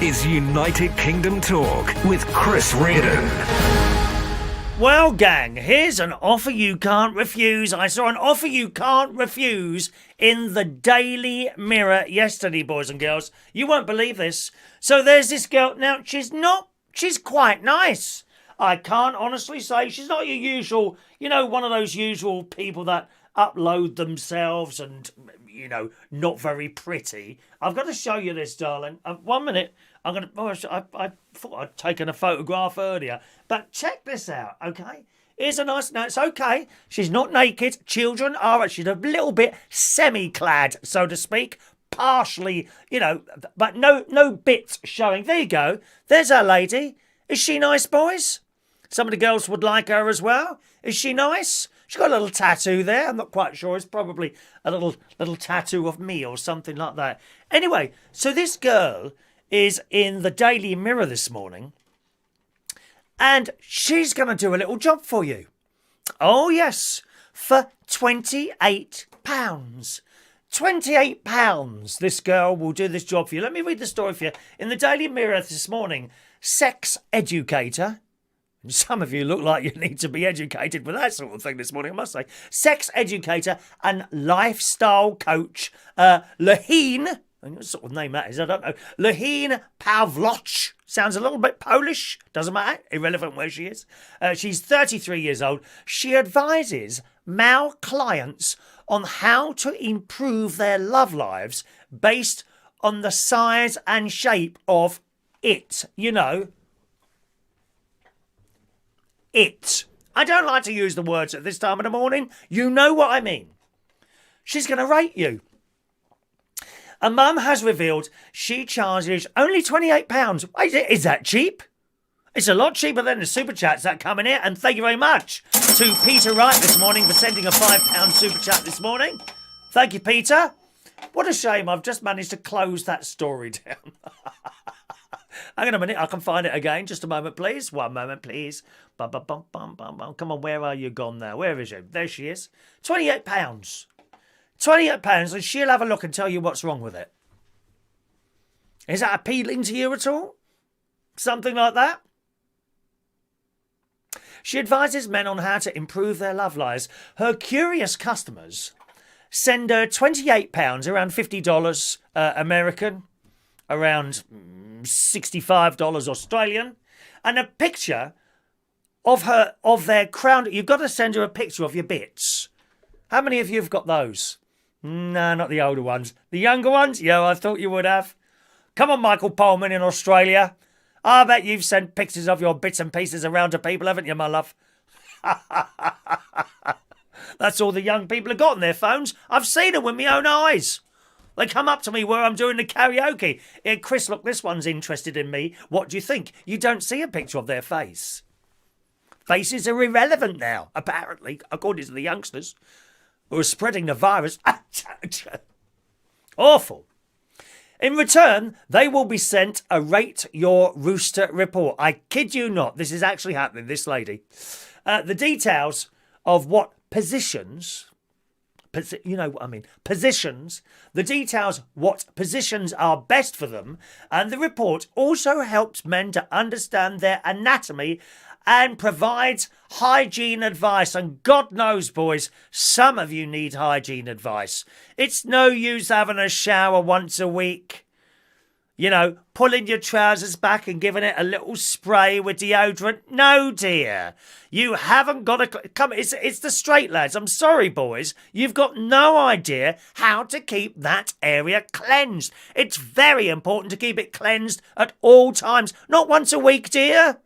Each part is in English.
is United Kingdom Talk with Chris Reardon. Well, gang, here's an offer you can't refuse. I saw an offer you can't refuse in the Daily Mirror yesterday, boys and girls. You won't believe this. So there's this girl. Now, she's quite nice. I can't honestly say she's not your usual, one of those usual people that upload themselves and, not very pretty. I've got to show you this, darling. 1 minute. I thought I'd taken a photograph earlier. But check this out, okay? Here's a nice... No, it's okay. She's not naked. Children are... She's a little bit semi-clad, so to speak. Partially, but no bits showing. There you go. There's our lady. Is she nice, boys? Some of the girls would like her as well. Is she nice? She's got a little tattoo there. I'm not quite sure. It's probably a little tattoo of me or something like that. Anyway, so this girl is in the Daily Mirror this morning, and she's going to do a little job for you. Oh, yes, for £28. £28, this girl will do this job for you. Let me read the story for you. In the Daily Mirror this morning, sex educator. Some of you look like you need to be educated with that sort of thing this morning, I must say. Sex educator and lifestyle coach, Laheen. What sort of name that is, I don't know. Laheen Pavloch. Sounds a little bit Polish. Doesn't matter. Irrelevant where she is. She's 33 years old. She advises male clients on how to improve their love lives based on the size and shape of it. It. I don't like to use the words at this time of the morning. You know what I mean. She's going to rate you. A mum has revealed she charges only £28. Is that cheap? It's a lot cheaper than the super chats that come in here. And thank you very much to Peter Wright this morning for sending a £5 super chat this morning. Thank you, Peter. What a shame. I've just managed to close that story down. Hang on a minute. I can find it again. Just a moment, please. 1 moment, please. Bum, bum, bum, bum, bum, bum. Come on, where are you gone now? Where is you? There she is. £28. £28, and she'll have a look and tell you what's wrong with it. Is that appealing to you at all? Something like that? She advises men on how to improve their love lives. Her curious customers send her £28, around $50 American, around $65 Australian, and a picture of their crown. You've got to send her a picture of your bits. How many of you have got those? No, not the older ones. The younger ones? Yeah, I thought you would have. Come on, Michael Pullman in Australia. I bet you've sent pictures of your bits and pieces around to people, haven't you, my love? That's all the young people have got on their phones. I've seen them with my own eyes. They come up to me where I'm doing the karaoke. Hey, Chris, look, this one's interested in me. What do you think? You don't see a picture of their face. Faces are irrelevant now, apparently, according to the youngsters who are spreading the virus. Awful. In return, they will be sent a Rate Your Rooster report. I kid you not. This is actually happening, this lady. The details of what positions, positions, the details what positions are best for them, and the report also helps men to understand their anatomy and provides hygiene advice. And God knows, boys, some of you need hygiene advice. It's no use having a shower once a week. Pulling your trousers back and giving it a little spray with deodorant. No, dear. You haven't got a... Come, it's the straight lads. I'm sorry, boys. You've got no idea how to keep that area cleansed. It's very important to keep it cleansed at all times. Not once a week, dear.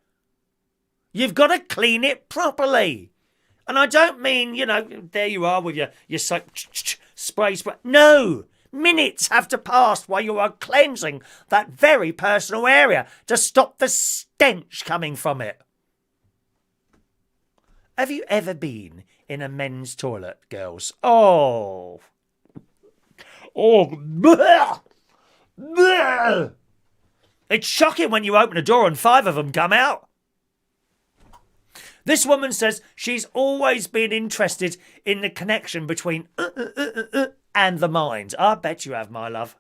You've got to clean it properly. And I don't mean, there you are with your spray. No. Minutes have to pass while you are cleansing that very personal area to stop the stench coming from it. Have you ever been in a men's toilet, girls? Oh. Bleh. Bleh. It's shocking when you open a door and 5 of them come out. This woman says she's always been interested in the connection between and the mind. I bet you have, my love.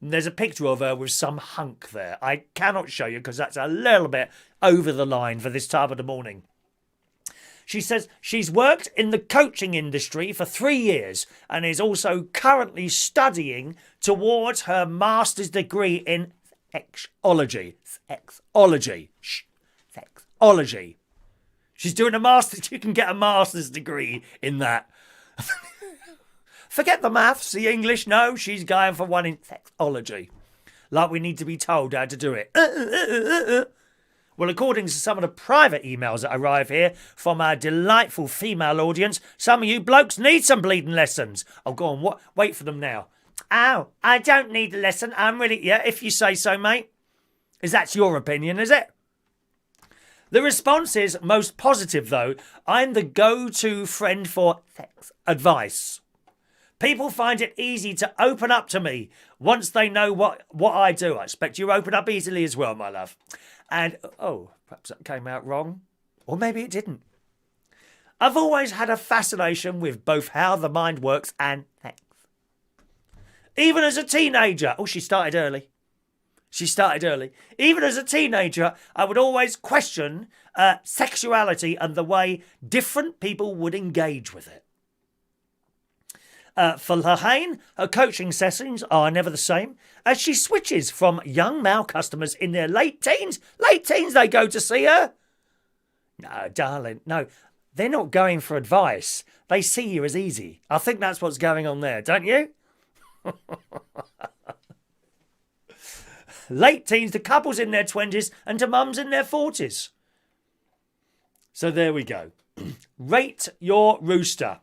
There's a picture of her with some hunk there. I cannot show you because that's a little bit over the line for this time of the morning. She says she's worked in the coaching industry for 3 years and is also currently studying towards her master's degree in sexology. Sexology. She's doing a master's. You can get a master's degree in that. Forget the maths, the English. No, she's going for one in sexology. Like we need to be told how to do it. Well, according to some of the private emails that arrive here from our delightful female audience, some of you blokes need some bleeding lessons. Oh, go on, wait for them now. Oh, I don't need a lesson. I'm really... Yeah, if you say so, mate. That's your opinion, is it? The response is most positive, though. I'm the go-to friend for sex advice. People find it easy to open up to me once they know what I do. I expect you open up easily as well, my love. And, oh, perhaps that came out wrong. Or maybe it didn't. I've always had a fascination with both how the mind works and sex. Even as a teenager. Oh, she started early. Even as a teenager, I would always question sexuality and the way different people would engage with it. For Lahaine, her coaching sessions are never the same as she switches from young male customers in their late teens. Late teens, they go to see her. No, darling, no. They're not going for advice. They see you as easy. I think that's what's going on there, don't you? Late teens to couples in their 20s and to mums in their 40s. So there we go. Rate your rooster.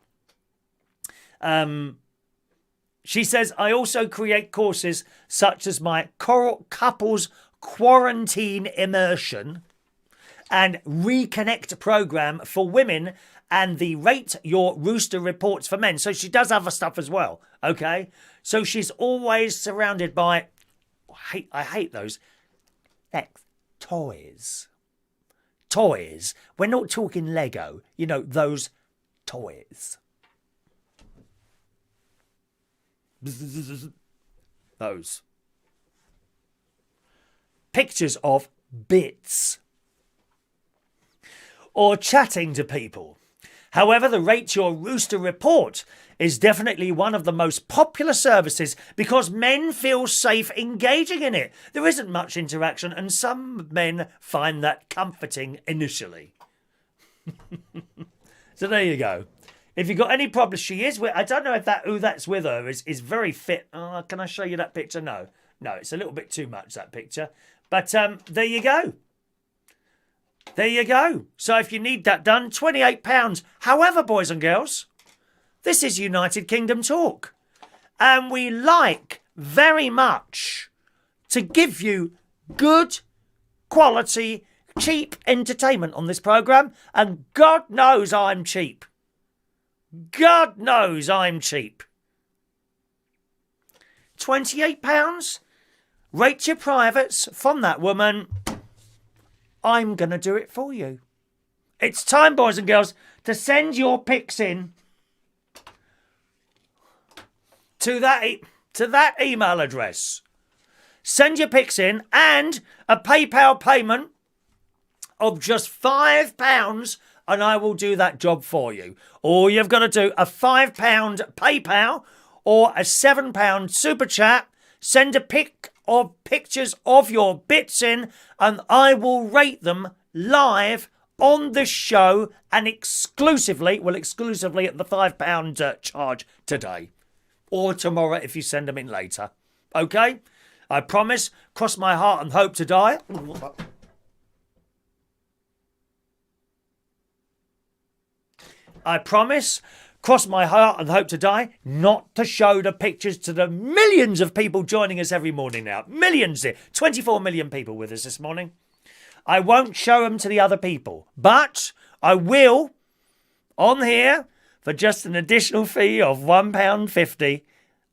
She says, I also create courses such as my couples quarantine immersion and reconnect program for women and the Rate Your Rooster reports for men. So she does other stuff as well, okay? So she's always surrounded by, I hate those, sex toys. Toys. We're not talking Lego. You know, those toys. Those. Pictures of bits. Or chatting to people. However, the Rate Your Rooster report is definitely one of the most popular services because men feel safe engaging in it. There isn't much interaction and some men find that comforting initially. So there you go. If you've got any problems, she is with... I don't know if who that's with her is very fit. Oh, can I show you that picture? No. No, it's a little bit too much, that picture. But there you go. There you go. So if you need that done, £28. However, boys and girls, this is United Kingdom Talk. And we like very much to give you good quality, cheap entertainment on this programme. And God knows I'm cheap. God knows I'm cheap. £28? Rate your privates from that woman. I'm going to do it for you. It's time, boys and girls, to send your pics in to that email address. Send your pics in and a PayPal payment of just £5 and I will do that job for you. All you've got to do, a £5 PayPal or a £7 super chat. Send a pic of pictures of your bits in and I will rate them live on the show and exclusively at the £5 charge today or tomorrow if you send them in later. Okay? I promise, cross my heart and hope to die. I promise, cross my heart and hope to die, not to show the pictures to the millions of people joining us every morning now. Millions here. 24 million people with us this morning. I won't show them to the other people, but I will, on here, for just an additional fee of £1.50,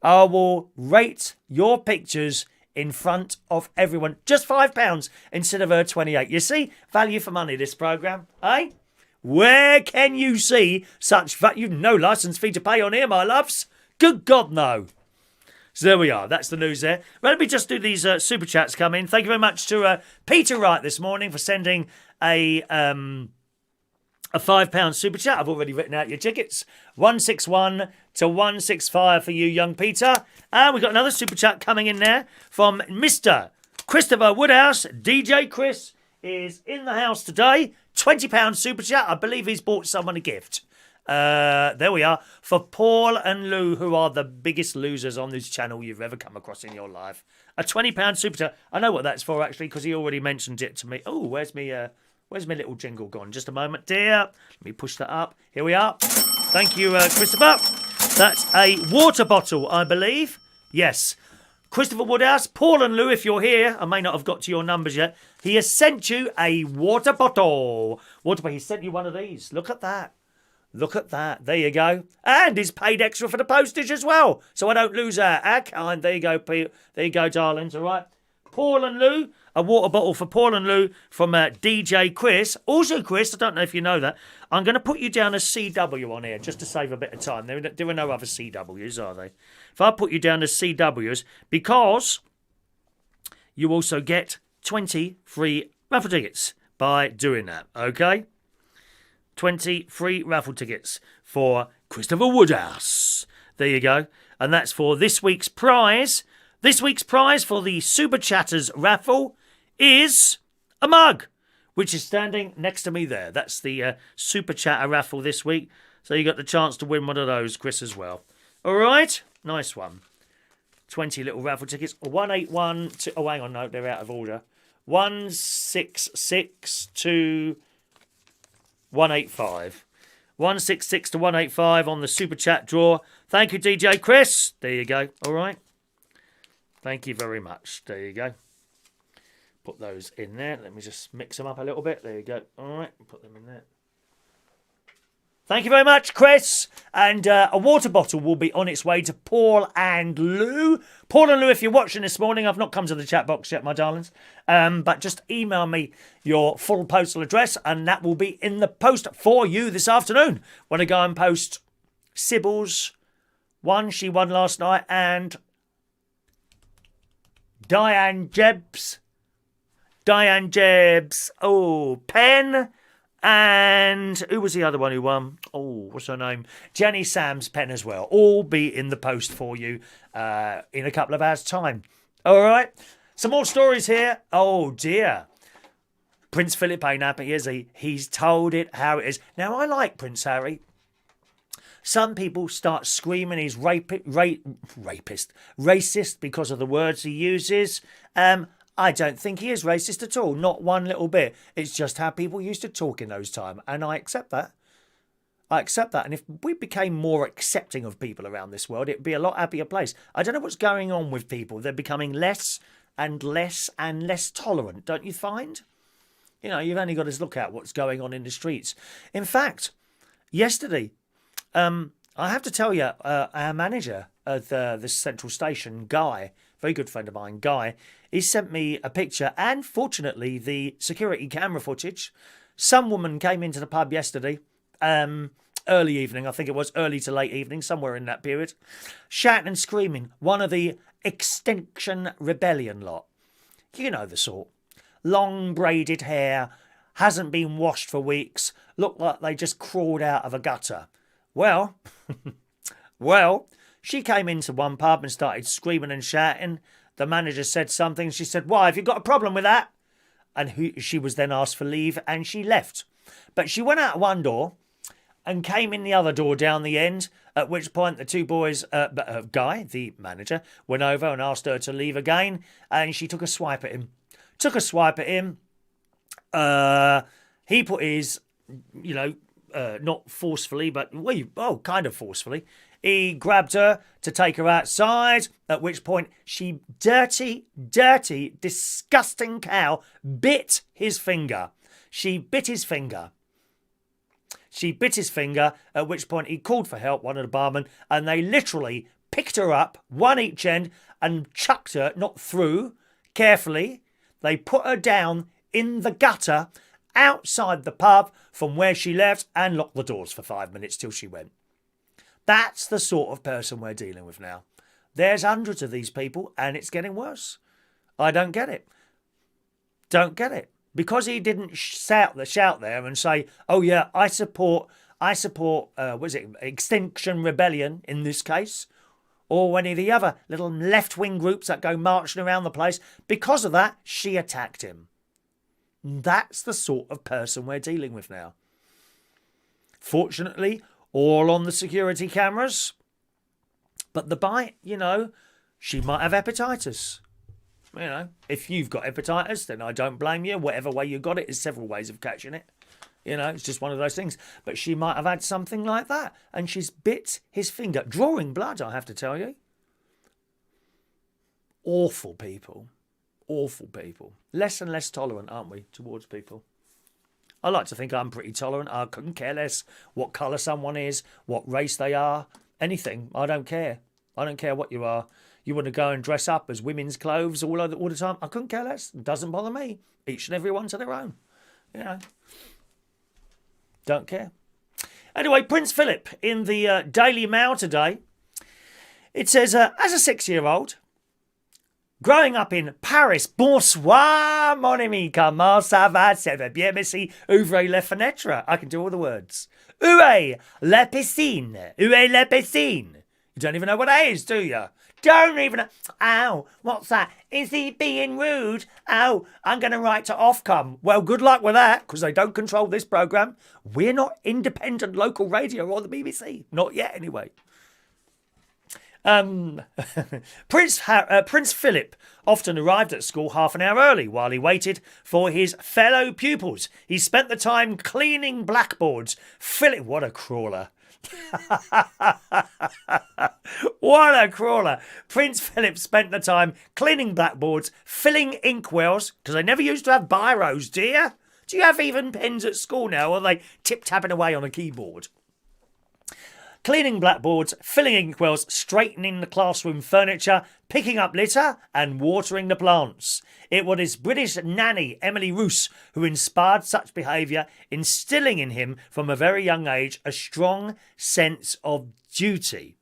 I will rate your pictures in front of everyone. Just £5 instead of her 28. You see, value for money, this programme, eh? Where can you see such value? No licence fee to pay on here, my loves. Good God, no. So there we are. That's the news there. Well, let me just do these super chats come in. Thank you very much to Peter Wright this morning for sending a £5 super chat. I've already written out your tickets. 161 to 165 for you, young Peter. And we've got another super chat coming in there from Mr. Christopher Woodhouse. DJ Chris is in the house today. £20 super chat. I believe he's bought someone a gift. There we are. For Paul and Lou, who are the biggest losers on this channel you've ever come across in your life. A £20 super chat. I know what that's for, actually, because he already mentioned it to me. Oh, where's my little jingle gone? Just a moment, dear. Let me push that up. Here we are. Thank you, Christopher. That's a water bottle, I believe. Yes. Christopher Woodhouse, Paul and Lou, if you're here, I may not have got to your numbers yet. He has sent you a water bottle. He sent you one of these. Look at that. Look at that. There you go. And he's paid extra for the postage as well. So I don't lose out. How kind. There you go, Pete. There you go, darlings. All right. Paul and Lou. A water bottle for Paul and Lou from DJ Chris. Also, Chris, I don't know if you know that, I'm going to put you down as CW on here just to save a bit of time. There are no other CWs, are they? If I put you down as CWs, because you also get 20 free raffle tickets by doing that, okay? 20 free raffle tickets for Christopher Woodhouse. There you go. And that's for this week's prize. This week's prize for the Super Chatters raffle is a mug, which is standing next to me there. That's the Super Chatter raffle this week. So you got the chance to win one of those, Chris, as well. All right? Nice one. 20 little raffle tickets. 181 to... Oh, hang on, no, they're out of order. 166 to 185. 166 to 185 on the Super Chat draw. Thank you, DJ Chris. There you go. All right. Thank you very much. There you go. Put those in there. Let me just mix them up a little bit. There you go. All right. Put them in there. Thank you very much, Chris. And a water bottle will be on its way to Paul and Lou. Paul and Lou, if you're watching this morning, I've not come to the chat box yet, my darlings. But just email me your full postal address and that will be in the post for you this afternoon. When I go and post Sybil's one, she won last night, and Diane Jebs. Oh, pen. And who was the other one who won? Oh, what's her name? Jenny Sam's pen as well. All be in the post for you in a couple of hours' time. All right. Some more stories here. Oh, dear. Prince Philip ain't happy, is he? He's told it how it is. Now, I like Prince Harry. Some people start screaming he's racist because of the words he uses. I don't think he is racist at all. Not one little bit. It's just how people used to talk in those times. And I accept that. And if we became more accepting of people around this world, it'd be a lot happier place. I don't know what's going on with people. They're becoming less and less and less tolerant, don't you find? You know, you've only got to look at what's going on in the streets. In fact, yesterday, I have to tell you, our manager at the Central Station, Guy, very good friend of mine, Guy, he sent me a picture and, fortunately, the security camera footage. Some woman came into the pub yesterday, early evening, I think it was, early to late evening, somewhere in that period, shouting and screaming, one of the Extinction Rebellion lot. You know the sort. Long braided hair, hasn't been washed for weeks, looked like they just crawled out of a gutter. Well, she came into one pub and started screaming and shouting. The manager said something. She said, "Why, have you got a problem with that?" And she was then asked for leave and she left. But she went out one door and came in the other door down the end, at which point the two boys, Guy, the manager, went over and asked her to leave again, and she took a swipe at him. He put his, not forcefully, but, kind of forcefully, he grabbed her to take her outside, at which point she, dirty, disgusting cow, bit his finger. She bit his finger, at which point he called for help, one of the barmen, and they literally picked her up, one each end, and chucked her, not through, carefully. They put her down in the gutter outside the pub from where she left and locked the doors for 5 minutes till she went. That's the sort of person we're dealing with now. There's hundreds of these people, and it's getting worse. I don't get it. Don't get it. Because he didn't shout there and say, oh yeah, I support Extinction Rebellion in this case, or any of the other little left-wing groups that go marching around the place. Because of that, she attacked him. That's the sort of person we're dealing with now. Fortunately, all on the security cameras. But the bite, she might have hepatitis. If you've got hepatitis, then I don't blame you. Whatever way you got it, there's several ways of catching it. It's just one of those things. But she might have had something like that. And she's bit his finger, drawing blood, I have to tell you. Awful people. Awful people. Less and less tolerant, aren't we, towards people? I like to think I'm pretty tolerant. I couldn't care less what colour someone is, what race they are, anything. I don't care. I don't care what you are. You want to go and dress up as women's clothes all the time? I couldn't care less. It doesn't bother me. Each and every one to their own. Don't care. Anyway, Prince Philip in the Daily Mail today. It says, as a 6-year-old, growing up in Paris, bonsoir, mon ami, comment ça va, ça va bien, merci, ouvrez la fenêtre. I can do all the words. Où est la piscine? Où est la piscine? You don't even know what that is, do you? Don't even know. Ow, what's that? Is he being rude? Oh, I'm going to write to Ofcom. Well, good luck with that, because they don't control this programme. We're not independent local radio or the BBC. Not yet, anyway. Prince Philip often arrived at school half an hour early while he waited for his fellow pupils. He spent the time cleaning blackboards. Philip, what a crawler. What a crawler. Prince Philip spent the time cleaning blackboards, filling inkwells, because they never used to have biros, do you? Do you have even pens at school now, or are they tip-tapping away on a keyboard? Cleaning blackboards, filling inkwells, straightening the classroom furniture, picking up litter and watering the plants. It was his British nanny, Emily Roos, who inspired such behaviour, instilling in him from a very young age a strong sense of duty.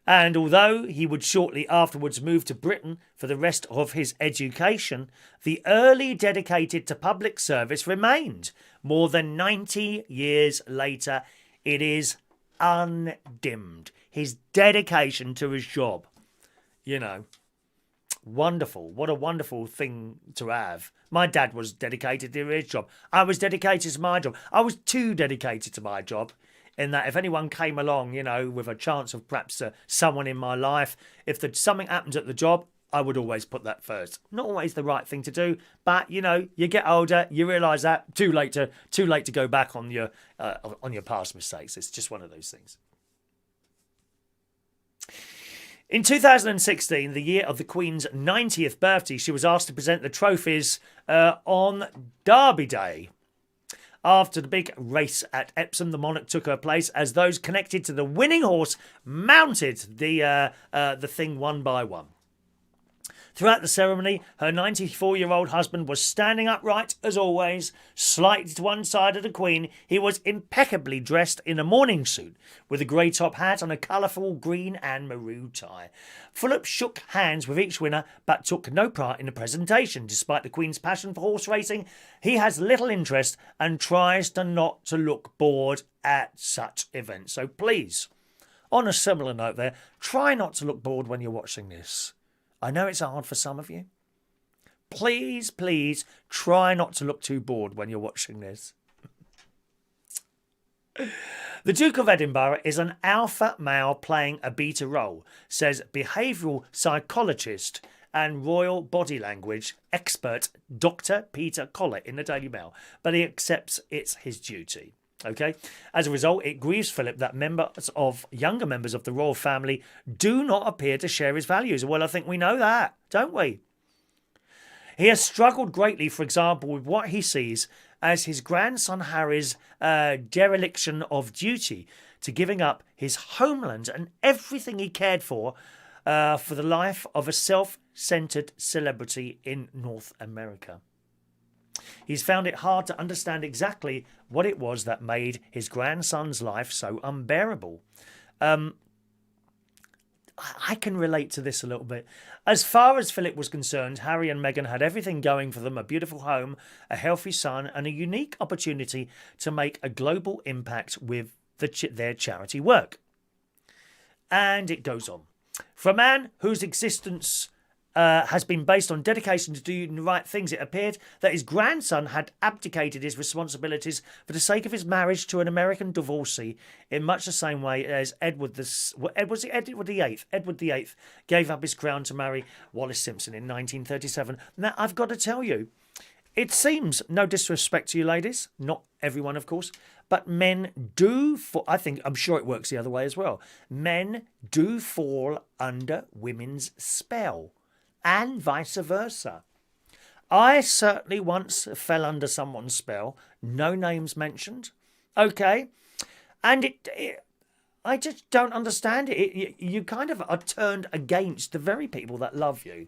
And although he would shortly afterwards move to Britain for the rest of his education, the early dedicated to public service remained. More than 90 years later, it is undimmed. His dedication to his job. Wonderful. What a wonderful thing to have. My dad was dedicated to his job. I was dedicated to my job. I was too dedicated to my job in that if anyone came along, with a chance of perhaps someone in my life, if something happened at the job, I would always put that first. Not always the right thing to do, but you get older, you realise that too late to go back on your past mistakes. It's just one of those things. In 2016, the year of the Queen's 90th birthday, she was asked to present the trophies on Derby Day. After the big race at Epsom, the monarch took her place as those connected to the winning horse mounted the thing one by one. Throughout the ceremony, her 94-year-old husband was standing upright as always, slightly to one side of the Queen. He was impeccably dressed in a morning suit with a grey top hat and a colourful green and maroon tie. Philip shook hands with each winner but took no part in the presentation. Despite the Queen's passion for horse racing, he has little interest and tries not to look bored at such events. So please, on a similar note there, try not to look bored when you're watching this. I know it's hard for some of you. Please, please try not to look too bored when you're watching this. The Duke of Edinburgh is an alpha male playing a beta role, says behavioural psychologist and royal body language expert Dr. Peter Collett in the Daily Mail, but he accepts it's his duty. Okay. As a result, it grieves Philip that younger members of the royal family do not appear to share his values. Well, I think we know that, don't we? He has struggled greatly, for example, with what he sees as his grandson Harry's dereliction of duty to giving up his homeland and everything he cared for the life of a self-centred celebrity in North America. He's found it hard to understand exactly what it was that made his grandson's life so unbearable. I can relate to this a little bit. As far as Philip was concerned, Harry and Meghan had everything going for them: a beautiful home, a healthy son, and a unique opportunity to make a global impact with their charity work. And it goes on. For a man whose existence has been based on dedication to doing the right things, it appeared that his grandson had abdicated his responsibilities for the sake of his marriage to an American divorcee in much the same way as Edward VIII gave up his crown to marry Wallis Simpson in 1937. Now, I've got to tell you, it seems, no disrespect to you ladies, not everyone of course, but men do, I'm sure it works the other way as well, men do fall under women's spell. And vice versa. I certainly once fell under someone's spell, no names mentioned, okay? And I just don't understand it. You kind of are turned against the very people that love you.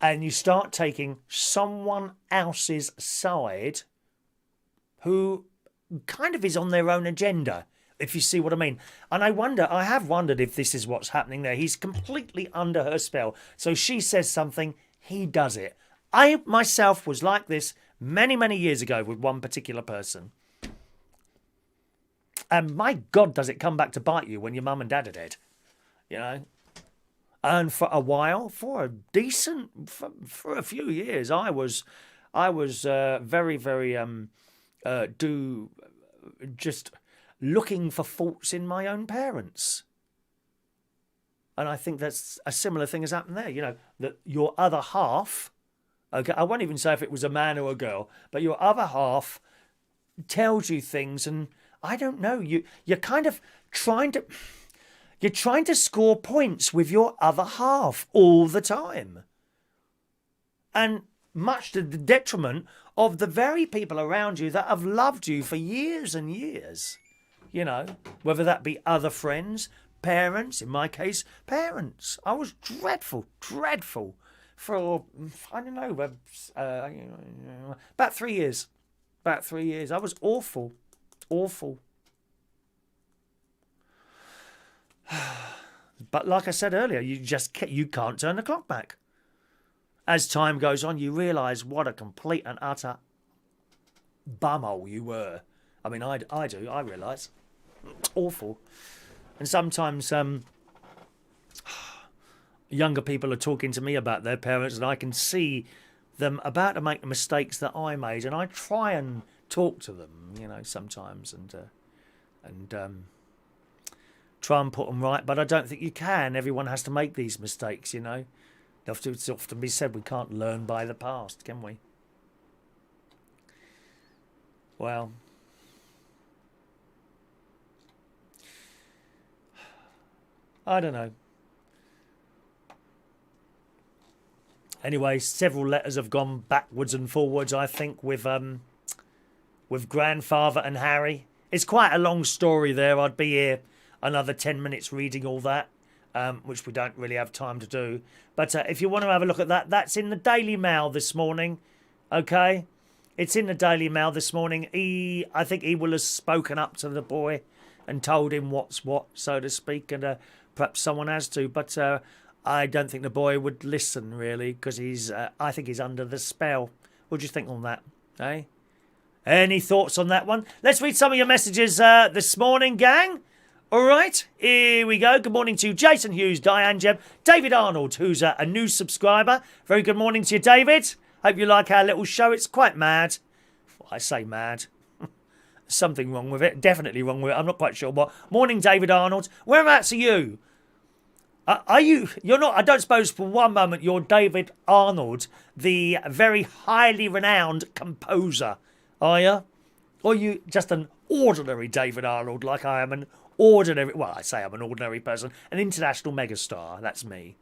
And you start taking someone else's side who kind of is on their own agenda, if you see what I mean. And I have wondered if this is what's happening there. He's completely under her spell. So she says something, he does it. I myself was like this many, many years ago with one particular person. And my God, does it come back to bite you when your mum and dad are dead, you know? And for a while, for a few years, I was very, very just looking for faults in my own parents. And I think that's a similar thing has happened there. You know, that your other half, okay, I won't even say if it was a man or a girl, but your other half tells you things, and I don't know, you're kind of trying to score points with your other half all the time. And much to the detriment of the very people around you that have loved you for years and years. You know, whether that be other friends, parents, in my case, parents. I was dreadful for, I don't know, about 3 years. About 3 years. I was awful. But like I said earlier, you can't turn the clock back. As time goes on, you realise what a complete and utter bumhole you were. I mean, I do, I realise. It's awful. And sometimes younger people are talking to me about their parents, and I can see them about to make the mistakes that I made, and I try and talk to them, you know, sometimes, and try and put them right, but I don't think you can. Everyone has to make these mistakes, you know. It's often be said we can't learn by the past, can we? Well, I don't know. Anyway, several letters have gone backwards and forwards, I think, with grandfather and Harry. It's quite a long story there. I'd be here another 10 minutes reading all that, which we don't really have time to do. But if you want to have a look at that, that's in the Daily Mail this morning. Okay? It's in the Daily Mail this morning. I think he will have spoken up to the boy and told him what's what, so to speak, and perhaps someone has to. But I don't think the boy would listen, really, because I think he's under the spell. What do you think on that, eh? Any thoughts on that one? Let's read some of your messages this morning, gang. All right, here we go. Good morning to Jason Hughes, Diane Jeb, David Arnold, who's a new subscriber. Very good morning to you, David. Hope you like our little show. It's quite mad. Well, I say mad. Something wrong with it. Definitely wrong with it. I'm not quite sure what. Morning, David Arnold. Whereabouts are you? Are you? You're not. I don't suppose for one moment you're David Arnold, the very highly renowned composer, are you? Or are you just an ordinary David Arnold, like I am an ordinary? Well, I say I'm an ordinary person, an international megastar. That's me.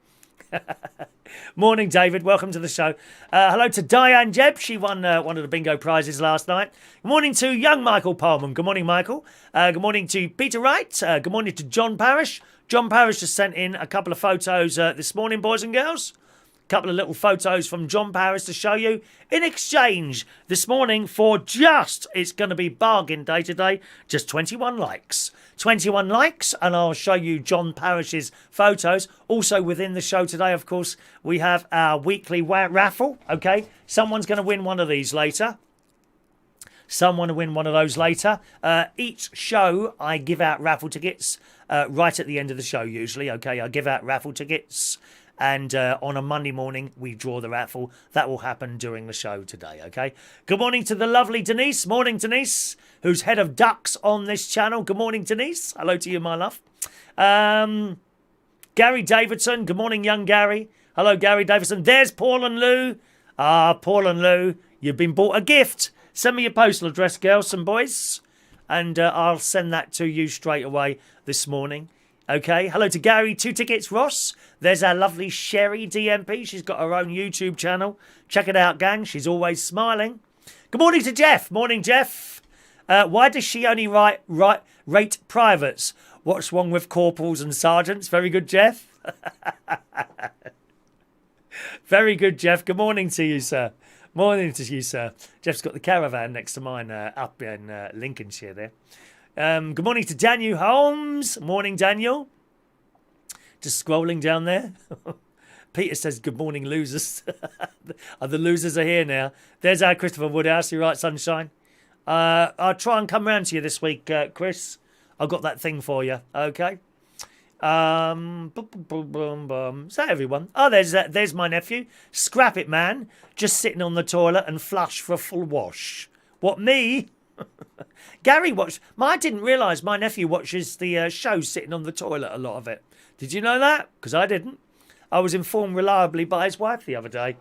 Morning, David. Welcome to the show. Hello to Diane Jeb. She won one of the bingo prizes last night. Good morning to young Michael Palman. Good morning, Michael. Good morning to Peter Wright. Good morning to John Parrish. John Parrish has sent in a couple of photos this morning, boys and girls. A couple of little photos from John Paris to show you in exchange this morning for it's going to be bargain day today, just 21 likes. 21 likes, and I'll show you John Parish's photos. Also within the show today, of course, we have our weekly raffle, okay? Someone's going to win one of these later. Someone will win one of those later. Each show, I give out raffle tickets right at the end of the show, usually, okay? I give out raffle tickets, and on a Monday morning, we draw the raffle. That will happen during the show today, okay? Good morning to the lovely Denise. Morning, Denise, who's head of ducks on this channel. Good morning, Denise. Hello to you, my love. Gary Davidson. Good morning, young Gary. Hello, Gary Davidson. There's Paul and Lou. Paul and Lou, you've been bought a gift. Send me your postal address, girls and boys, and I'll send that to you straight away this morning. Okay, hello to Gary, 2 tickets, Ross. There's our lovely Sherry DMP. She's got her own YouTube channel. Check it out, gang. She's always smiling. Good morning to Jeff. Morning, Jeff. Why does she only rate privates? What's wrong with corporals and sergeants? Very good, Jeff. Very good, Jeff. Good morning to you, sir. Morning to you, sir. Jeff's got the caravan next to mine up in Lincolnshire there. Good morning to Daniel Holmes. Morning, Daniel. Just scrolling down there. Peter says, good morning, losers. The losers are here now. There's our Christopher Woodhouse. You right, sunshine? I'll try and come round to you this week, Chris. I've got that thing for you, okay? So everyone. Oh, there's my nephew. Scrap it, man. Just sitting on the toilet and flush for a full wash. What, me? Gary watched. I didn't realise my nephew watches the show sitting on the toilet, a lot of it. Did you know that? Because I didn't. I was informed reliably by his wife the other day.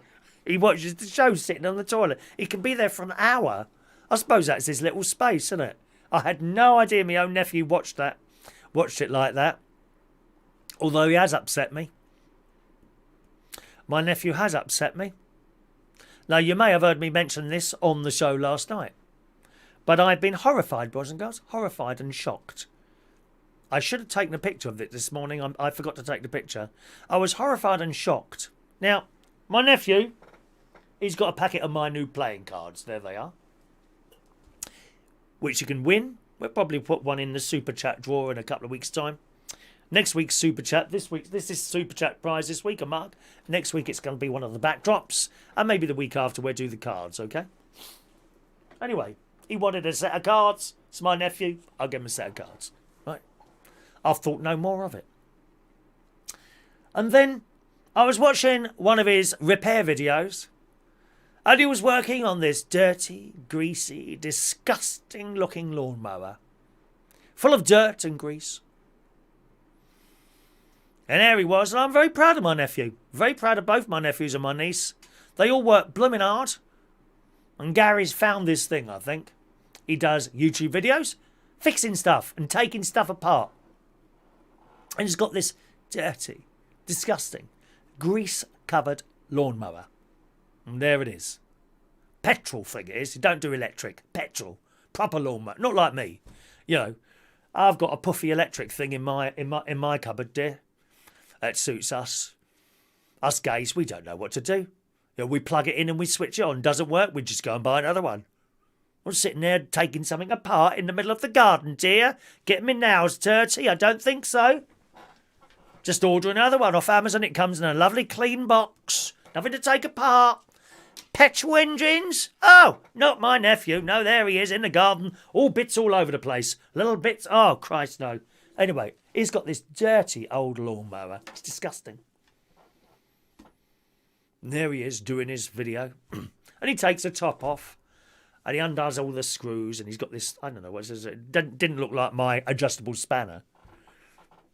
He watches the show sitting on the toilet. He can be there for an hour. I suppose that's his little space, isn't it? I had no idea my own nephew watched it like that. Although he has upset me. My nephew has upset me. Now, you may have heard me mention this on the show last night. But I've been horrified, boys and girls. Horrified and shocked. I should have taken a picture of it this morning. I forgot to take the picture. I was horrified and shocked. Now, my nephew, he's got a packet of my new playing cards. There they are. Which you can win. We'll probably put one in the Super Chat drawer in a couple of weeks' time. Next week's Super Chat, this is Super Chat prize this week, a mark. Next week it's going to be one of the backdrops. And maybe the week after we'll do the cards, okay? Anyway, he wanted a set of cards. It's my nephew. I'll give him a set of cards. Right? I've thought no more of it. And then I was watching one of his repair videos. And he was working on this dirty, greasy, disgusting looking lawnmower. Full of dirt and grease. And there he was, and I'm very proud of my nephew. Very proud of both my nephews and my niece. They all work blooming hard. And Gary's found this thing, I think. He does YouTube videos, fixing stuff and taking stuff apart. And he's got this dirty, disgusting, grease-covered lawnmower. And there it is. Petrol thing it is. You don't do electric. Petrol. Proper lawnmower. Not like me. You know, I've got a puffy electric thing in my cupboard, dear. That suits us. Us gays, we don't know what to do. You know, we plug it in and we switch it on. Doesn't work, we just go and buy another one. I'm sitting there taking something apart in the middle of the garden, dear. Getting me nails dirty? I don't think so. Just order another one off Amazon. It comes in a lovely clean box. Nothing to take apart. Petrol engines? Oh, not my nephew. No, there he is in the garden. All bits all over the place. Little bits. Oh, Christ, no. Anyway, he's got this dirty old lawnmower. It's disgusting. And there he is doing his video. And he takes the top off. And he undoes all the screws. And he's got this, I don't know, what is it? It didn't look like my adjustable spanner.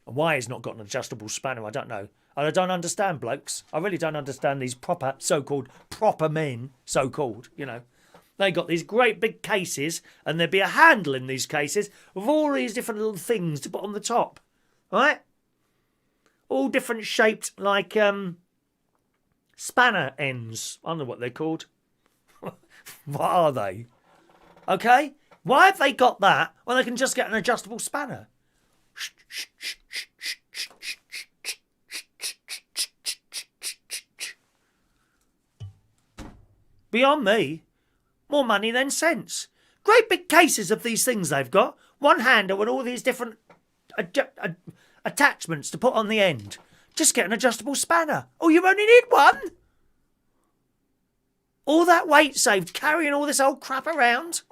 And why he's not got an adjustable spanner, I don't know. And I don't understand blokes. I really don't understand these proper, so-called proper men, so-called, you know. They got these great big cases, and there'd be a handle in these cases with all these different little things to put on the top. Right? All different shaped, like, spanner ends. I don't know what they're called. What are they? Okay? Why have they got that when they can just get an adjustable spanner? Beyond me. More money than sense. Great big cases of these things they've got. One handle and all these different attachments to put on the end. Just get an adjustable spanner. Oh, you only need one? All that weight saved carrying all this old crap around.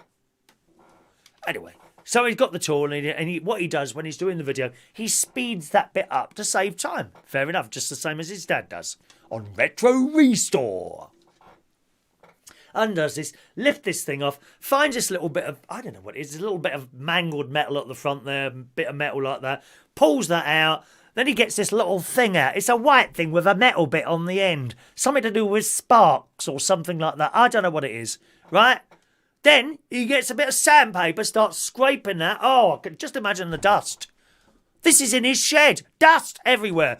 Anyway, so he's got the tool and what he does when he's doing the video, he speeds that bit up to save time. Fair enough, just the same as his dad does on Retro Restore. And does this, lift this thing off, finds this little bit of, I don't know what it is, a little bit of mangled metal at the front there, a bit of metal like that, pulls that out, then he gets this little thing out. It's a white thing with a metal bit on the end, something to do with sparks or something like that. I don't know what it is, right? Then he gets a bit of sandpaper, starts scraping that. Oh, I can just imagine the dust. This is in his shed, dust everywhere.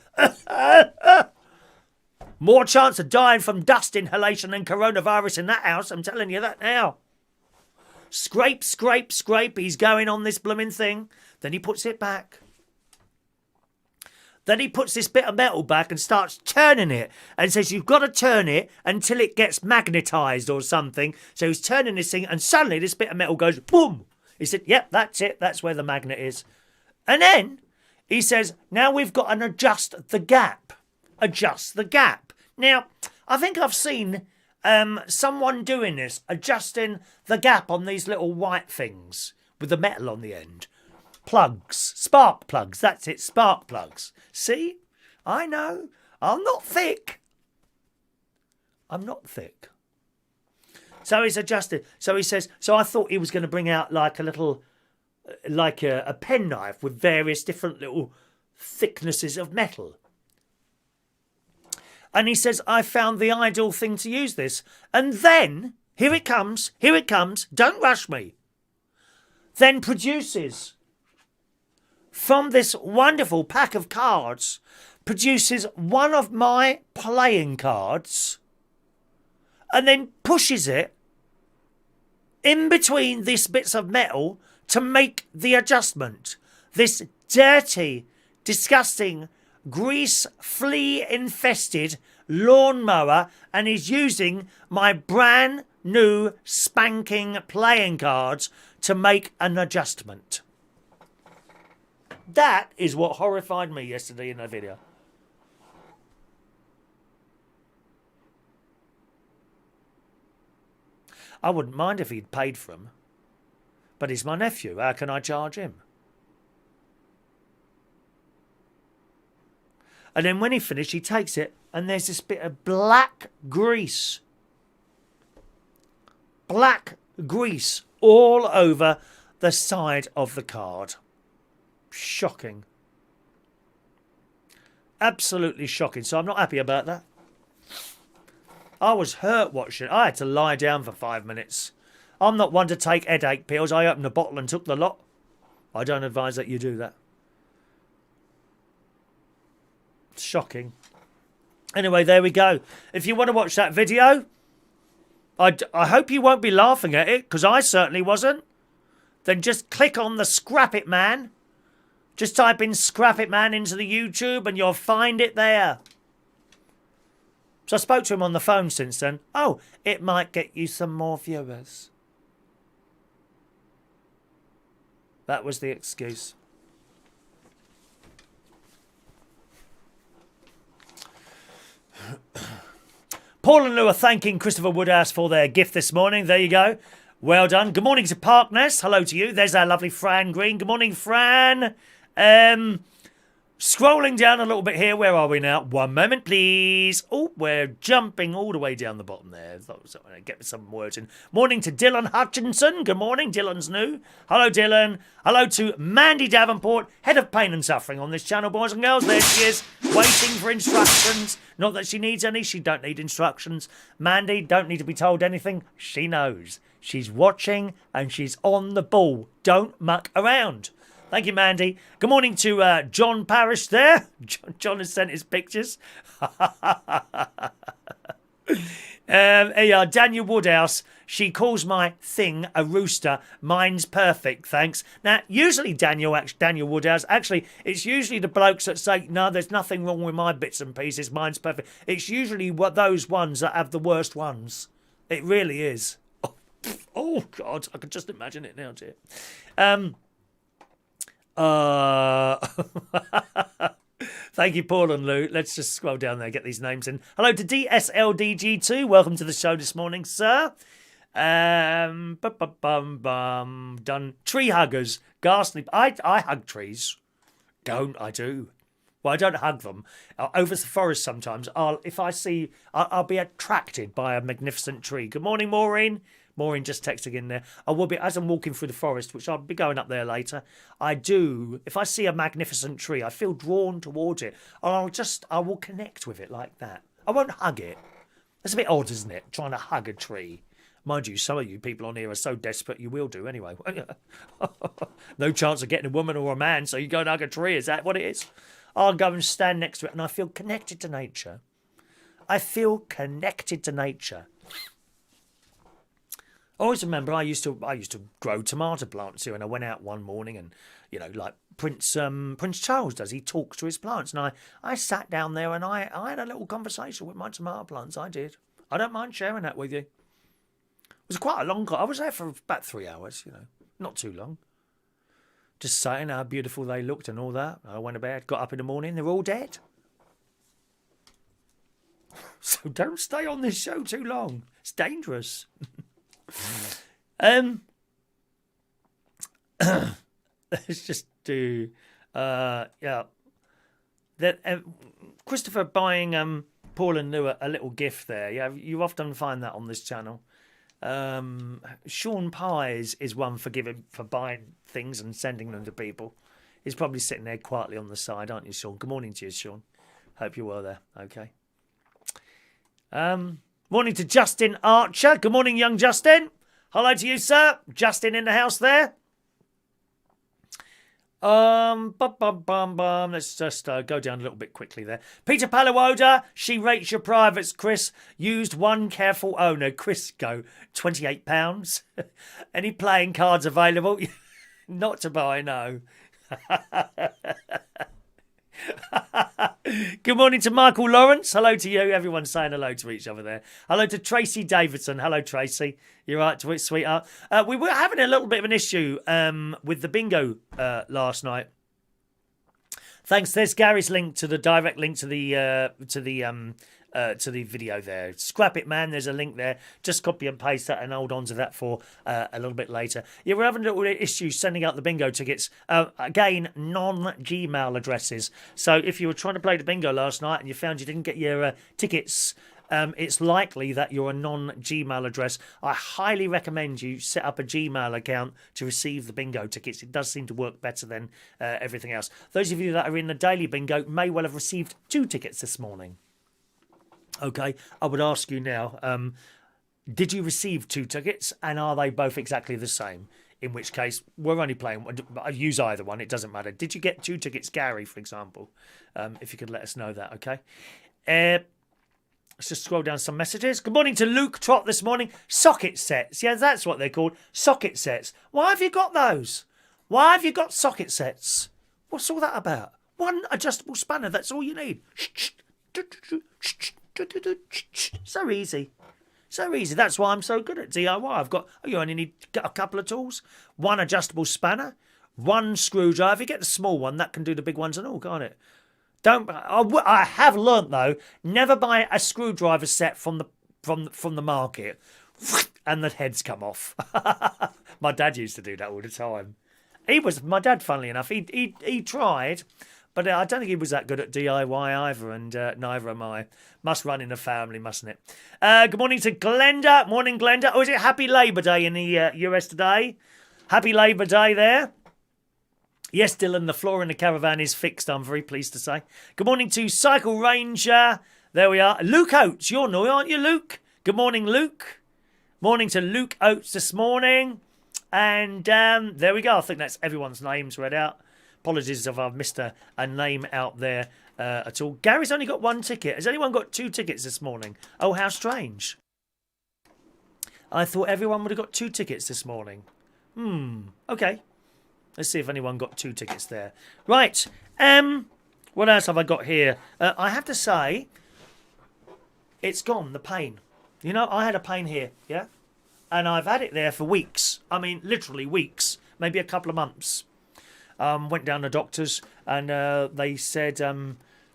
More chance of dying from dust inhalation than coronavirus in that house, I'm telling you that now. Scrape, scrape, scrape, he's going on this blooming thing. Then he puts it back. Then he puts this bit of metal back and starts turning it. And says you've got to turn it until it gets magnetised or something. So he's turning this thing and suddenly this bit of metal goes boom. He said, yep, that's it. That's where the magnet is. And then he says, now we've got an adjust the gap. Adjust the gap. Now, I think I've seen someone doing this, adjusting the gap on these little white things with the metal on the end. Plugs, spark plugs, that's it, spark plugs. See? I know, I'm not thick. I'm not thick. So he's adjusted. So he says, so I thought he was going to bring out like a little, like a penknife with various different little thicknesses of metal. And he says, I found the ideal thing to use this. And then, here it comes, don't rush me. Then produces, from this wonderful pack of cards, produces one of my playing cards and then pushes it in between these bits of metal to make the adjustment. This dirty, disgusting, grease flea infested lawnmower, and is using my brand new spanking playing cards to make an adjustment. That is what horrified me yesterday in the video. I wouldn't mind if he'd paid for them, but he's my nephew. How can I charge him? And then when he finished, he takes it, and there's this bit of black grease. Black grease all over the side of the card. Shocking. Absolutely shocking. So I'm not happy about that. I was hurt watching it. I had to lie down for 5 minutes. I'm not one to take headache pills. I opened a bottle and took the lot. I don't advise that you do that. Shocking. Anyway, there we go. If you want to watch that video, I hope you won't be laughing at it, because I certainly wasn't. Then just click on the Scrap It Man. Just type in Scrap It Man into the YouTube and you'll find it there. So I spoke to him on the phone since then. Oh, it might get you some more viewers. That was the excuse. Paul and Lou are thanking Christopher Woodhouse for their gift this morning. There you go. Well done. Good morning to Parkness. Hello to you. There's our lovely Fran Green. Good morning, Fran. Scrolling down a little bit here. Where are we now? One moment, please. Oh, we're jumping all the way down the bottom there. Get some words in. Morning to Dylan Hutchinson. Good morning. Dylan's new. Hello, Dylan. Hello to Mandy Davenport, head of pain and suffering on this channel, boys and girls. There she is, waiting for instructions. Not that she needs any. She don't need instructions. Mandy don't need to be told anything. She knows. She's watching and she's on the ball. Don't muck around. Thank you, Mandy. Good morning to John Parrish there. John has sent his pictures. Daniel Woodhouse. She calls my thing a rooster. Mine's perfect, thanks. Now, usually Daniel Woodhouse, actually, it's usually the blokes that say, no, there's nothing wrong with my bits and pieces. Mine's perfect. It's usually those ones that have the worst ones. It really is. Oh God, I can just imagine it now, dear. Thank you, Paul and Lou. Let's just scroll down there, get these names in. Hello to DSLDG2. Welcome to the show this morning, sir. Done. Tree huggers. Ghastly. I hug trees. Don't I do? Well, I don't hug them. Over the forest sometimes, I'll be attracted by a magnificent tree. Good morning, Maureen. Maureen just texting in there. I will be, as I'm walking through the forest, which I'll be going up there later, if I see a magnificent tree, I feel drawn towards it. And I will connect with it like that. I won't hug it. That's a bit odd, isn't it? Trying to hug a tree. Mind you, some of you people on here are so desperate you will do anyway. No chance of getting a woman or a man, so you go and hug a tree. Is that what it is? I'll go and stand next to it and I feel connected to nature. I feel connected to nature. I always remember I used to grow tomato plants here, and I went out one morning and, like Prince Charles does, he talks to his plants, and I sat down there and I had a little conversation with my tomato plants. I did. I don't mind sharing that with you. It was quite a long I was there for about 3 hours, not too long. Just saying how beautiful they looked and all that. I went to bed, got up in the morning, they're all dead. So don't stay on this show too long. It's dangerous. Let's just do Christopher buying Paul and Lou a little gift there. Yeah, you often find that on this channel. Sean Pies is one for buying things and sending them to people. He's probably sitting there quietly on the side, aren't you, Sean? Good morning to you, Sean. Hope you're well there. Okay. Morning to Justin Archer. Good morning, young Justin. Hello to you, sir. Justin in the house there. Let's just go down a little bit quickly there. Peter Palawoda, she rates your privates, Chris. Used one careful owner. Chris go, £28. Any playing cards available? Not to buy, no. Good morning to Michael Lawrence. Hello to you. Everyone's saying hello to each other there. Hello to Tracy Davidson. Hello, Tracy. You're right to it, sweetheart. We were having a little bit of an issue with the bingo last night. Thanks. There's Gary's link to the direct link to the video there. Scrap it, man. There's a link there. Just copy and paste that and hold on to that for a little bit later. Yeah, we're having a little issue sending out the bingo tickets. Again, non-Gmail addresses. So if you were trying to play the bingo last night and you found you didn't get your tickets, it's likely that you're a non-Gmail address. I highly recommend you set up a Gmail account to receive the bingo tickets. It does seem to work better than everything else. Those of you that are in the daily bingo may well have received 2 tickets this morning. Okay, I would ask you now, did you receive 2 tickets and are they both exactly the same? In which case, we're only playing, use either one, it doesn't matter. Did you get 2 tickets, Gary, for example? If you could let us know that, okay? Let's just scroll down some messages. Good morning to Luke Trott this morning. Socket sets, yeah, that's what they're called, socket sets. Why have you got those? Why have you got socket sets? What's all that about? One adjustable spanner, that's all you need. So easy. So easy. That's why I'm so good at DIY. You only need a couple of tools. One adjustable spanner, one screwdriver. You get the small one, that can do the big ones and all, can't it? I have learnt though, never buy a screwdriver set from the market and the heads come off. My dad used to do that all the time. My dad, funnily enough, he tried. But I don't think he was that good at DIY either, and neither am I. Must run in the family, mustn't it? Good morning to Glenda. Morning, Glenda. Oh, is it Happy Labour Day in the US today? Happy Labour Day there. Yes, Dylan, the floor in the caravan is fixed, I'm very pleased to say. Good morning to Cycle Ranger. There we are. Luke Oates, you're new, aren't you, Luke? Good morning, Luke. Morning to Luke Oates this morning. And there we go. I think that's everyone's names read out. Apologies if I've missed a name out there at all. Gary's only got 1 ticket. Has anyone got 2 tickets this morning? Oh, how strange. I thought everyone would have got 2 tickets this morning. Okay. Let's see if anyone got 2 tickets there. Right. What else have I got here? I have to say, it's gone, the pain. You know, I had a pain here, yeah? And I've had it there for weeks. I mean, literally weeks, maybe a couple of months. Went down to the doctors and they said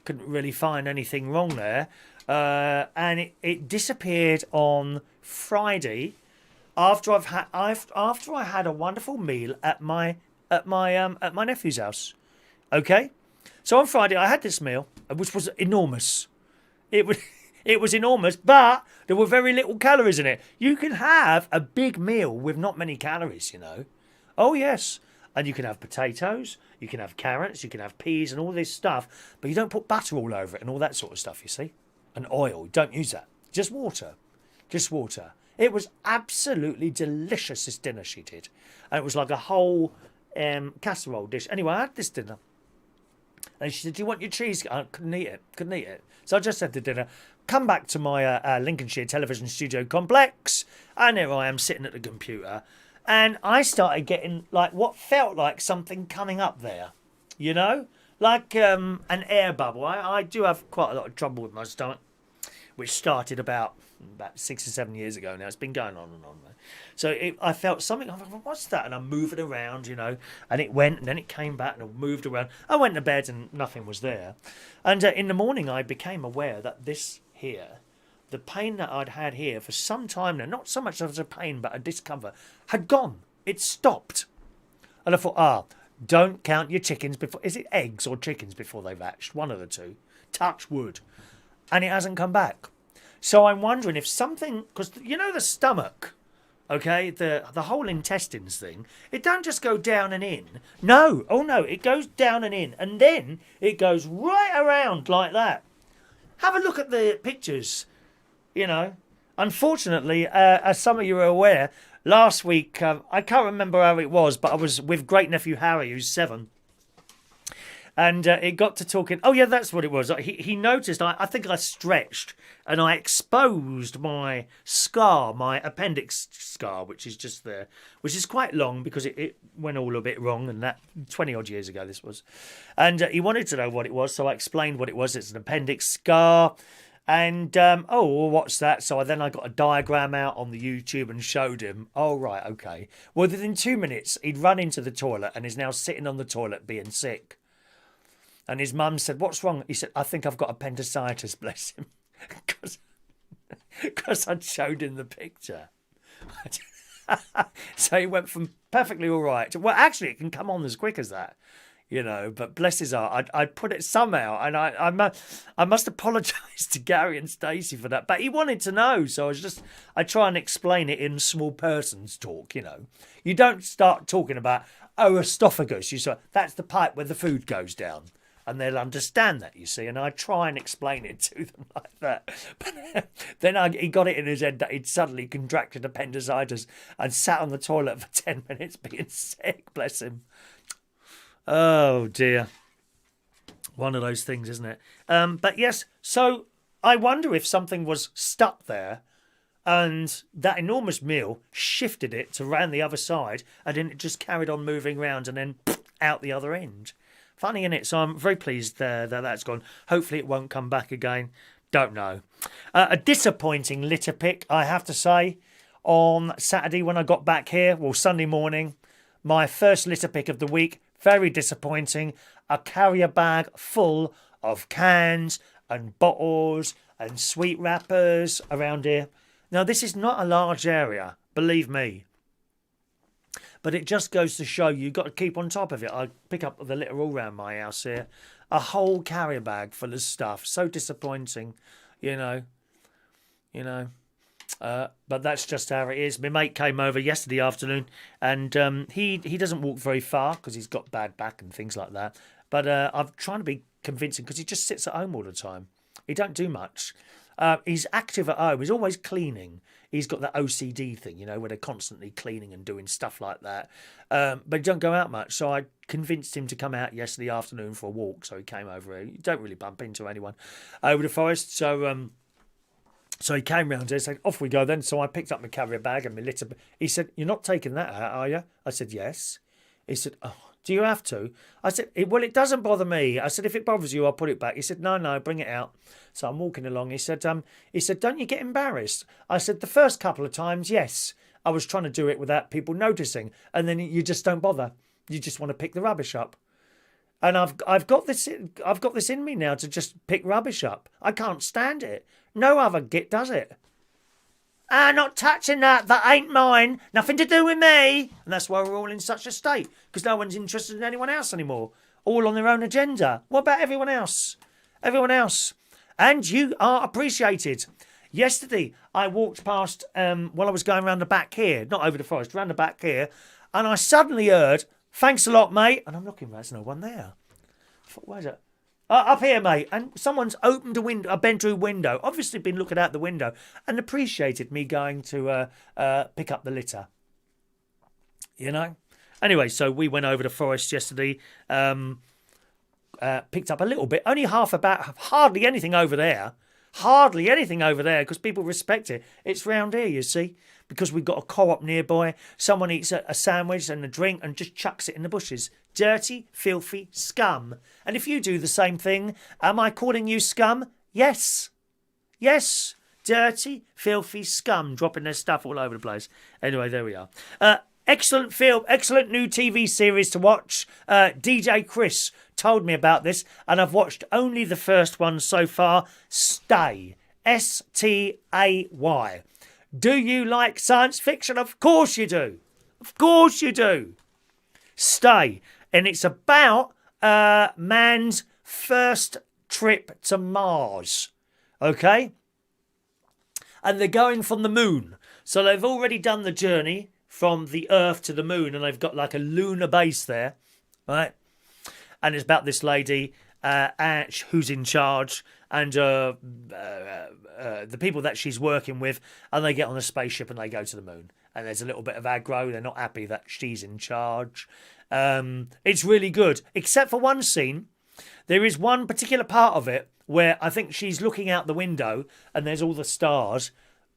couldn't really find anything wrong there. And it disappeared on Friday after I had a wonderful meal at my nephew's house. Okay? So on Friday I had this meal, which was enormous. It was enormous, but there were very little calories in it. You can have a big meal with not many calories, you know. Oh, yes. And you can have potatoes, you can have carrots, you can have peas and all this stuff, but you don't put butter all over it and all that sort of stuff, you see. And oil, don't use that. Just water. Just water. It was absolutely delicious, this dinner she did. And it was like a whole casserole dish. Anyway, I had this dinner. And she said, do you want your cheese? I couldn't eat it. So I just had the dinner. Come back to my Lincolnshire television studio complex. And here I am sitting at the computer. And I started getting like what felt like something coming up there. You know? Like an air bubble. I do have quite a lot of trouble with my stomach. Which started about 6 or 7 years ago now. It's been going on and on. So I felt something. I thought, what's that? And I'm moving around, you know. And it went, and then it came back, and I moved around. I went to bed, and nothing was there. And in the morning, I became aware that this here, the pain that I'd had here for some time now, not so much as a pain, but a discomfort, had gone. It stopped. And I thought, don't count your chickens before. Is it eggs or chickens before they've hatched? One of the two. Touch wood. And it hasn't come back. So I'm wondering if something, because you know the stomach, okay, the whole intestines thing, it don't just go down and in. No, it goes down and in, and then it goes right around like that. Have a look at the pictures, you know. Unfortunately, as some of you are aware, last week, I can't remember how it was, but I was with great nephew Harry, who's 7. And it got to talking. Oh, yeah, that's what it was. He noticed, I think I stretched and I exposed my scar, my appendix scar, which is just there, which is quite long because it went all a bit wrong. And that 20 odd years ago, this was. And he wanted to know what it was. So I explained what it was. It's an appendix scar. And, what's that? So then I got a diagram out on the YouTube and showed him. Oh, right, okay. Well, within 2 minutes, he'd run into the toilet and is now sitting on the toilet being sick. And his mum said, what's wrong? He said, I think I've got appendicitis, bless him. Because I'd showed him the picture. So he went from perfectly all right to, well, actually, it can come on as quick as that, you know. But bless his heart, I'd put it somehow. And I must apologise to Gary and Stacey for that. But he wanted to know. So I try and explain it in small persons talk, you know. You don't start talking about, esophagus. You say, that's the pipe where the food goes down. And they'll understand that, you see. And I try and explain it to them like that. But then he got it in his head that he'd suddenly contracted appendicitis and sat on the toilet for 10 minutes being sick, bless him. Oh, dear. One of those things, isn't it? But yes, so I wonder if something was stuck there and that enormous meal shifted it to round the other side and then it just carried on moving round and then out the other end. Funny, innit? So I'm very pleased that that's gone. Hopefully it won't come back again. Don't know. A disappointing litter pick, I have to say, on Saturday when I got back here. Well, Sunday morning. My first litter pick of the week. Very disappointing. A carrier bag full of cans and bottles and sweet wrappers around here. Now, this is not a large area, believe me. But it just goes to show you've got to keep on top of it. I pick up the litter all around my house here. A whole carrier bag full of stuff. So disappointing, you know. But that's just how it is. My mate came over yesterday afternoon and he doesn't walk very far because he's got bad back and things like that. But I'm trying to be convincing because he just sits at home all the time. He don't do much. He's active at home. He's always cleaning. He's got that OCD thing, you know, where they're constantly cleaning and doing stuff like that. But he don't go out much. So I convinced him to come out yesterday afternoon for a walk. So he came over here. You don't really bump into anyone over the forest. So he came round here and said, off we go then. So I picked up my carrier bag and my litter. He said, you're not taking that out, are you? I said, yes. He said, oh, Do you have to? I said, well, it doesn't bother me. I said, if it bothers you, I'll put it back. He said, no, bring it out. So I'm walking along. He said, don't you get embarrassed? I said, the first couple of times, yes. I was trying to do it without people noticing. And then you just don't bother. You just want to pick the rubbish up. And I've got this in me now to just pick rubbish up. I can't stand it. No other git does it. Not touching that. That ain't mine. Nothing to do with me. And that's why we're all in such a state. Because no one's interested in anyone else anymore. All on their own agenda. What about everyone else? Everyone else. And you are appreciated. Yesterday, I walked past, while I was going around the back here. Not over the forest, around the back here. And I suddenly heard, thanks a lot, mate. And I'm looking, there's no one there. I thought, where's it? Up here, mate. And someone's opened a bedroom window. Obviously been looking out the window and appreciated me going to pick up the litter. You know? Anyway, so we went over the forest yesterday. Picked up a little bit. Only hardly anything over there. Hardly anything over there because people respect it. It's round here, you see. Because we've got a co-op nearby. Someone eats a sandwich and a drink and just chucks it in the bushes. Dirty, filthy scum. And if you do the same thing, am I calling you scum? Yes. Yes. Dirty, filthy scum dropping their stuff all over the place. Anyway, there we are. Excellent film, excellent new TV series to watch. DJ Chris told me about this and I've watched only the first one so far. Stay. S-T-A-Y. Do you like science fiction? Of course you do. Of course you do. Stay. And it's about man's first trip to Mars. Okay? And they're going from the moon. So they've already done the journey from the Earth to the moon. And they've got like a lunar base there. Right? And it's about this lady who's in charge. And the people that she's working with. And they get on a spaceship and they go to the moon. And there's a little bit of aggro. They're not happy that she's in charge. It's really good. Except for one scene. There is one particular part of it where I think she's looking out the window and there's all the stars.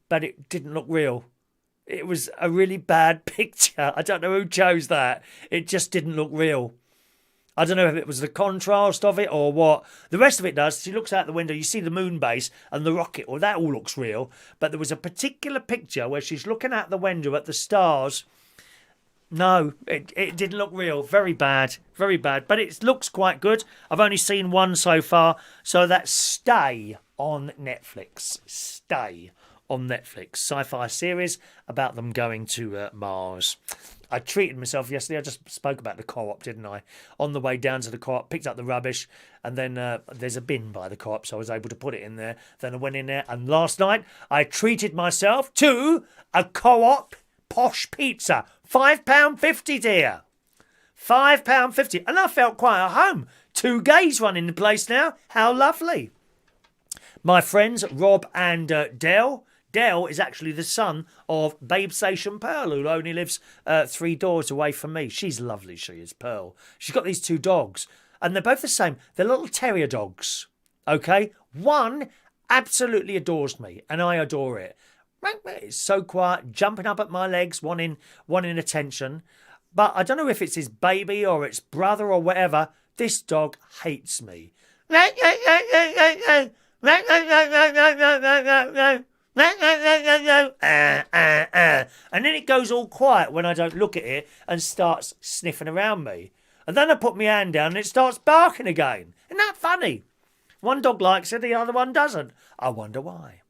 But it didn't look real. It was a really bad picture. I don't know who chose that. It just didn't look real. I don't know if it was the contrast of it or what. The rest of it does. She looks out the window, you see the moon base and the rocket. Well, that all looks real. But there was a particular picture where she's looking out the window at the stars. No, it didn't look real. Very bad. Very bad. But it looks quite good. I've only seen one so far. So that's Stay on Netflix. Stay on Netflix. Sci-fi series about them going to Mars. I treated myself yesterday. I just spoke about the co-op, didn't I? On the way down to the co-op, picked up the rubbish, and then there's a bin by the co-op, so I was able to put it in there. Then I went in there, and last night I treated myself to a co-op posh pizza. £5.50, dear. £5.50. And I felt quite at home. 2 gays running the place now. How lovely. My friends, Rob and Dell. Dell is actually the son of Babe Station Pearl, who only lives 3 doors away from me. She's lovely, she is, Pearl. She's got these 2 dogs, and they're both the same. They're little terrier dogs, okay? One absolutely adores me, and I adore it. It's so quiet, jumping up at my legs, wanting attention. But I don't know if it's his baby or its brother or whatever. This dog hates me. And then it goes all quiet when I don't look at it and starts sniffing around me. And then I put my hand down and it starts barking again. Isn't that funny? One dog likes it, the other one doesn't. I wonder why.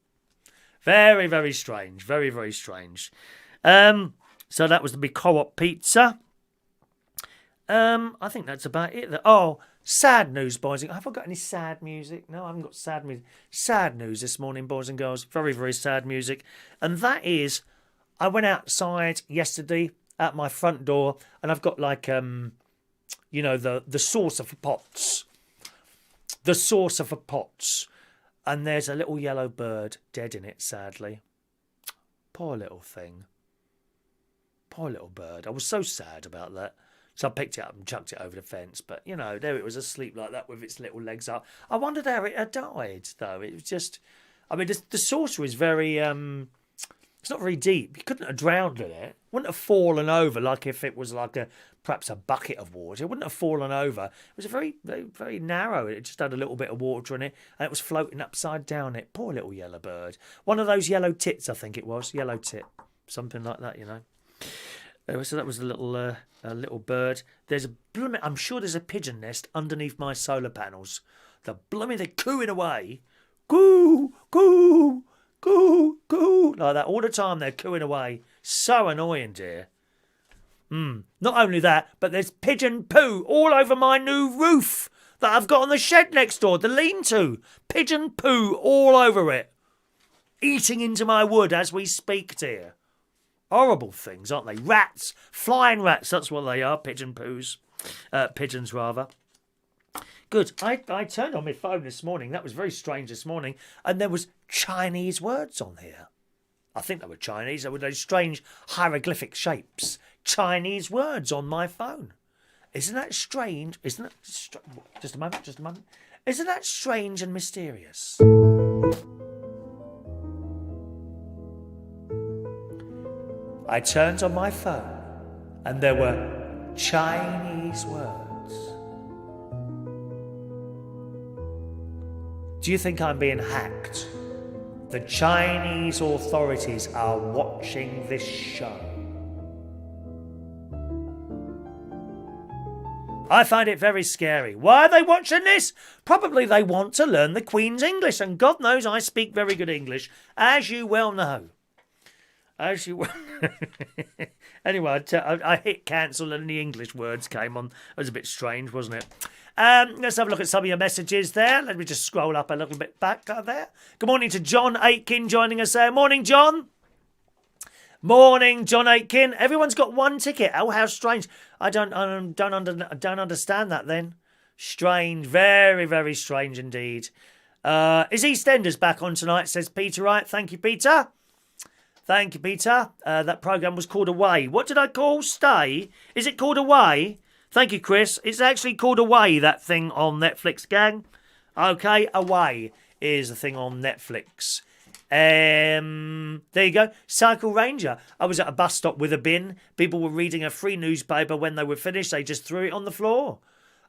Very, very strange. Very, very strange. So that was the big co-op pizza. I think that's about it. Oh, sad news, boys. Have I got any sad music? No, I haven't got sad music. Sad news this morning, boys and girls. Very, very sad music. And that is, I went outside yesterday at my front door, and I've got like, the saucer for pots. The saucer for pots. And there's a little yellow bird dead in it, sadly. Poor little thing. Poor little bird. I was so sad about that. So I picked it up and chucked it over the fence. But, there it was asleep like that with its little legs up. I wondered how it had died, though. It was just... I mean, the saucer is very... it's not very deep. You couldn't have drowned in it. Wouldn't have fallen over like if it was like a perhaps a bucket of water. It wouldn't have fallen over. It was a very, very, very narrow. It just had a little bit of water in it, and it was floating upside down it. Poor little yellow bird. One of those yellow tits, I think it was. Yellow tit. Something like that, you know. So that was a little bird. There's I'm sure there's a pigeon nest underneath my solar panels. The blooming, they're cooing away. Coo, coo, coo, coo. Like that all the time, they're cooing away. So annoying, dear. Not only that, but there's pigeon poo all over my new roof that I've got on the shed next door, the lean-to. Pigeon poo all over it. Eating into my wood as we speak, dear. Horrible things, aren't they? Rats, flying rats, that's what they are, pigeon poos. Pigeons, rather. Good. I turned on my phone this morning. That was very strange this morning. And there was Chinese words on here. I think they were Chinese. They were those strange hieroglyphic shapes. Chinese words on my phone. Isn't that strange? Isn't it? Just a moment. Isn't that strange and mysterious? I turned on my phone and there were Chinese words. Do you think I'm being hacked? The Chinese authorities are watching this show. I find it very scary. Why are they watching this? Probably they want to learn the Queen's English, and God knows I speak very good English, as you well know. As you well. Anyway, I hit cancel and the English words came on. It was a bit strange, wasn't it? Let's have a look at some of your messages there. Let me just scroll up a little bit back there. Good morning to John Aitken joining us there. Morning, John. Morning, John Aitken. Everyone's got one ticket. Oh, how strange. I don't understand that then. Strange. Very, very strange indeed. Is EastEnders back on tonight, says Peter Wright. Thank you, Peter. Thank you, Peter. That programme was called Away. What did I call? Stay? Is it called Away? Thank you, Chris. It's actually called Away, that thing on Netflix, gang. Okay, Away is the thing on Netflix. There you go. Cycle Ranger. I was at a bus stop with a bin. People were reading a free newspaper. When they were finished, they just threw it on the floor.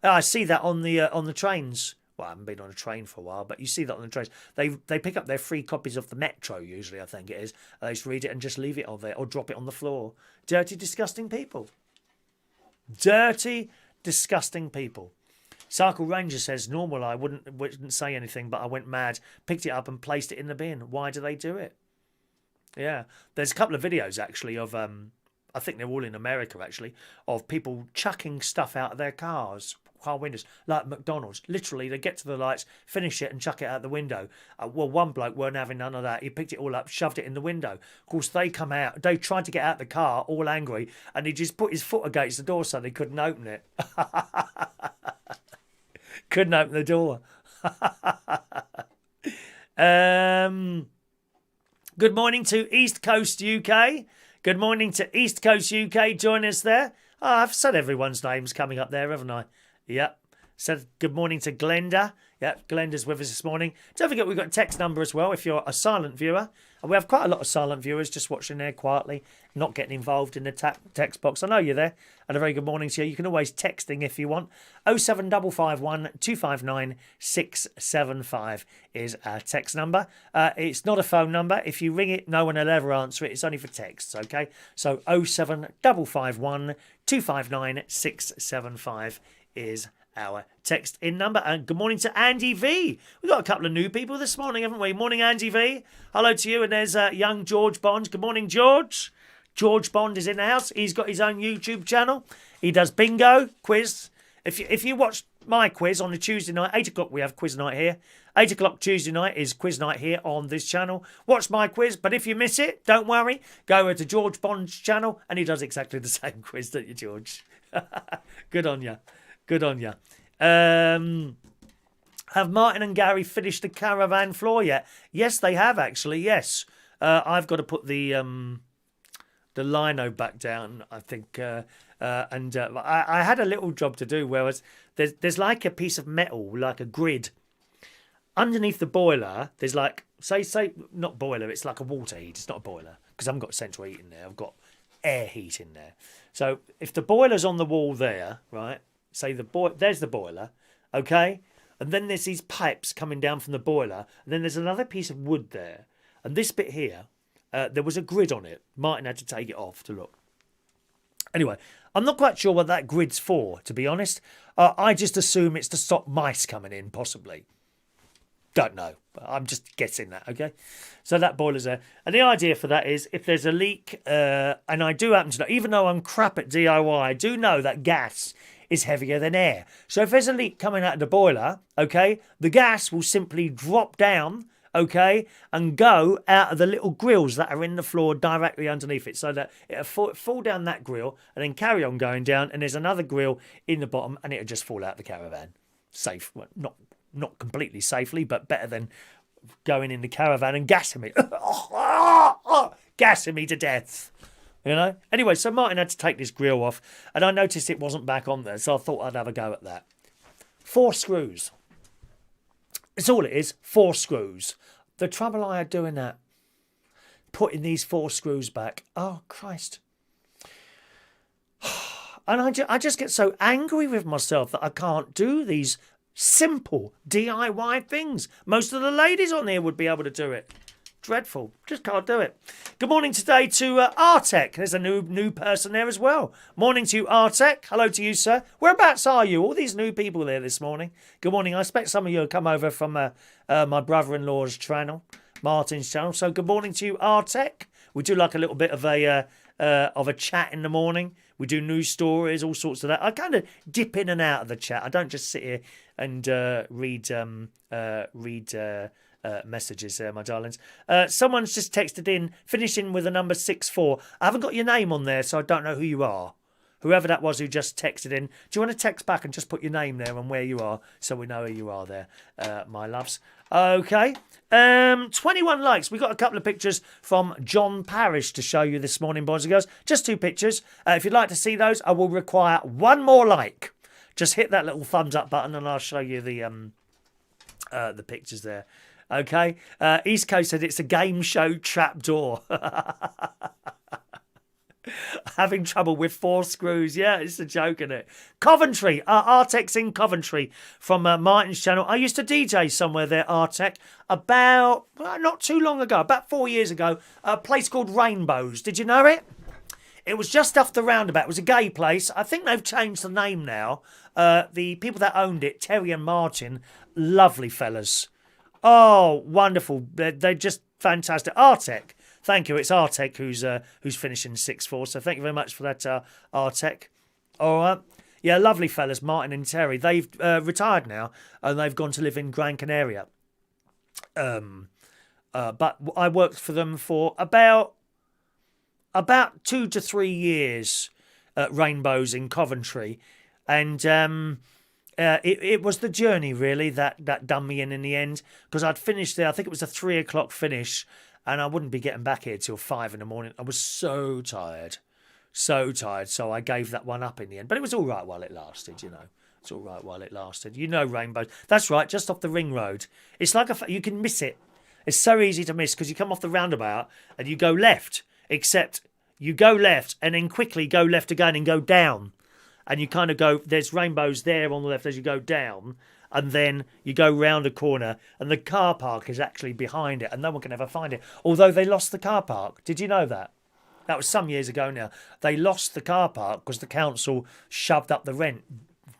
I see that on the trains. Well, I haven't been on a train for a while, but you see that on the trains. They pick up their free copies of the Metro, usually, I think it is. They just read it and just leave it on there or drop it on the floor. Dirty, disgusting people. Dirty, disgusting people. Cycle Ranger says, normal, I wouldn't say anything, but I went mad, picked it up and placed it in the bin. Why do they do it? Yeah. There's a couple of videos, actually, of, I think they're all in America, actually, of people chucking stuff out of their car windows, like McDonald's. Literally, they get to the lights, finish it and chuck it out the window. Well, one bloke weren't having none of that. He picked it all up, shoved it in the window. Of course, they come out. They tried to get out the car, all angry, and he just put his foot against the door so they couldn't open it. Couldn't open the door. Good morning to East Coast UK. Good morning to East Coast UK. Join us there. Oh, I've said everyone's names coming up there, haven't I? Yep. Said good morning to Glenda. Yep, Glenda's with us this morning. Don't forget we've got a text number as well if you're a silent viewer. And we have quite a lot of silent viewers just watching there quietly, not getting involved in the text box. I know you're there. And a very good morning to you. You can always texting if you want. 07551 259 675 is our text number. It's not a phone number. If you ring it, no one will ever answer it. It's only for texts, okay? So 07551 259 675 is our text in number. And good morning to Andy V. We've got a couple of new people this morning, haven't we? Morning, Andy V. Hello to you. And there's young George Bond. Good morning, George. George Bond is in the house. He's got his own YouTube channel. He does bingo, quiz. If you watch my quiz on a Tuesday night, 8 o'clock we have quiz night here. 8 o'clock Tuesday night is quiz night here on this channel. Watch my quiz, but if you miss it, don't worry. Go over to George Bond's channel and he does exactly the same quiz, don't you, George? Good on you. Good on you. Have Martin and Gary finished the caravan floor yet? Yes, they have actually. Yes, I've got to put the lino back down. I think, I had a little job to do. Whereas there's like a piece of metal, like a grid, underneath the boiler. There's like say not boiler. It's like a water heater. It's not a boiler because I haven't got central heating there. I've got air heat in there. So if the boiler's on the wall there, right, say there's the boiler, okay, and then there's these pipes coming down from the boiler, and then there's another piece of wood there, and this bit here, there was a grid on it. Martin had to take it off to look. Anyway, I'm not quite sure what that grid's for, to be honest. I just assume it's to stop mice coming in, possibly. Don't know. I'm just guessing that, okay? So that boiler's there. And the idea for that is if there's a leak, and I do happen to know, even though I'm crap at DIY, I do know that gas is heavier than air. So if there's a leak coming out of the boiler, okay, the gas will simply drop down, okay, and go out of the little grills that are in the floor directly underneath it, so that it'll fall down that grill and then carry on going down, and there's another grill in the bottom, and it'll just fall out the caravan. Safe. Well, not completely safely, but better than going in the caravan and gassing me. Gassing me to death. You know? Anyway, so Martin had to take this grill off, and I noticed it wasn't back on there, so I thought I'd have a go at that. 4 screws. That's all it is, 4 screws. The trouble I had doing that, putting these 4 screws back, oh, Christ. And I just get so angry with myself that I can't do these simple DIY things. Most of the ladies on here would be able to do it. Dreadful. Just can't do it. Good morning today to Artek. There's a new person there as well. Morning to you, Artek. Hello to you, sir. Whereabouts are you? All these new people there this morning. Good morning. I expect some of you have come over from my brother-in-law's channel, Martin's channel. So good morning to you, Artek. We do like a little bit of a chat in the morning. We do news stories, all sorts of that. I kind of dip in and out of the chat. I don't just sit here and read messages there, my darlings. Someone's just texted in, finishing with a number 64. I haven't got your name on there, so I don't know who you are. Whoever that was who just texted in. Do you want to text back and just put your name there and where you are, so we know who you are there, my loves? Okay. 21 likes. We got a couple of pictures from John Parrish to show you this morning, boys and girls. Just 2 pictures. If you'd like to see those, I will require 1 more like. Just hit that little thumbs up button and I'll show you the pictures there. Okay. East Coast said it's a game show trapdoor. Having trouble with 4 screws. Yeah, it's a joke, isn't it? Coventry. Artek's in Coventry from Martin's channel. I used to DJ somewhere there, Artek, about, not too long ago, about 4 years ago, a place called Rainbows. Did you know it? It was just off the roundabout. It was a gay place. I think they've changed the name now. The people that owned it, Terry and Martin, lovely fellas. Oh, wonderful. They're just fantastic. Artek. Thank you. It's Artek who's finishing 6-4. So thank you very much for that, Artek. All right. Yeah, lovely fellas, Martin and Terry. They've retired now and they've gone to live in Gran Canaria. But I worked for them for about 2 to 3 years at Rainbows in Coventry. And it was the journey, really, that done me in the end. Because I'd finished there, I think it was a 3 o'clock finish. And I wouldn't be getting back here till 5 in the morning. I was so tired. So tired. So I gave that one up in the end. But it was all right while it lasted, you know. It's all right while it lasted. You know Rainbows. That's right, just off the ring road. It's like you can miss it. It's so easy to miss because you come off the roundabout and you go left. Except you go left and then quickly go left again and go down. And you kind of go, there's Rainbows there on the left as you go down. And then you go round a corner and the car park is actually behind it and no one can ever find it. Although they lost the car park. Did you know that? That was some years ago now. They lost the car park because the council shoved up the rent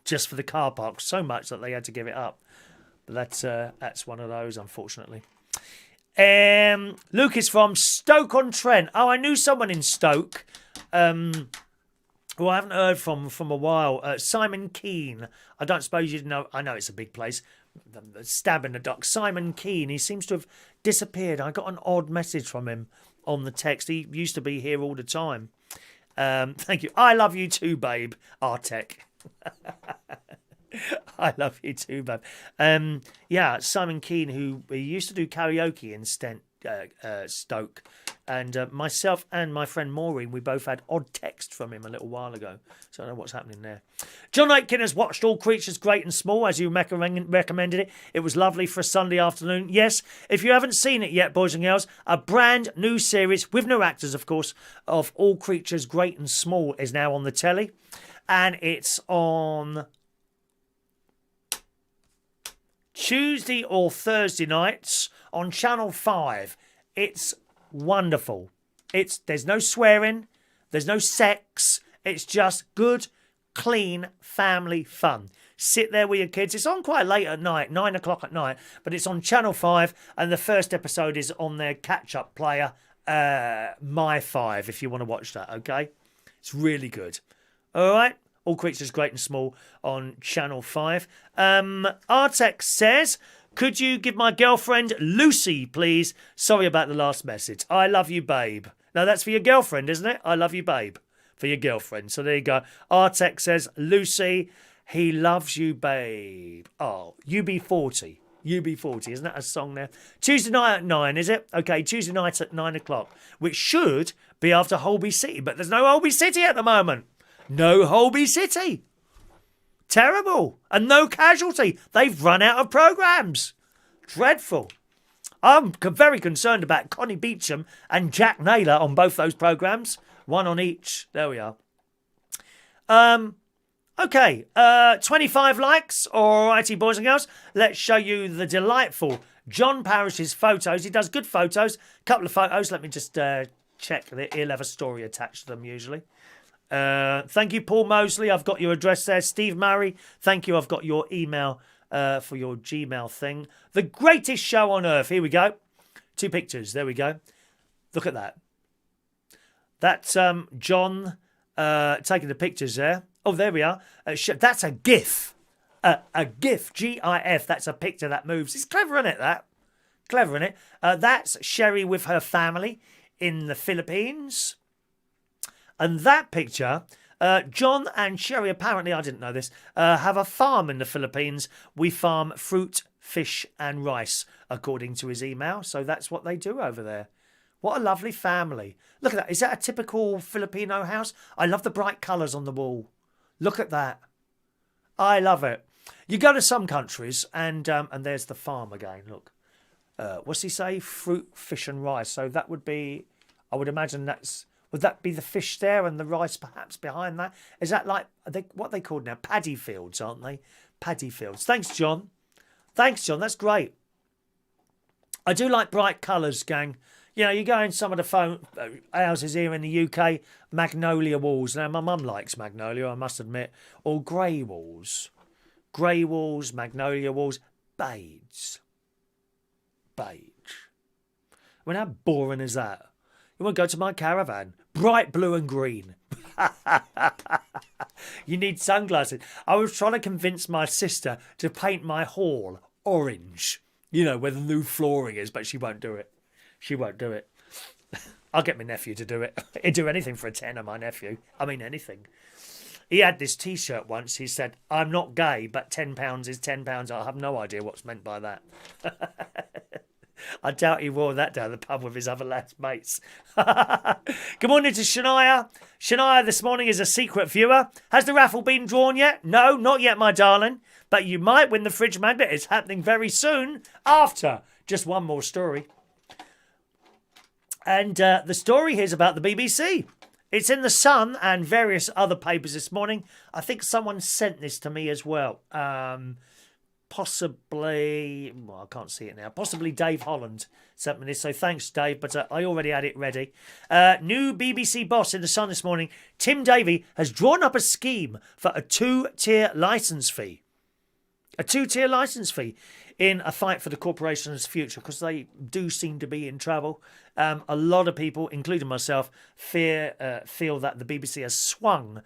just for the car park so much that they had to give it up. But that's one of those, unfortunately. Luke is from Stoke-on-Trent. Oh, I knew someone in Stoke. Who I haven't heard from a while. Simon Keane. I don't suppose you know. I know it's a big place. Stab in the dark. Simon Keane. He seems to have disappeared. I got an odd message from him on the text. He used to be here all the time. Thank you. I love you too, babe. Artek. I love you too, babe. Yeah, Simon Keane, who used to do karaoke in Stoke. And myself and my friend Maureen, we both had odd text from him a little while ago. So I don't know what's happening there. John Aitken has watched All Creatures Great and Small, as you recommended it. It was lovely for a Sunday afternoon. Yes, if you haven't seen it yet, boys and girls, a brand new series, with new actors, of course, of All Creatures Great and Small is now on the telly. And it's on Tuesday or Thursday nights on Channel 5. It's wonderful. There's no swearing, there's no sex. It's just good, clean family fun. Sit there with your kids. It's on quite late at night, 9 o'clock at night, but it's on Channel 5, and the first episode is on their catch-up player, My 5, if you want to watch that, okay? It's really good. All right? All Creatures Great and Small on Channel 5. Artex says, could you give my girlfriend Lucy, please? Sorry about the last message. I love you, babe. No, that's for your girlfriend, isn't it? I love you, babe. For your girlfriend. So there you go. Artex says, Lucy, he loves you, babe. Oh, UB40. UB40, isn't that a song there? Tuesday night at 9, is it? Okay, Tuesday night at 9 o'clock, which should be after Holby City, but there's no Holby City at the moment. No Holby City. Terrible. And no Casualty. They've run out of programmes. Dreadful. I'm very concerned about Connie Beecham and Jack Naylor on both those programmes. One on each. There we are. Okay. 25 likes. All righty, boys and girls. Let's show you the delightful John Parrish's photos. He does good photos. Couple of photos. Let me just check that he'll have a story attached to them usually. Thank you, Paul Mosley. I've got your address there. Steve Murray, thank you. I've got your email for your Gmail thing. The greatest show on earth. Here we go. 2 pictures. There we go. Look at that. That's John taking the pictures there. Oh, there we are. That's a GIF. A GIF. GIF. That's a picture that moves. It's clever, isn't it, that? Clever, isn't it? That's Sherry with her family in the Philippines. And that picture, John and Sherry, apparently, I didn't know this, have a farm in the Philippines. We farm fruit, fish and rice, according to his email. So that's what they do over there. What a lovely family. Look at that. Is that a typical Filipino house? I love the bright colours on the wall. Look at that. I love it. You go to some countries and there's the farm again. Look. What's he say? Fruit, fish and rice. So that would be, I would imagine that's... Would that be the fish there and the rice perhaps behind that? Is that like what they called now? Paddy fields, aren't they? Paddy fields. Thanks, John. Thanks, John. That's great. I do like bright colours, gang. You know, you go in some of the houses here in the UK, magnolia walls. Now, my mum likes magnolia, I must admit. Or grey walls. Grey walls, magnolia walls. Beige. Beige. I mean, how boring is that? You want to go to my caravan? Bright blue and green. You need sunglasses. I was trying to convince my sister to paint my hall orange. You know, where the new flooring is, but she won't do it. She won't do it. I'll get my nephew to do it. He'd do anything for a tenner, my nephew. I mean, anything. He had this T-shirt once. He said, I'm not gay, but £10 is £10. I have no idea what's meant by that. I doubt he wore that down the pub with his other lads' mates. Good morning to Shania. Shania this morning is a secret viewer. Has the raffle been drawn yet? No, not yet, my darling. But you might win the fridge magnet. It's happening very soon after just one more story. And the story here is about the BBC. It's in The Sun and various other papers this morning. I think someone sent this to me as well. Possibly, well, I can't see it now. Possibly Dave Holland sent me this. So thanks, Dave, but I already had it ready. New BBC boss in The Sun this morning, Tim Davie, has drawn up a scheme for a 2-tier licence fee. A 2-tier licence fee in a fight for the corporation's future, because they do seem to be in trouble. A lot of people, including myself, feel that the BBC has swung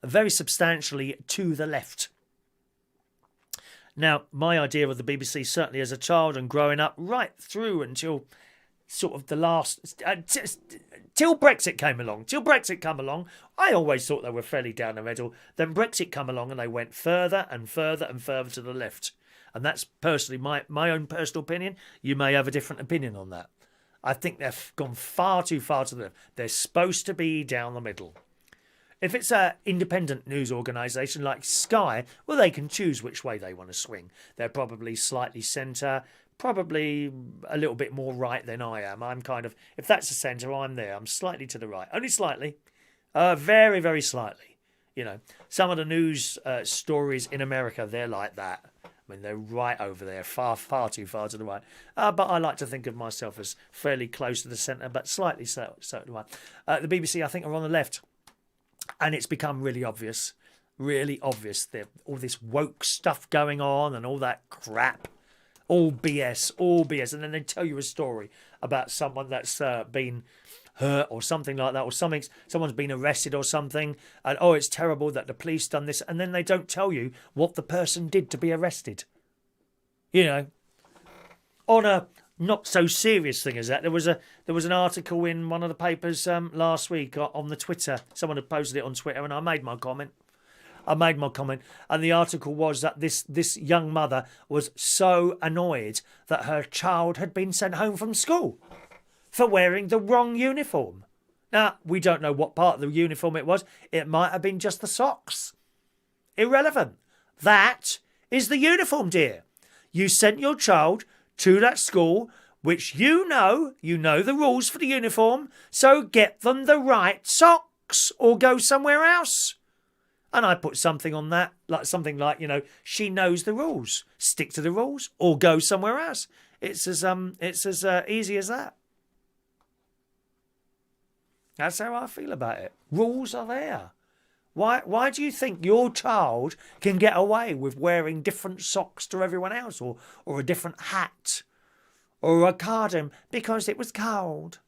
very substantially to the left. Now, my idea of the BBC, certainly as a child and growing up, right through until sort of the last... till Brexit came along. I always thought they were fairly down the middle. Then Brexit came along and they went further and further and further to the left. And that's personally my own personal opinion. You may have a different opinion on that. I think they've gone far too far to the left. They're supposed to be down the middle. If it's an independent news organisation like Sky, well, they can choose which way they want to swing. They're probably slightly centre, probably a little bit more right than I am. I'm kind of, if that's the centre, I'm there. I'm slightly to the right. Only slightly. Very, very slightly. You know, some of the news stories in America, they're like that. I mean, they're right over there, far, far too far to the right. But I like to think of myself as fairly close to the centre, but slightly so to the right. The BBC, I think, are on the left. And it's become really obvious. All this woke stuff going on and all that crap. All BS. And then they tell you a story about someone that's been hurt or something like that, or someone's been arrested or something. And, oh, it's terrible that the police done this. And then they don't tell you what the person did to be arrested. You know, on a not so serious thing as that. There was an article in one of the papers last week on the Twitter. Someone had posted it on Twitter, and I made my comment. And the article was that this young mother was so annoyed that her child had been sent home from school for wearing the wrong uniform. Now, we don't know what part of the uniform it was. It might have been just the socks. Irrelevant. That is the uniform, dear. You sent your child to that school, which you know the rules for the uniform, so get them the right socks or go somewhere else. And I put something on that, something like, she knows the rules. Stick to the rules or go somewhere else. It's as easy as that. That's how I feel about it. Rules are there. Why do you think your child can get away with wearing different socks to everyone else, or a different hat, or a cardigan because it was cold?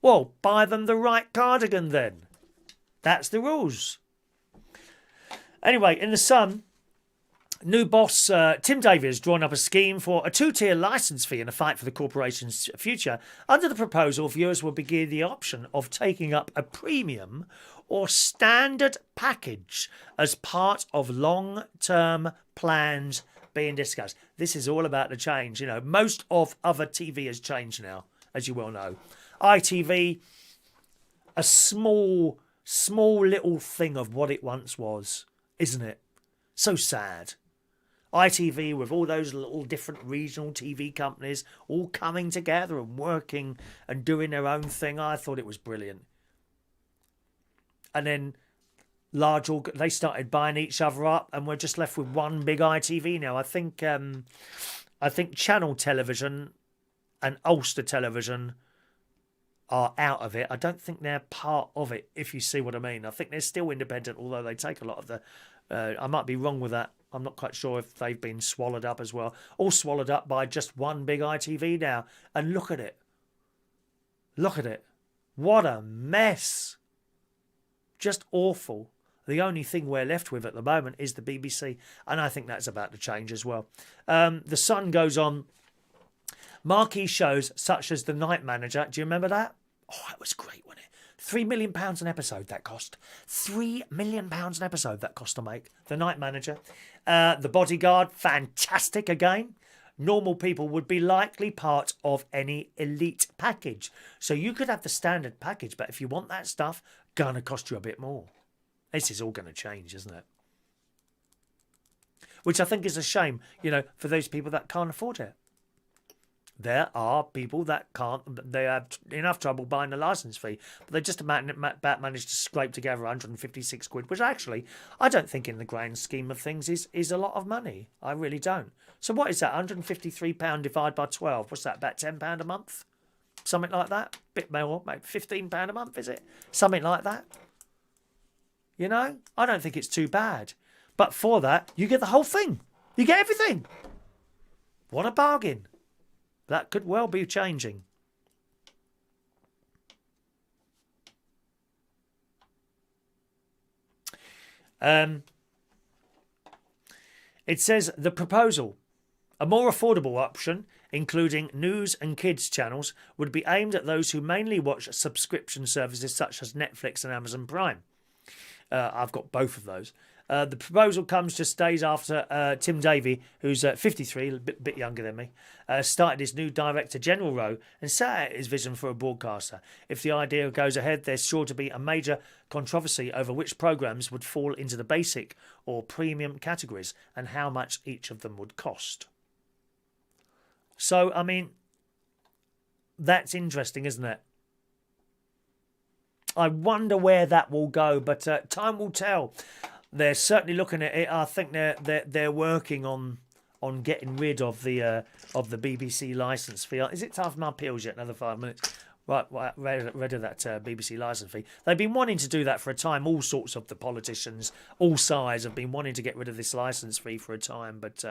Well, buy them the right cardigan then. That's the rules. Anyway, in The Sun, new boss Tim Davies has drawn up a scheme for a 2-tier licence fee in a fight for the corporation's future. Under the proposal, viewers will be given the option of taking up a premium or standard package as part of long-term plans being discussed. This is all about the change. Most of other TV has changed now, as you well know. ITV, a small little thing of what it once was, isn't it? So sad. ITV with all those little different regional TV companies all coming together and working and doing their own thing. I thought it was brilliant. And then they started buying each other up, and we're just left with one big ITV now. I think Channel Television and Ulster Television are out of it. I don't think they're part of it, if you see what I mean. I think they're still independent, although they take a lot of the... I might be wrong with that. I'm not quite sure if they've been swallowed up as well. All swallowed up by just one big ITV now. And look at it. Look at it. What a mess. Just awful. The only thing we're left with at the moment is the BBC. And I think that's about to change as well. The Sun goes on. Marquee shows such as The Night Manager. Do you remember that? Oh, it was great, wasn't it? £3 million an episode that cost. £3 million an episode that cost to make. The Night Manager. The Bodyguard, fantastic again. Normal people would be likely part of any elite package. So you could have the standard package, but if you want that stuff, gonna cost you a bit more. This is all going to change, isn't it? Which I think is a shame, for those people that can't afford it. There are people that can't, they have enough trouble buying the licence fee, but they just about managed to scrape together 156 quid, which actually, I don't think in the grand scheme of things is a lot of money. I really don't. So what is that, £153 divided by 12? What's that, about £10 a month? Something like that? Bit more, maybe £15 a month, is it? Something like that. I don't think it's too bad. But for that, you get the whole thing. You get everything. What a bargain. That could well be changing. It says the proposal, a more affordable option, including news and kids channels, would be aimed at those who mainly watch subscription services such as Netflix and Amazon Prime. I've got both of those. The proposal comes just days after Tim Davie, who's 53, a bit younger than me, started his new Director General role and set out his vision for a broadcaster. If the idea goes ahead, there's sure to be a major controversy over which programmes would fall into the basic or premium categories and how much each of them would cost. So, I mean, that's interesting, isn't it? I wonder where that will go, but time will tell. They're certainly looking at it. I think they're working on getting rid of the BBC licence fee. Is it time for my pills yet? Another 5 minutes. Right, rid of that BBC licence fee. They've been wanting to do that for a time. All sorts of the politicians, all sides, have been wanting to get rid of this licence fee for a time. But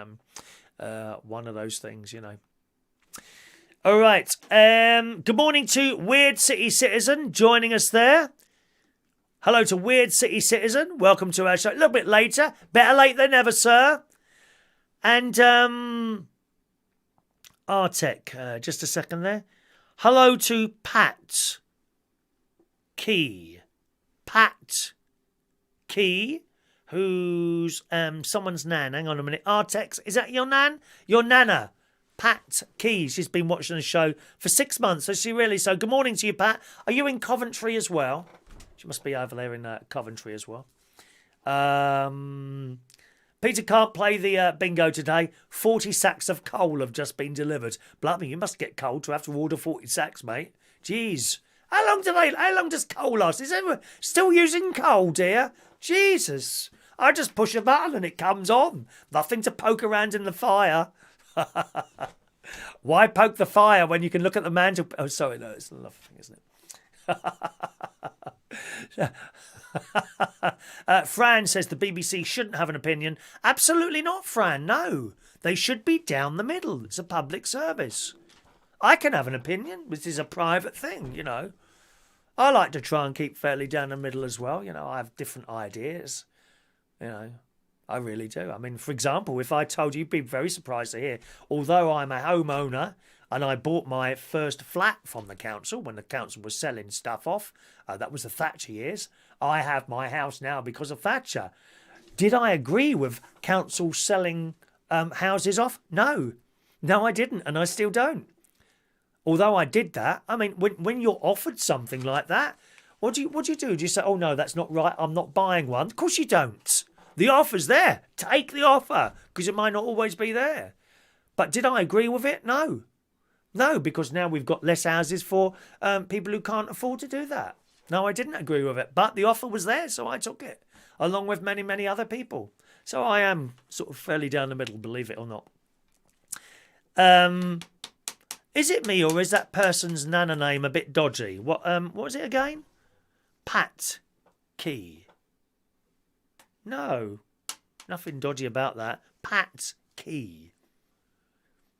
one of those things, you know. All right. Good morning to Weird City Citizen joining us there. Hello to Weird City Citizen. Welcome to our show. A little bit later. Better late than never, sir. And Artec, just a second there. Hello to Pat Key. Pat Key, who's someone's nan. Hang on a minute. Artex, is that your nan? Your nana. Pat Key. She's been watching the show for 6 months. So she really. So good morning to you, Pat. Are you in Coventry as well? She must be over there in Coventry as well. Peter can't play the bingo today. 40 sacks of coal have just been delivered. Blimey, you must get coal to have to order 40 sacks, mate. Jeez. How long does coal last? Is anyone still using coal, dear? Jesus. I just push a button and it comes on. Nothing to poke around in the fire. Why poke the fire when you can look at the mantel? Oh, sorry, no, it's another thing, isn't it? Fran says the BBC shouldn't have an opinion. Absolutely not, Fran. No, they should be down the middle. It's a public service. I can have an opinion. This is a private thing, you know. I like to try and keep fairly down the middle as well. You know, I have different ideas. You know, I really do. I mean, for example, if I told you, you'd be very surprised to hear, although I'm a homeowner and I bought my first flat from the council when the council was selling stuff off, that was the Thatcher years, I have my house now because of Thatcher. Did I agree with council selling houses off? No. No, I didn't, and I still don't. Although I did that, I mean, when you're offered something like that, what do you do? Do you say, oh, no, that's not right, I'm not buying one? Of course you don't. The offer's there. Take the offer, because it might not always be there. But did I agree with it? No. No, because now we've got less houses for people who can't afford to do that. No, I didn't agree with it. But the offer was there, so I took it, along with many, many other people. So I am sort of fairly down the middle, believe it or not. Is it me, or is that person's nana name a bit dodgy? What was it again? Pat Key. No, nothing dodgy about that. Pat Key.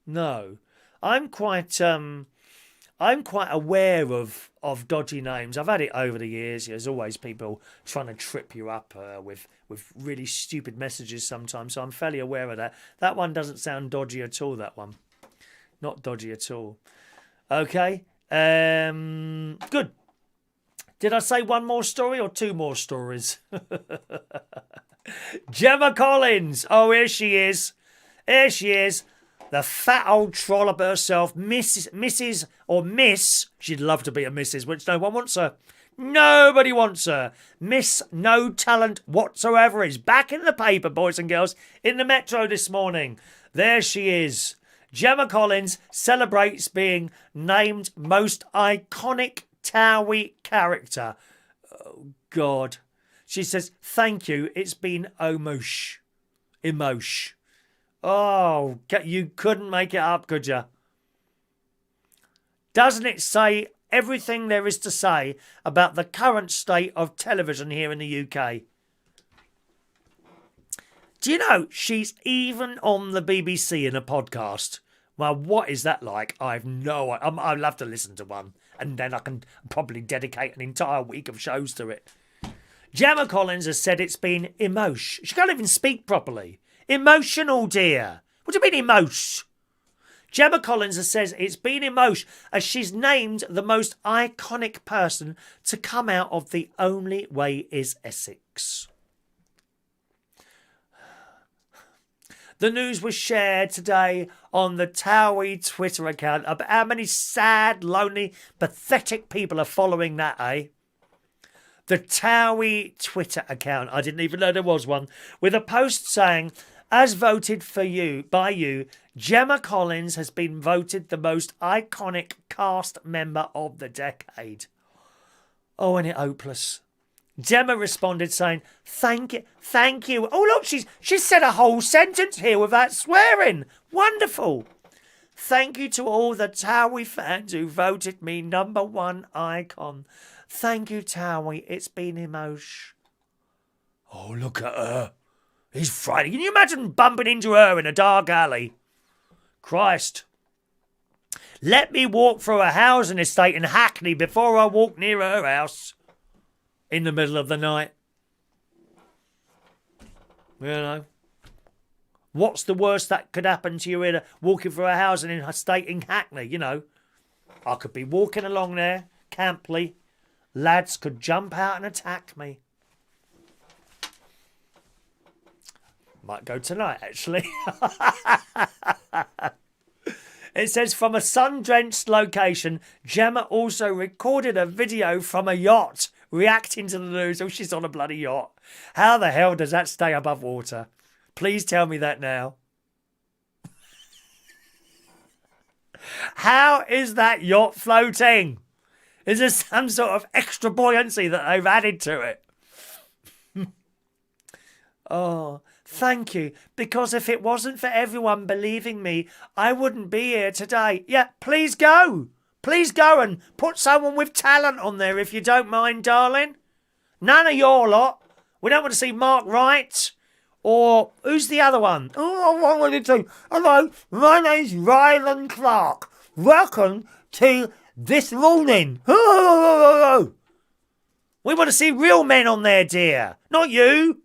No, I'm quite aware of dodgy names. I've had it over the years. There's always people trying to trip you up with really stupid messages sometimes. So I'm fairly aware of that. That one doesn't sound dodgy at all. That one, not dodgy at all. Okay, good. Did I say one more story or two more stories? Gemma Collins. Oh, here she is. Here she is. The fat old trollop herself, Mrs. or Miss. She'd love to be a Mrs., which no one wants her. Nobody wants her. Miss No Talent Whatsoever is back in the paper, boys and girls, in the Metro this morning. There she is. Gemma Collins celebrates being named most iconic TOWIE character. Oh, God. She says, thank you. It's been emosh. Oh, you couldn't make it up, could you? Doesn't it say everything there is to say about the current state of television here in the UK? Do you know she's even on the BBC in a podcast? Well, what is that like? I've no idea. I'd love to listen to one, and then I can probably dedicate an entire week of shows to it. Gemma Collins has said it's been emosh. She can't even speak properly. Emotional, dear. What do you mean emosh? Gemma Collins has said it's been emosh as she's named the most iconic person to come out of The Only Way is Essex. The news was shared today on the TOWIE Twitter account about how many sad, lonely, pathetic people are following that, eh? The TOWIE Twitter account, I didn't even know there was one, with a post saying, as voted for you by you, Gemma Collins has been voted the most iconic cast member of the decade. Oh, and it hopeless. Gemma responded saying, thank you. Oh, look, she's said a whole sentence here without swearing. Wonderful. Thank you to all the TOWIE fans who voted me #1 icon. Thank you, TOWIE. It's been emotional. Oh, look at her. He's frightening. Can you imagine bumping into her in a dark alley? Christ. Let me walk through a housing estate in Hackney before I walk near her house. In the middle of the night. You know. What's the worst that could happen to you walking through a housing estate in Hackney, you know? I could be walking along there, camply. Lads could jump out and attack me. Might go tonight, actually. It says, from a sun-drenched location, Gemma also recorded a video from a yacht reacting to the news. Oh, she's on a bloody yacht. How the hell does that stay above water? Please tell me that now. How is that yacht floating? Is there some sort of extra buoyancy that they've added to it? Oh, thank you. Because if it wasn't for everyone believing me, I wouldn't be here today. Yeah, please go. Please go and put someone with talent on there if you don't mind, darling. None of your lot. We don't want to see Mark Wright. Or who's the other one? Oh, I wanted to. Hello, my name's Ryland Clark. Welcome to This Morning. We want to see real men on there, dear. Not you.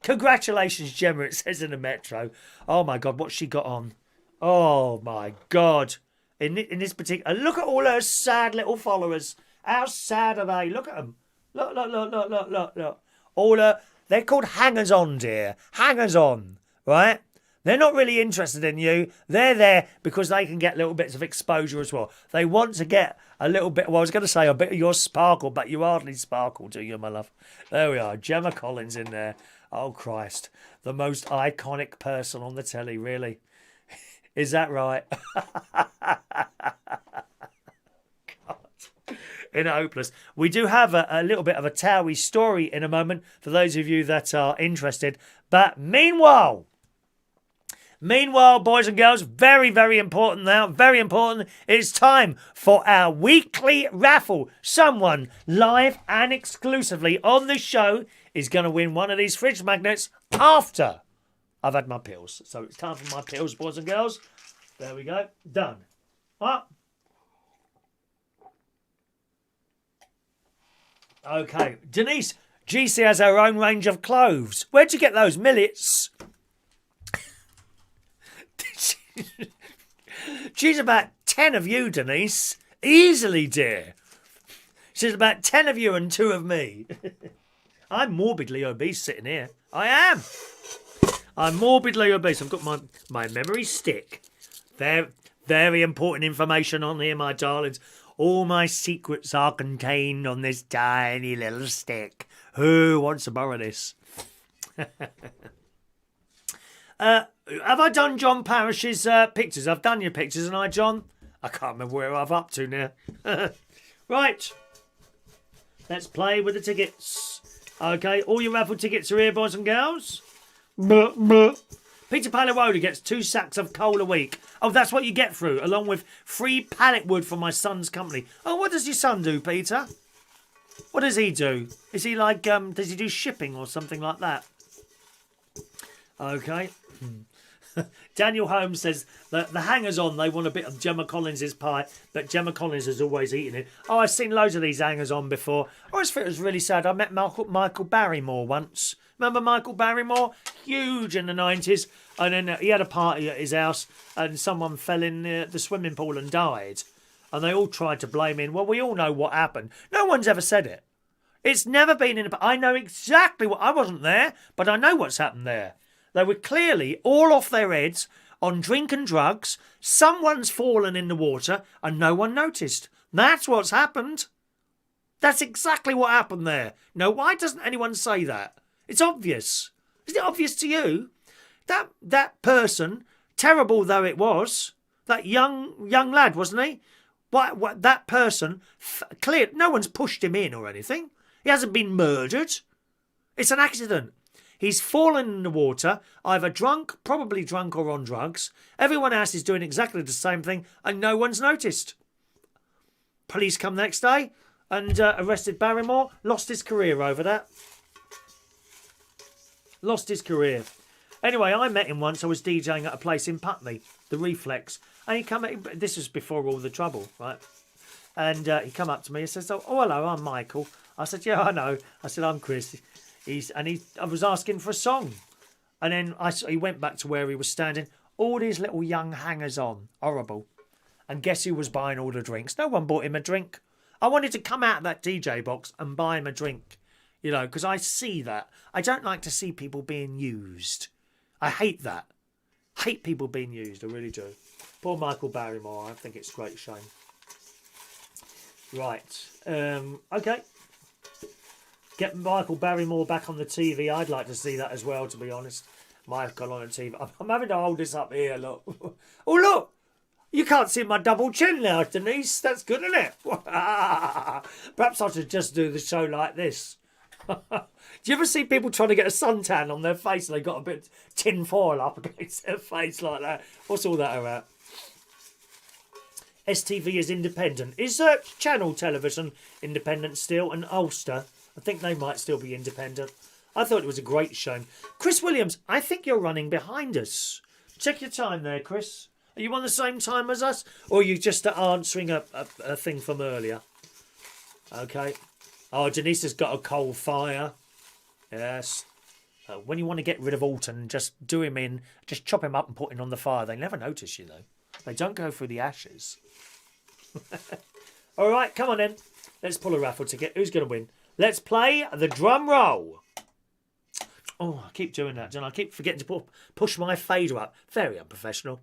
Congratulations, Gemma, it says in the Metro. Oh, my God, what's she got on? Oh, my God. In this particular... Look at all her sad little followers. How sad are they? Look at them. Look. All her... They're called hangers-on, dear. Hangers-on, right? They're not really interested in you. They're there because they can get little bits of exposure as well. They want to get a little bit... Well, I was going to say a bit of your sparkle, but you hardly sparkle, do you, my love? There we are. Gemma Collins in there. Oh, Christ. The most iconic person on the telly, really. Is that right? God. In hopeless. We do have a little bit of a TOWIE story in a moment for those of you that are interested. But meanwhile, boys and girls, very, very important now, very important. It's time for our weekly raffle. Someone live and exclusively on the show is going to win one of these fridge magnets after I've had my pills. So it's time for my pills, boys and girls. There we go. Done. Up. Okay. Denise, GC has her own range of cloves. Where'd you get those? Millets? She's about 10 of you, Denise. Easily, dear. She's about 10 of you and 2 of me. I'm morbidly obese sitting here. I am. I'm morbidly obese. I've got my memory stick. Very, very important information on here, my darlings. All my secrets are contained on this tiny little stick. Who wants to borrow this? Have I done John Parrish's pictures? I've done your pictures, haven't I, John? I can't remember where I'm up to now. Right. Let's play with the tickets. Okay, all your raffle tickets are here, boys and girls. Peter Palawoda gets 2 sacks of coal a week. Oh, that's what you get through, along with free pallet wood from my son's company. Oh, what does your son do, Peter? What does he do? Is he like, does he do shipping or something like that? Okay. Daniel Holmes says that the hangers-on, they want a bit of Gemma Collins' pie, but Gemma Collins has always eaten it. Oh, I've seen loads of these hangers-on before. I always thought it was really sad. I met Michael Barrymore once. Remember Michael Barrymore? Huge in the 90s. And then he had a party at his house and someone fell in the swimming pool and died. And they all tried to blame him. Well, we all know what happened. No one's ever said it. It's never been in a... I know exactly what... I wasn't there, but I know what's happened there. They were clearly all off their heads on drink and drugs. Someone's fallen in the water and no one noticed. That's what's happened. That's exactly what happened there. No, why doesn't anyone say that? It's obvious. Is it obvious to you? That person, terrible though it was, that young lad, wasn't he? What that person, clear. No one's pushed him in or anything. He hasn't been murdered. It's an accident. He's fallen in the water, either drunk, probably drunk or on drugs. Everyone else is doing exactly the same thing and no one's noticed. Police come the next day and arrested Barrymore. Lost his career over that. Lost his career. Anyway, I met him once. I was DJing at a place in Putney, the Reflex. And he come. This was before all the trouble, right? And he come up to me and says, "Oh, hello, I'm Michael." I said, "Yeah, I know." I said, "I'm Chris." I was asking for a song, and then he went back to where he was standing. All these little young hangers on, horrible. And guess who was buying all the drinks? No one bought him a drink. I wanted to come out of that DJ box and buy him a drink, you know, because I see that. I don't like to see people being used. I hate that. Hate people being used. I really do. Poor Michael Barrymore. I think it's a great shame. Right. Okay. Get Michael Barrymore back on the TV. I'd like to see that as well, to be honest. Michael on the TV. I'm having to hold this up here, look. Oh, look. You can't see my double chin now, Denise. That's good, isn't it? Perhaps I should just do the show like this. Do you ever see people trying to get a suntan on their face and they got a bit of tin foil up against their face like that? What's all that about? STV is independent. Is Channel Television independent still? And Ulster, I think they might still be independent. I thought it was a great show. Chris Williams, I think you're running behind us. Check your time there, Chris. Are you on the same time as us? Or are you just answering a thing from earlier? Okay. Oh, Denise has got a coal fire. Yes. When you want to get rid of Alton, just do him in. Just chop him up and put him on the fire. They never notice, you know. They don't go through the ashes. All right, come on then. Let's pull a raffle ticket. Who's going to win? Let's play the drum roll. Oh, I keep doing that, don't I? I keep forgetting to push my fader up. Very unprofessional.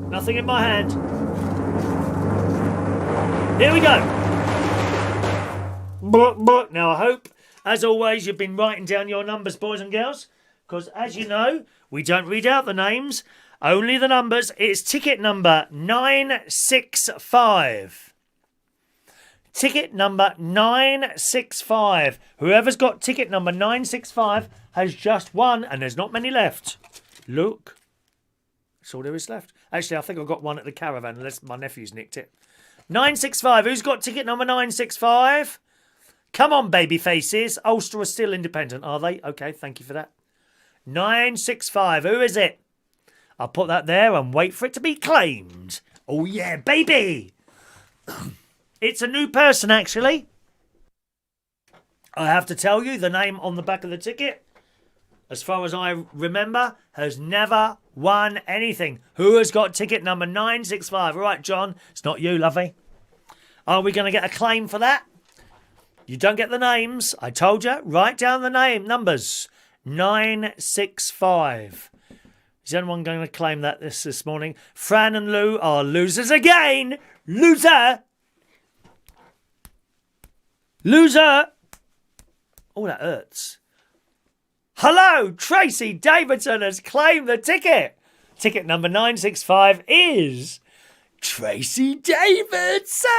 Nothing in my hand. Here we go. Now, I hope, as always, you've been writing down your numbers, boys and girls. Because, as you know, we don't read out the names, only the numbers. It's ticket number 965. Ticket number 965. Whoever's got ticket number 965 has just won, and there's not many left. Look. That's all there is left. Actually, I think I've got one at the caravan, unless my nephew's nicked it. 965. Who's got ticket number 965? Come on, baby faces. Ulster are still independent, are they? Okay, thank you for that. 965. Who is it? I'll put that there and wait for it to be claimed. Oh, yeah, baby. It's a new person, actually. I have to tell you, the name on the back of the ticket, as far as I remember, has never won anything. Who has got ticket number 965? All right, John, it's not you, lovey. Are we going to get a claim for that? You don't get the names. I told you, write down the numbers. 965. Is anyone going to claim that this morning? Fran and Lou are losers again. Loser. Loser. Oh, that hurts. Hello, Tracy Davidson has claimed the ticket. Ticket number 965 is Tracy Davidson.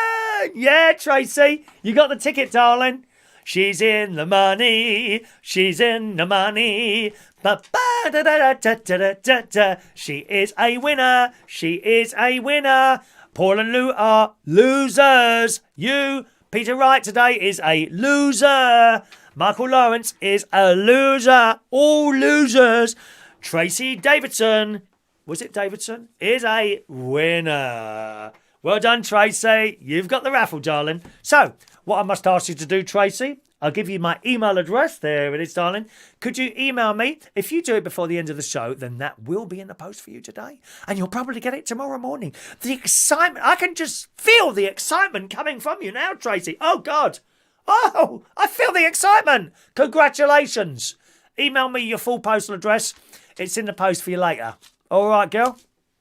Yeah, Tracy, you got the ticket, darling. She's in the money. She's in the money. Ba-ba-da-da-da-da-da-da-da. She is a winner. She is a winner. Paul and Lou are losers. You, Peter Wright, today is a loser. Michael Lawrence is a loser. All losers. Tracy Davidson, was it Davidson, is a winner. Well done, Tracy. You've got the raffle, darling. So, what I must ask you to do, Tracy, I'll give you my email address. There it is, darling. Could you email me? If you do it before the end of the show, then that will be in the post for you today. And you'll probably get it tomorrow morning. The excitement, I can just feel the excitement coming from you now, Tracy. Oh, God. Oh, I feel the excitement. Congratulations. Email me your full postal address. It's in the post for you later. All right, girl?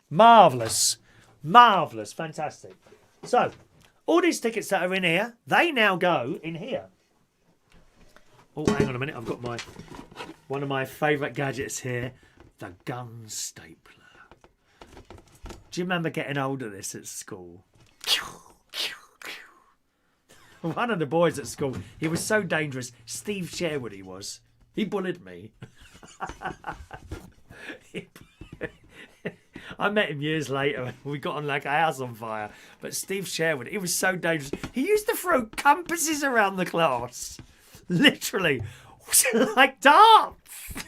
Marvellous. Marvellous. Fantastic. So, all these tickets that are in here, they now go in here. Oh, hang on a minute. I've got one of my favourite gadgets here. The gun stapler. Do you remember getting hold of this at school? One of the boys at school, he was so dangerous. Steve Sherwood he was. He bullied me. I met him years later. We got on like a house on fire. But Steve Sherwood, he was so dangerous. He used to throw compasses around the class. Literally. Like darts.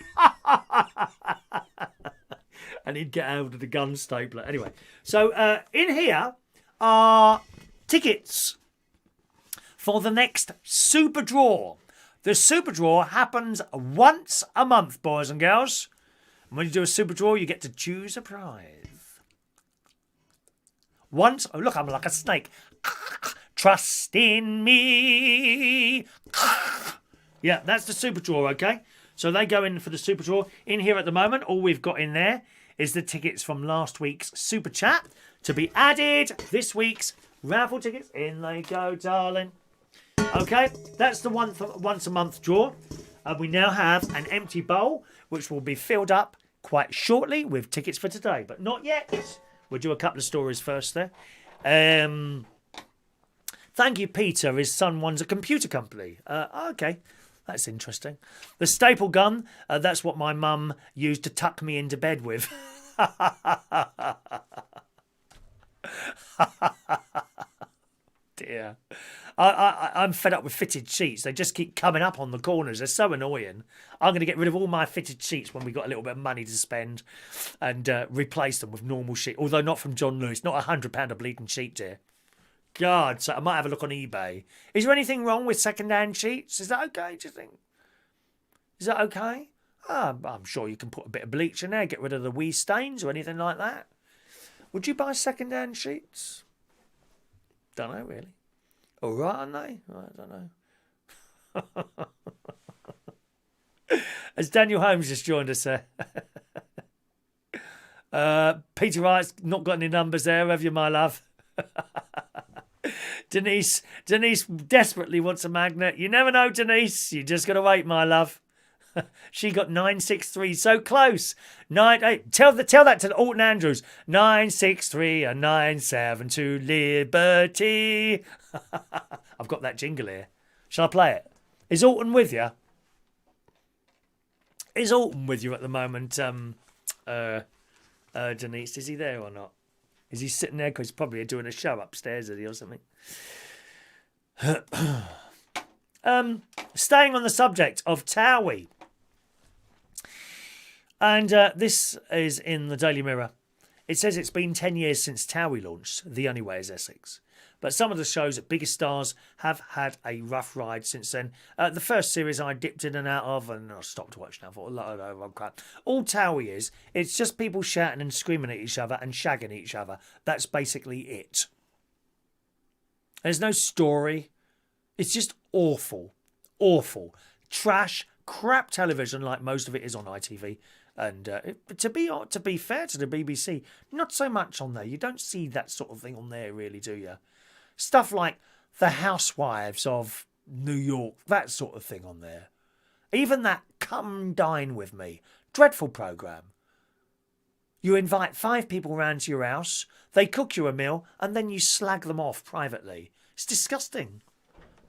And he'd get out of the gun stapler. Anyway, so in here are tickets for the next Super Draw. The Super Draw happens once a month, boys and girls. And when you do a Super Draw, you get to choose a prize. Once, oh look, I'm like a snake. Trust in me. Yeah, that's the Super Draw, okay? So they go in for the Super Draw. In here at the moment, all we've got in there is the tickets from last week's Super Chat to be added. This week's raffle tickets. In they go, darling. Okay, that's the once a month draw. We now have an empty bowl, which will be filled up quite shortly with tickets for today, but not yet. We'll do a couple of stories first there. Thank you, Peter. His son runs a computer company. Okay, that's interesting. The staple gun, that's what my mum used to tuck me into bed with. Dear. I'm fed up with fitted sheets. They just keep coming up on the corners. They're so annoying. I'm going to get rid of all my fitted sheets when we've got a little bit of money to spend and replace them with normal sheet. Although not from John Lewis. Not £100 a bleeding sheet, dear. God, so I might have a look on eBay. Is there anything wrong with second-hand sheets? Is that okay, do you think? Is that okay? I'm sure you can put a bit of bleach in there, get rid of the wee stains or anything like that. Would you buy second-hand sheets? Don't know, really. All right, aren't they? I don't know. As Daniel Holmes just joined us there. Peter Wright's not got any numbers there, have you, my love? Denise desperately wants a magnet. You never know, Denise. You just got to wait, my love. She got 963, so close. 98. Tell that to Alton Andrews. 963 and 972 Liberty. I've got that jingle here. Shall I play it? Is Alton with you? Is Alton with you at the moment? Denise, is he there or not? Is he sitting there? Because he's probably doing a show upstairs, is he, or something? Staying on the subject of TOWIE. And this is in the Daily Mirror. It says it's been 10 years since TOWIE launched. The only way is Essex. But some of the show's biggest stars have had a rough ride since then. The first series I dipped in and out of, and I stopped watching. I thought, oh, crap. All TOWIE is, it's just people shouting and screaming at each other and shagging each other. That's basically it. There's no story. It's just awful. Awful. Trash, crap television like most of it is on ITV. And to be fair to the BBC, not so much on there. You don't see that sort of thing on there, really, do you? Stuff like The Housewives of New York, that sort of thing on there. Even that Come Dine With Me, dreadful programme. You invite 5 people round to your house, they cook you a meal, and then you slag them off privately. It's disgusting.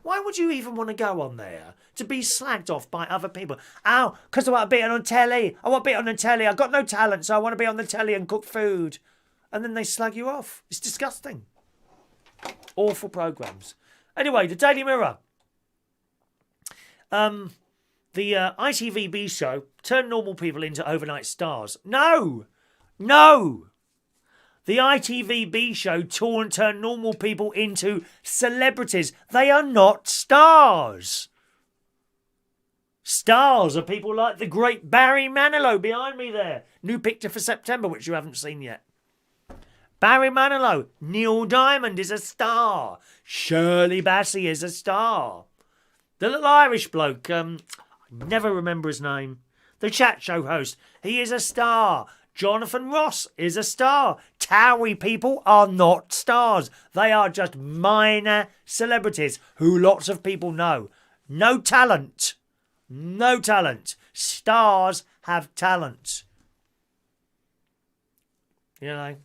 Why would you even want to go on there? To be slagged off by other people? Oh, because I want to be on telly. I want to be on the telly. I've got no talent, so I want to be on the telly and cook food. And then they slag you off. It's disgusting. Awful programmes. Anyway, the Daily Mirror. The ITVB show turned normal people into overnight stars. No! No! The ITVB show turned normal people into celebrities. They are not stars. Stars are people like the great Barry Manilow behind me there. New picture for September, which you haven't seen yet. Barry Manilow. Neil Diamond is a star. Shirley Bassey is a star. The little Irish bloke, I never remember his name. The chat show host. He is a star. Jonathan Ross is a star. TOWIE people are not stars. They are just minor celebrities who lots of people know. No talent. No talent. Stars have talent. You know.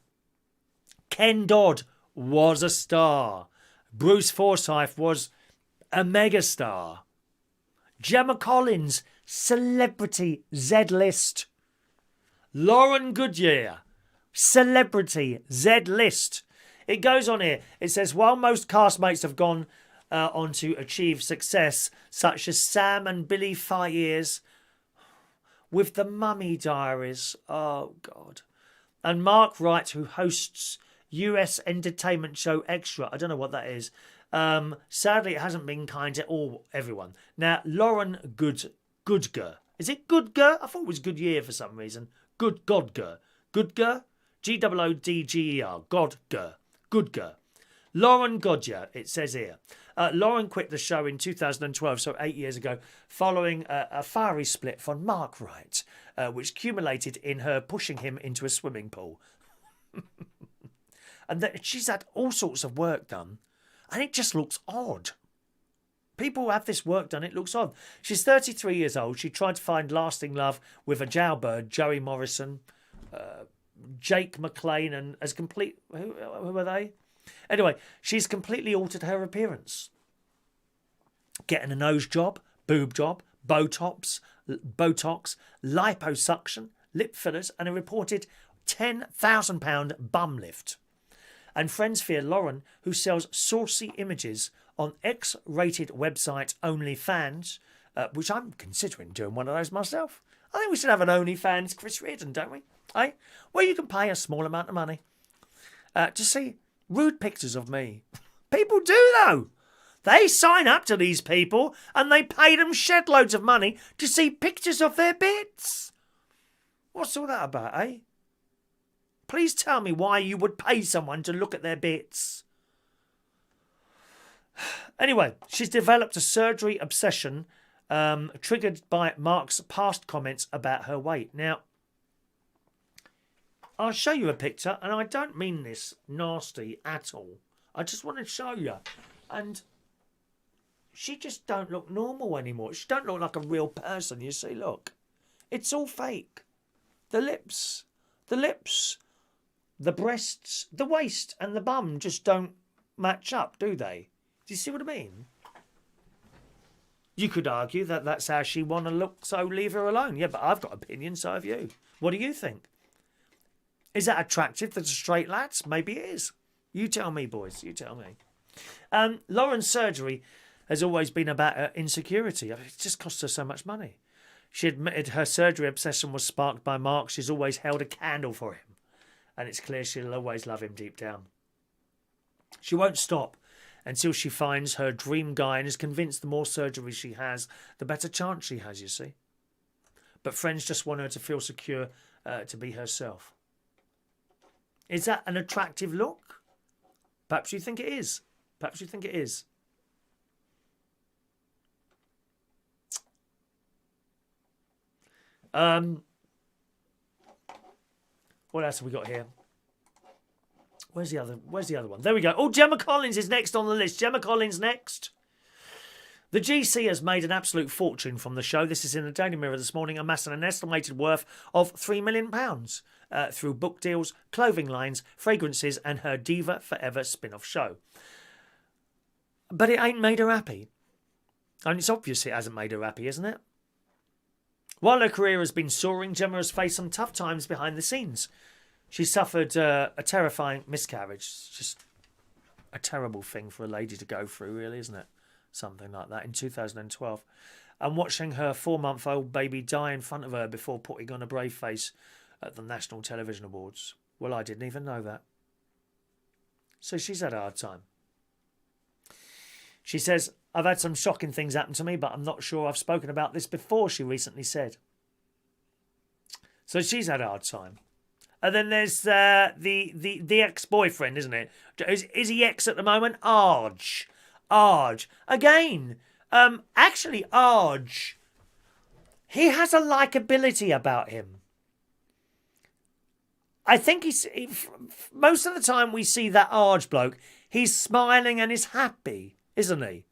Ken Dodd was a star. Bruce Forsyth was a megastar. Gemma Collins, celebrity Z-list. Lauren Goodyear, celebrity Z-list. It goes on here. It says, while most castmates have gone on to achieve success, such as Sam and Billy Fires with the Mummy Diaries, oh God, and Mark Wright, who hosts US entertainment show Extra. I don't know what that is. Sadly, it hasn't been kind to all everyone. Now, Lauren Goodger. Is it Goodger? I thought it was Goodyear for some reason. Godger. Goodger? G-O-O-D-G-E-R. Godger. Goodger. Lauren Goodger, it says here. Lauren quit the show in 2012, so 8 years ago, following a fiery split from Mark Wright, which culminated in her pushing him into a swimming pool. And she's had all sorts of work done, and it just looks odd. People have this work done, it looks odd. She's 33 years old. She tried to find lasting love with a jailbird, Joey Morrison, Jake McLean, and as complete... Who are they? Anyway, she's completely altered her appearance. Getting a nose job, boob job, Botox, liposuction, lip fillers, and a reported £10,000 bum lift. And friends fear Lauren, who sells saucy images on X-rated website OnlyFans, which I'm considering doing one of those myself. I think we should have an OnlyFans Chris Reardon, don't we? Eh? Where you can pay a small amount of money to see rude pictures of me. People do, though. They sign up to these people and they pay them shed loads of money to see pictures of their bits. What's all that about, eh? Please tell me why you would pay someone to look at their bits. Anyway, she's developed a surgery obsession triggered by Mark's past comments about her weight. Now, I'll show you a picture, and I don't mean this nasty at all. I just want to show you. And she just don't look normal anymore. She don't look like a real person, you see, look. It's all fake. The lips, the breasts, the waist and the bum just don't match up, do they? Do you see what I mean? You could argue that that's how she want to look, so leave her alone. Yeah, but I've got opinions, so have you. What do you think? Is that attractive to straight lads? Maybe it is. You tell me, boys. You tell me. Lauren's surgery has always been about her insecurity. It just costs her so much money. She admitted her surgery obsession was sparked by Mark. She's always held a candle for him. And it's clear she'll always love him deep down. She won't stop until she finds her dream guy and is convinced the more surgery she has, the better chance she has, you see. But friends just want her to feel secure to be herself. Is that an attractive look? Perhaps you think it is. Perhaps you think it is. What else have we got here? Where's the other one? There we go. Oh, Gemma Collins is next on the list. Gemma Collins next. The GC has made an absolute fortune from the show. This is in the Daily Mirror this morning, amassing an estimated worth of £3 million through book deals, clothing lines, fragrances, and her Diva Forever spin-off show. But it ain't made her happy. And it's obvious it hasn't made her happy, isn't it? While her career has been soaring, Gemma has faced some tough times behind the scenes. She suffered a terrifying miscarriage. It's just a terrible thing for a lady to go through, really, isn't it? Something like that in 2012. And watching her 4-month-old baby die in front of her before putting on a brave face at the National Television Awards. Well, I didn't even know that. So she's had a hard time. She says, I've had some shocking things happen to me, but I'm not sure I've spoken about this before, she recently said. So she's had a hard time. And then there's the ex-boyfriend, isn't it? Is he ex at the moment? Arj. Again, Actually, Arj, he has a likability about him. I think most of the time we see that Arj bloke, he's smiling and is happy, isn't he?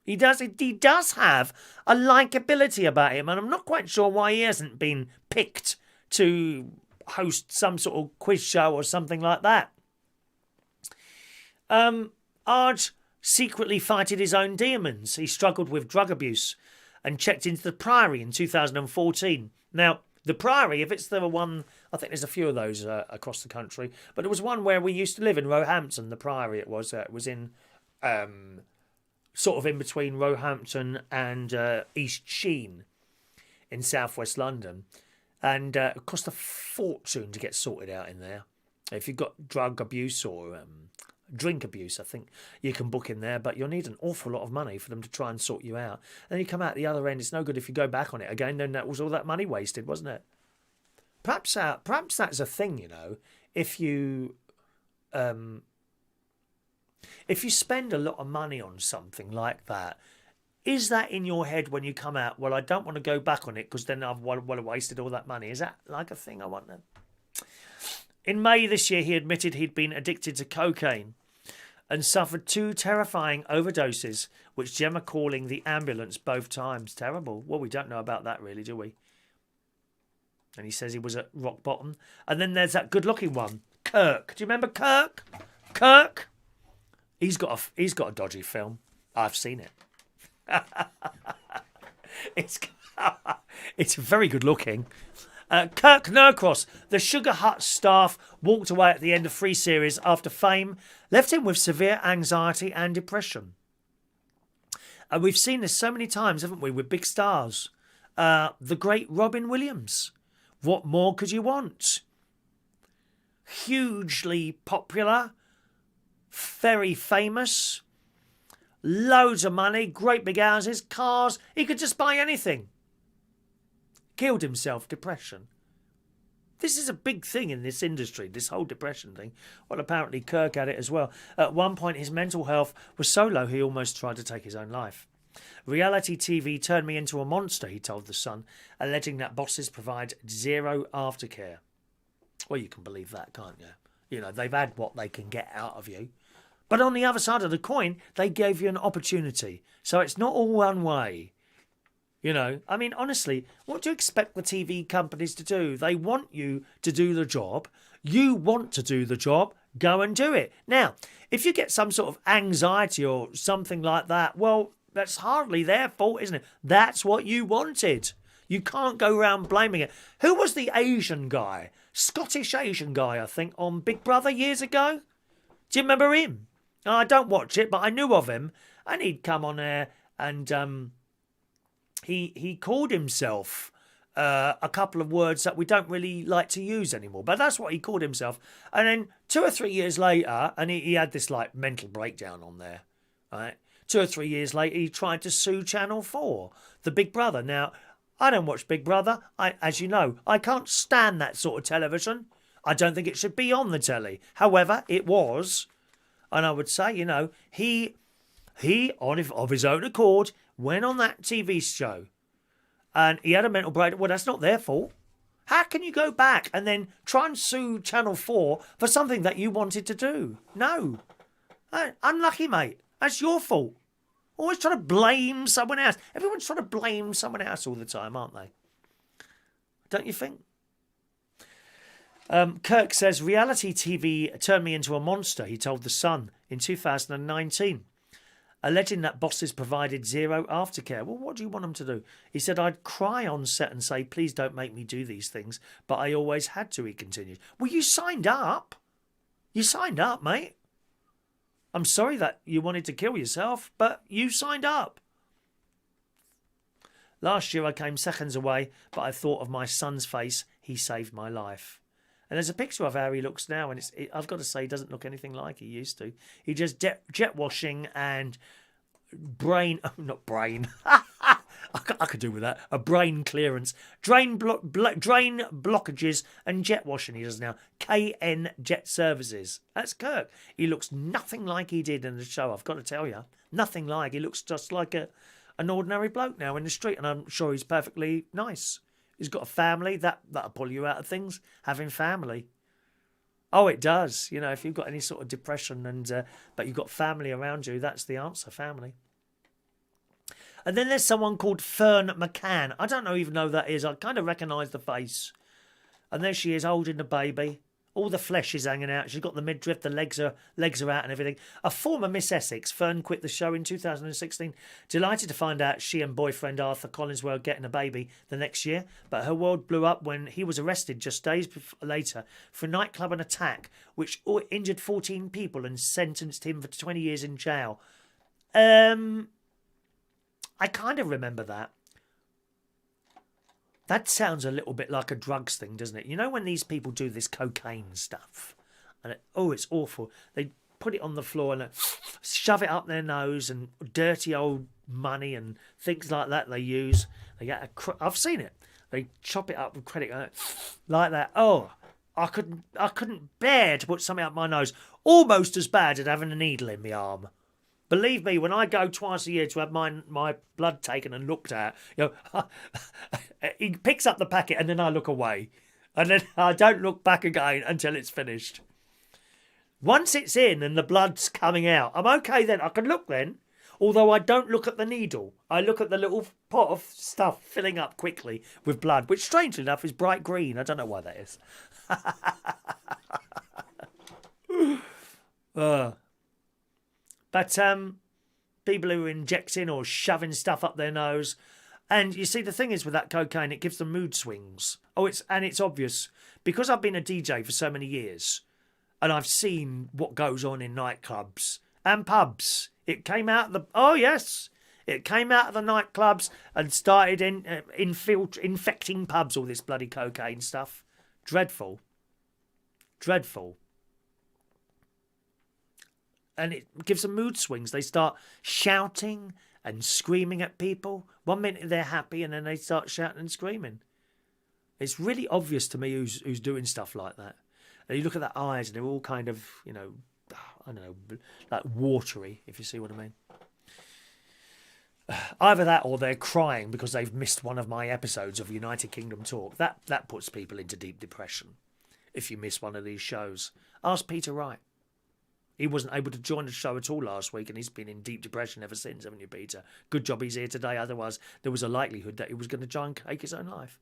He does have a likability about him, and I'm not quite sure why he hasn't been picked to host some sort of quiz show or something like that. Arj secretly fighted his own demons. He struggled with drug abuse and checked into the Priory in 2014. Now, the Priory, if it's the one, I think there's a few of those across the country, but it was one where we used to live in Roehampton, the Priory it was. It was in sort of in between Roehampton and East Sheen in southwest London. And it cost a fortune to get sorted out in there. If you've got drug abuse or drink abuse, I think you can book in there, but you'll need an awful lot of money for them to try and sort you out. And then you come out the other end, it's no good if you go back on it again, then that was all that money wasted, wasn't it? Perhaps that's a thing, you know, if you spend a lot of money on something like that, is that in your head when you come out, well, I don't want to go back on it because then I've wasted all that money? Is that like a thing? I wonder. In May this year, he admitted he'd been addicted to cocaine and suffered 2 terrifying overdoses, which Gemma calling the ambulance both times. Terrible. Well, we don't know about that really, do we? And he says he was at rock bottom. And then there's that good-looking one, Kirk. Do you remember Kirk? Kirk? He's got a dodgy film. I've seen it. It's very good looking. Kirk Norcross, the Sugar Hut staff, walked away at the end of 3 series after fame left him with severe anxiety and depression. And we've seen this so many times, haven't we, with big stars. The great Robin Williams. What more could you want? Hugely popular, very famous, loads of money, great big houses, cars. He could just buy anything. Killed himself, depression. This is a big thing in this industry, this whole depression thing. Well, apparently Kirk had it as well. At one point, his mental health was so low he almost tried to take his own life. Reality TV turned me into a monster, he told The Sun, alleging that bosses provide zero aftercare. Well, you can believe that, can't you? You know, they've had what they can get out of you. But on the other side of the coin, they gave you an opportunity. So it's not all one way. You know, I mean, honestly, what do you expect the TV companies to do? They want you to do the job. You want to do the job. Go and do it. Now, if you get some sort of anxiety or something like that, well, that's hardly their fault, isn't it? That's what you wanted. You can't go around blaming it. Who was the Asian guy? Scottish Asian guy, I think, on Big Brother years ago? Do you remember him? I don't watch it, but I knew of him. And he'd come on there and he called himself a couple of words that we don't really like to use anymore. But that's what he called himself. And then 2 or 3 years later, and he had this like mental breakdown on there, right? 2 or 3 years later, he tried to sue Channel 4, the Big Brother. Now, I don't watch Big Brother. As you know, I can't stand that sort of television. I don't think it should be on the telly. However, it was. And I would say, you know, he of his own accord, went on that TV show and he had a mental breakdown. Well, that's not their fault. How can you go back and then try and sue Channel 4 for something that you wanted to do? No. Unlucky, mate. That's your fault. Always trying to blame someone else. Everyone's trying to blame someone else all the time, aren't they? Don't you think? Kirk says, reality TV turned me into a monster, he told The Sun in 2019, alleging that bosses provided zero aftercare. Well, what do you want them to do? He said, I'd cry on set and say, please don't make me do these things, but I always had to, he continued. Well, you signed up. You signed up, mate. I'm sorry that you wanted to kill yourself, but you signed up. Last year I came seconds away, but I thought of my son's face. He saved my life. And there's a picture of how he looks now, and I've got to say, he doesn't look anything like he used to. He just jet washing and I could do with that. A brain clearance. Drain blockages and jet washing he does now. KN Jet Services. That's Kirk. He looks nothing like he did in the show, I've got to tell you. Nothing like. He looks just like an ordinary bloke now in the street, and I'm sure he's perfectly nice. He's got a family. That'll pull you out of things, having family. Oh, it does. You know, if you've got any sort of depression but you've got family around you, that's the answer, family. And then there's someone called Fern McCann. I don't even know who that is. I kind of recognise the face. And there she is holding the baby. All the flesh is hanging out. She's got the midriff, the legs are out and everything. A former Miss Essex, Fern quit the show in 2016. Delighted to find out she and boyfriend Arthur Collins were getting a baby the next year. But her world blew up when he was arrested just days later for a nightclub and attack, which injured 14 people and sentenced him for 20 years in jail. I kind of remember that. That sounds a little bit like a drugs thing, doesn't it? You know when these people do this cocaine stuff? And it's awful. They put it on the floor and shove it up their nose, and dirty old money and things like that they use. They get I've seen it. They chop it up with credit like that. Oh, I couldn't bear to put something up my nose. Almost as bad as having a needle in my arm. Believe me, when I go twice a year to have my blood taken and looked at, you know, he picks up the packet and then I look away. And then I don't look back again until it's finished. Once it's in and the blood's coming out, I'm okay then. I can look then. Although I don't look at the needle. I look at the little pot of stuff filling up quickly with blood, which strangely enough is bright green. I don't know why that is. But people who are injecting or shoving stuff up their nose. And you see, the thing is with that cocaine, it gives them mood swings. It's obvious. Because I've been a DJ for so many years, and I've seen what goes on in nightclubs and pubs. It came out of it came out of the nightclubs and started infecting pubs, all this bloody cocaine stuff. Dreadful. Dreadful. And it gives them mood swings. They start shouting and screaming at people. 1 minute they're happy and then they start shouting and screaming. It's really obvious to me who's doing stuff like that. And you look at their eyes and they're all kind of, you know, I don't know, like watery, if you see what I mean. Either that or they're crying because they've missed one of my episodes of United Kingdom Talk. That puts people into deep depression if you miss one of these shows. Ask Peter Wright. He wasn't able to join the show at all last week and he's been in deep depression ever since, haven't you, Peter? Good job he's here today. Otherwise, there was a likelihood that he was going to try and take his own life.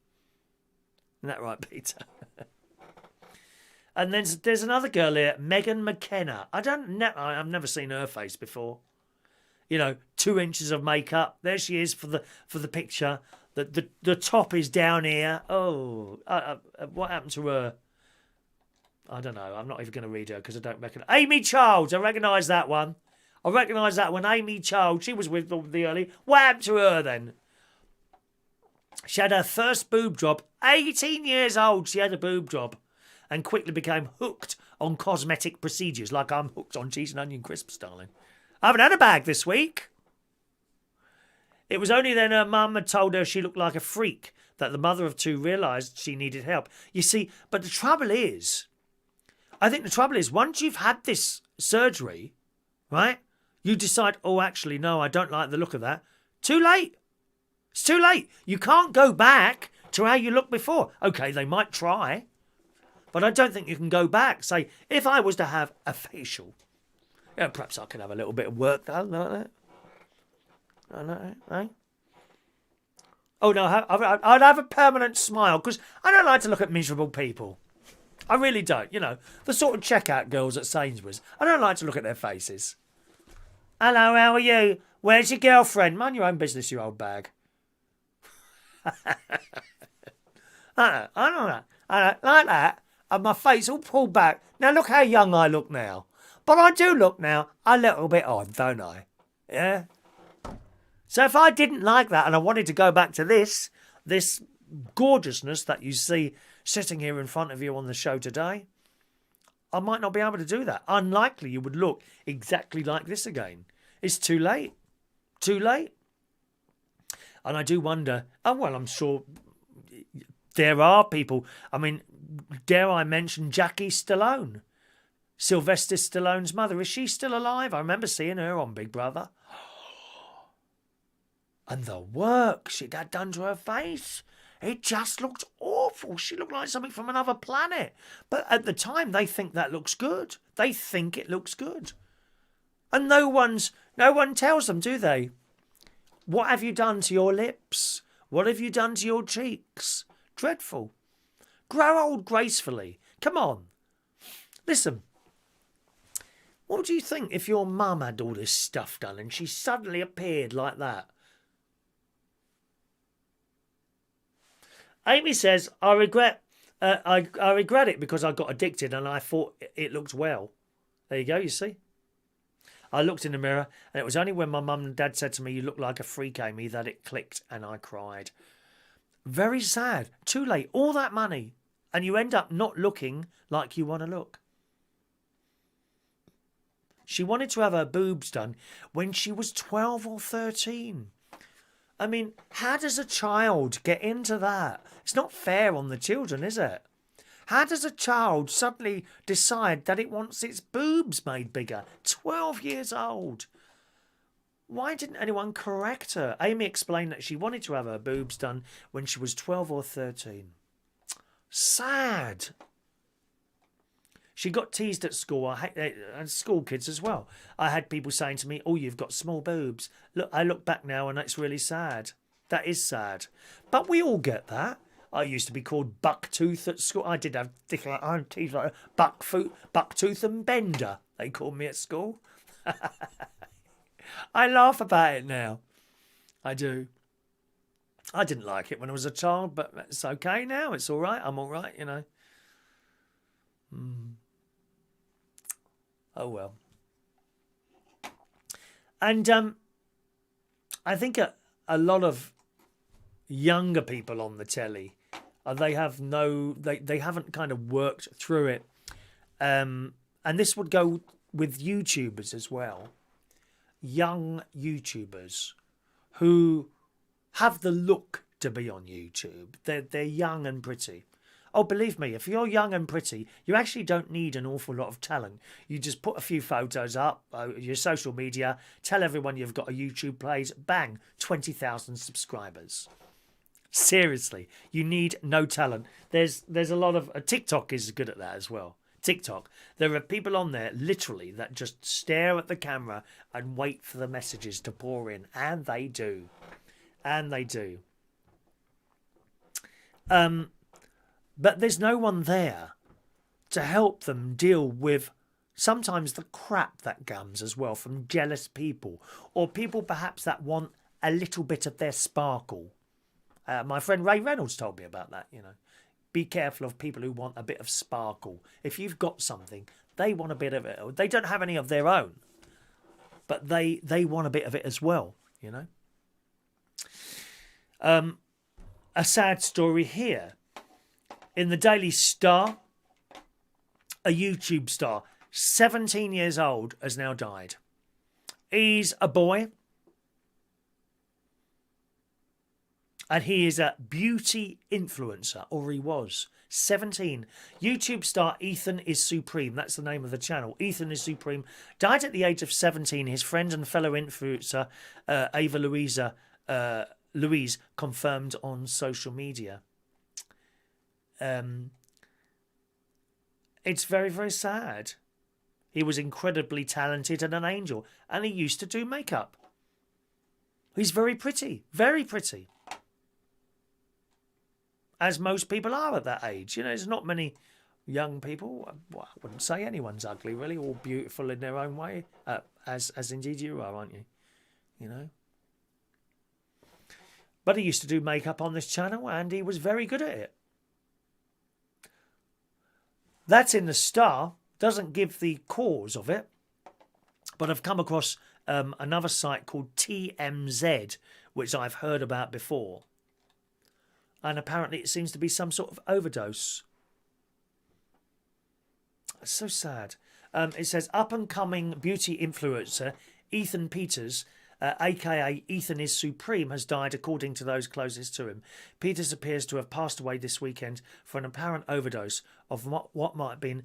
Isn't that right, Peter? And then there's another girl here, Megan McKenna. I've never seen her face before. You know, 2 inches of makeup. There she is for the picture. The top is down here. Oh, what happened to her? I don't know. I'm not even going to read her because I don't recognise. Amy Childs. I recognise that one. Amy Childs. She was with the early. What happened to her then? She had her first boob job. 18 years old. She had a boob job. And quickly became hooked on cosmetic procedures like I'm hooked on cheese and onion crisps, darling. I haven't had a bag this week. It was only then her mum had told her she looked like a freak that the mother of two realised she needed help. You see, but the trouble is, once you've had this surgery, right, you decide, oh, actually, no, I don't like the look of that. Too late. It's too late. You can't go back to how you looked before. Okay, they might try. But I don't think you can go back. Say, if I was to have a facial, yeah, perhaps I could have a little bit of work done like that. I know, eh? Oh, no, I'd have a permanent smile because I don't like to look at miserable people. I really don't. You know, the sort of checkout girls at Sainsbury's. I don't like to look at their faces. Hello, how are you? Where's your girlfriend? Mind your own business, you old bag. I don't like that. And my face all pulled back. Now look how young I look now. But I do look now a little bit odd, don't I? Yeah? So if I didn't like that and I wanted to go back to this gorgeousness that you see sitting here in front of you on the show today, I might not be able to do that. Unlikely you would look exactly like this again. It's too late. Too late. And I do wonder, oh, well, I'm sure there are people. I mean, dare I mention Jackie Stallone? Sylvester Stallone's mother. Is she still alive? I remember seeing her on Big Brother. And the work she'd had done to her face. It just looked awful. She looked like something from another planet. But at the time, they think that looks good. They think it looks good. And no one tells them, do they? What have you done to your lips? What have you done to your cheeks? Dreadful. Grow old gracefully. Come on. Listen. What do you think if your mum had all this stuff done and she suddenly appeared like that? Amy says, I regret it because I got addicted and I thought it looked well. There you go, you see. I looked in the mirror and it was only when my mum and dad said to me, you look like a freak, Amy, that it clicked and I cried. Very sad. Too late. All that money and you end up not looking like you want to look. She wanted to have her boobs done when she was 12 or 13. I mean, how does a child get into that? It's not fair on the children, is it? How does a child suddenly decide that it wants its boobs made bigger? 12 years old. Why didn't anyone correct her? Amy explained that she wanted to have her boobs done when she was 12 or 13. Sad. She got teased at school, and school kids as well. I had people saying to me, oh, you've got small boobs. Look, I look back now and it's really sad. That is sad. But we all get that. I used to be called Bucktooth at school. I did have teeth like Bucktooth and Bender, they called me at school. I laugh about it now. I do. I didn't like it when I was a child, but it's okay now. It's all right. I'm all right, you know. Oh, well. And I think a lot of younger people on the telly, they haven't kind of worked through it. And this would go with YouTubers as well. Young YouTubers who have the look to be on YouTube. They're young and pretty. Oh, believe me, if you're young and pretty, you actually don't need an awful lot of talent. You just put a few photos up, your social media, tell everyone you've got a YouTube page, bang, 20,000 subscribers. Seriously, you need no talent. There's a lot of... TikTok is good at that as well. TikTok. There are people on there, literally, that just stare at the camera and wait for the messages to pour in. And they do. And they do. But there's no one there to help them deal with sometimes the crap that comes as well from jealous people or people perhaps that want a little bit of their sparkle. My friend Ray Reynolds told me about that, you know. Be careful of people who want a bit of sparkle. If you've got something, they want a bit of it. They don't have any of their own, but they want a bit of it as well, you know. A sad story here. In the Daily Star, a YouTube star, 17 years old, has now died. He's a boy. And he is a beauty influencer, or he was. 17. YouTube star Ethan is Supreme. That's the name of the channel. Ethan is Supreme. Died at the age of 17. His friend and fellow influencer, Ava Louise, confirmed on social media. It's very, very sad. He was incredibly talented and an angel. And he used to do makeup. He's very pretty. Very pretty. As most people are at that age. You know, there's not many young people. Well, I wouldn't say anyone's ugly, really. All beautiful in their own way. As indeed you are, aren't you? You know. But he used to do makeup on this channel and he was very good at it. That's in the Star. Doesn't give the cause of it. But I've come across another site called TMZ, which I've heard about before. And apparently it seems to be some sort of overdose. It's so sad. It says, up-and-coming beauty influencer Ethan Peters aka Ethan is Supreme, has died according to those closest to him. Peters appears to have passed away this weekend for an apparent overdose of what might have been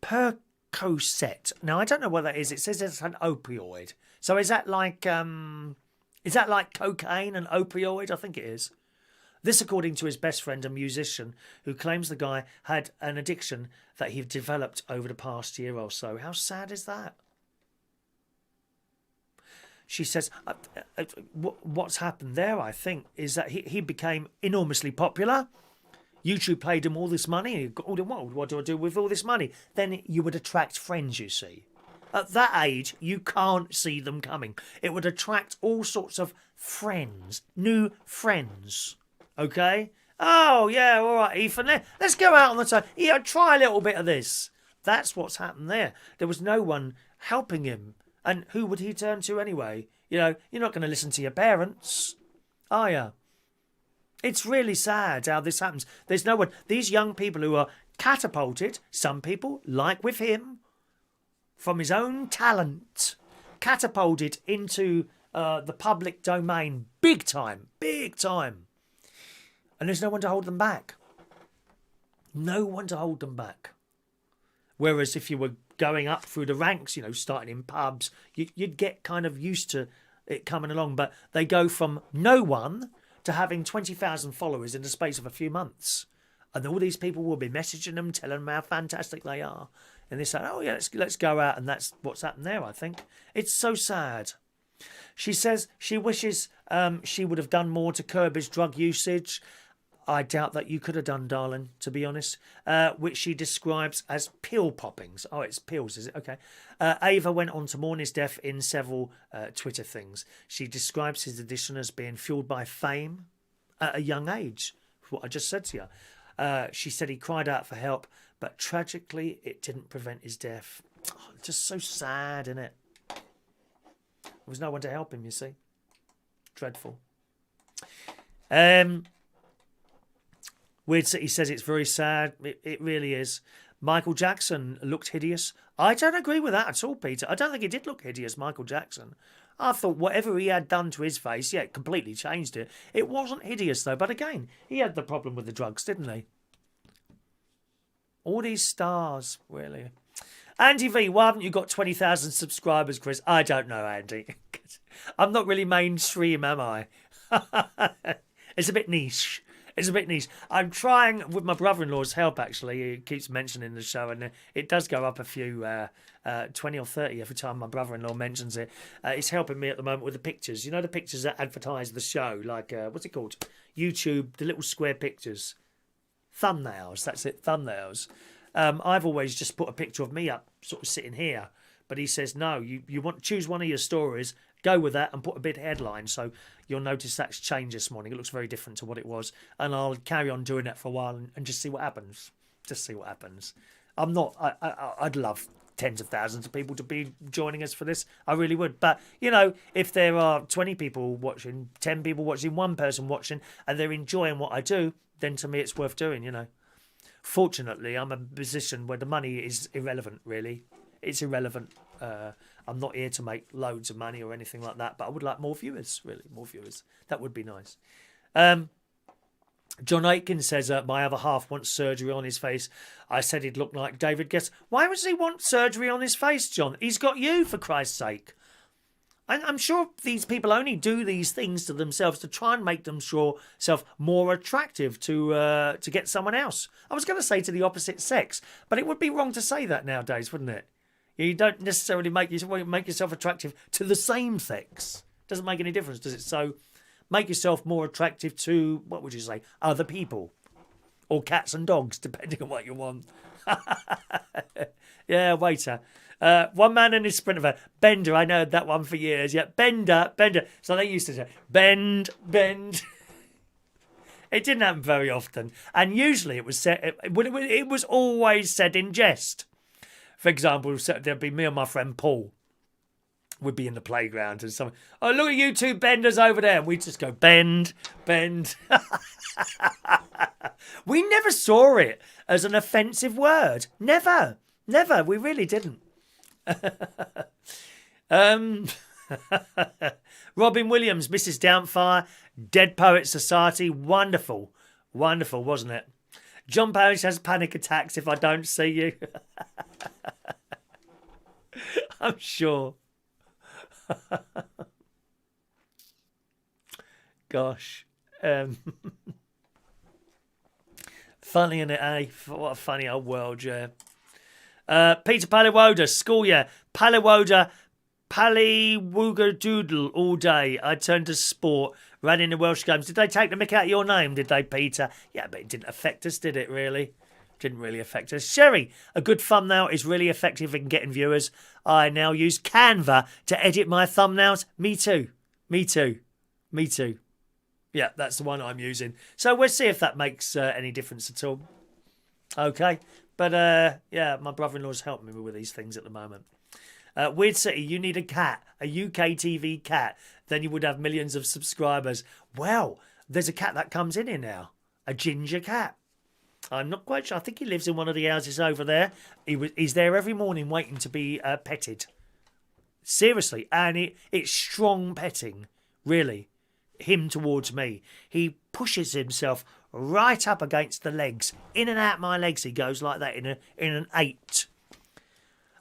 Percocet. Now, I don't know what that is. It says it's an opioid. So is that like cocaine and opioid? I think it is. This according to his best friend, a musician, who claims the guy had an addiction that he developed over the past year or so. How sad is that? She says, what's happened there, I think, is that he became enormously popular. YouTube paid him all this money. What do I do with all this money? Then you would attract friends, you see. At that age, you can't see them coming. It would attract all sorts of friends, new friends. Okay? Oh, yeah, all right, Ethan. Let's go out on the time. Yeah, try a little bit of this. That's what's happened there. There was no one helping him. And who would he turn to anyway? You know, you're not going to listen to your parents, are you? It's really sad how this happens. There's no one. These young people who are catapulted, some people, like with him, from his own talent, catapulted into the public domain big time. And there's no one to hold them back. No one to hold them back. Whereas if you were going up through the ranks, you know, starting in pubs, you'd get kind of used to it coming along. But they go from no one to having 20,000 followers in the space of a few months. And all these people will be messaging them, telling them how fantastic they are. And they say, oh, yeah, let's go out. And that's what's happened there, I think. It's so sad. She says she wishes she would have done more to curb his drug usage. I doubt that you could have done, darling, to be honest, which she describes as pill poppings. Oh, it's pills, is it? Okay. Ava went on to mourn his death in several Twitter things. She describes his addiction as being fueled by fame at a young age, what I just said to you. She said he cried out for help, but tragically it didn't prevent his death. Oh, just so sad, isn't it? There was no one to help him, you see. Dreadful. Weird City says it's very sad. It really is. Michael Jackson looked hideous. I don't agree with that at all, Peter. I don't think he did look hideous, Michael Jackson. I thought whatever he had done to his face, yeah, it completely changed it. It wasn't hideous, though. But again, he had the problem with the drugs, didn't he? All these stars, really. Andy V, why haven't you got 20,000 subscribers, Chris? I don't know, Andy. I'm not really mainstream, am I? It's a bit niche. It's a bit niche. I'm trying with my brother-in-law's help, actually. He keeps mentioning the show, and it does go up a few, 20 or 30 every time my brother-in-law mentions it. It's helping me at the moment with the pictures. You know the pictures that advertise the show? Like, what's it called? YouTube, the little square pictures. Thumbnails, that's it, thumbnails. I've always just put a picture of me up, sort of sitting here. But he says, no, you want to choose one of your stories, go with that and put a big headline. So you'll notice that's changed this morning. It looks very different to what it was. And I'll carry on doing that for a while and just see what happens. Just see what happens. I'd love tens of thousands of people to be joining us for this. I really would. But, you know, if there are 20 people watching, 10 people watching, one person watching, and they're enjoying what I do, then to me it's worth doing, you know. Fortunately, I'm in a position where the money is irrelevant, really. It's irrelevant. I'm not here to make loads of money or anything like that, but I would like more viewers, really, more viewers. That would be nice. John Aiken says, my other half wants surgery on his face. I said he'd look like David Guest. Why does he want surgery on his face, John? He's got you, for Christ's sake. I'm sure these people only do these things to themselves to try and make themselves more attractive to get someone else. I was going to say to the opposite sex, but it would be wrong to say that nowadays, wouldn't it? You don't necessarily make yourself attractive to the same sex. Doesn't make any difference, does it? So make yourself more attractive to, what would you say, other people. Or cats and dogs, depending on what you want. Yeah, waiter. One man in his sprinter. Bender, I know that one for years. Yeah, Bender. So they used to say, bend. It didn't happen very often. And usually it was said, it was always said in jest. For example, there'd be me and my friend Paul. We'd be in the playground and someone, oh, look at you two benders over there. And we'd just go, bend. We never saw it as an offensive word. Never. We really didn't. Robin Williams, Mrs. Doubtfire, Dead Poets Society. Wonderful. Wonderful, wasn't it? John Parrish has panic attacks if I don't see you. I'm sure. Gosh. Funny, innit, eh? What a funny old world, yeah. Peter Paliwoda, school year. Paliwoda, Pallywoogadoodle all day. I turned to sport, ran in the Welsh Games. Did they take the mick out of your name, did they, Peter? Yeah, but it didn't affect us, did it, really? Didn't really affect us. Sherry, a good thumbnail is really effective in getting viewers. I now use Canva to edit my thumbnails. Me too. Me too. Me too. Yeah, that's the one I'm using. So we'll see if that makes any difference at all. Okay. But, yeah, my brother-in-law's helping me with these things at the moment. Weird City, you need a cat, a UK TV cat. Then you would have millions of subscribers. Well, there's a cat that comes in here now. A ginger cat. I'm not quite sure. I think he lives in one of the houses over there. He's there every morning waiting to be petted. Seriously. And it's strong petting, really. Him towards me. He pushes himself right up against the legs. In and out my legs he goes like that in an 8.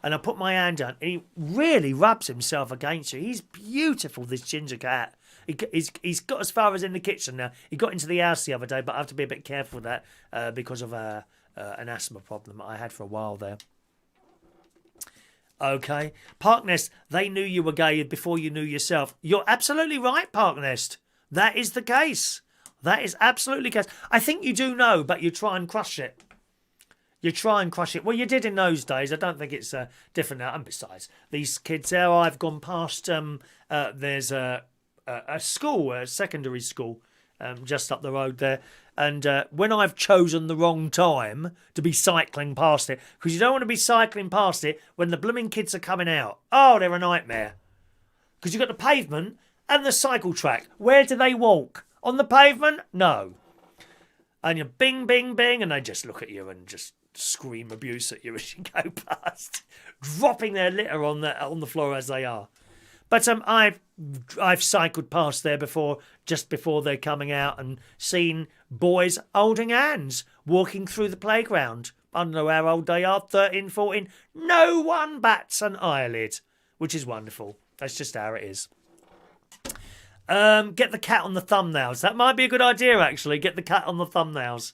And I put my hand down and he really rubs himself against you. He's beautiful, this ginger cat. He's got as far as in the kitchen now. He got into the house the other day, but I have to be a bit careful with that because of an asthma problem that I had for a while there. Okay. Parknest, they knew you were gay before you knew yourself. You're absolutely right, Parknest. That is the case. That is absolutely the case. I think you do know, but you try and crush it. You try and crush it. Well, you did in those days. I don't think it's different now. And besides, these kids there, I've gone past, there's a school, a secondary school, just up the road there. And when I've chosen the wrong time to be cycling past it, because you don't want to be cycling past it when the blooming kids are coming out. Oh, they're a nightmare. Because you've got the pavement and the cycle track. Where do they walk? On the pavement? No. And you bing, bing, bing, and they just look at you and just scream abuse at you as you go past, dropping their litter on the floor as they are. But I've cycled past there before, just before they're coming out, and seen boys holding hands, walking through the playground. I don't know how old they are, 13, 14. No one bats an eyelid, which is wonderful. That's just how it is. Get the cat on the thumbnails. That might be a good idea, actually. Get the cat on the thumbnails.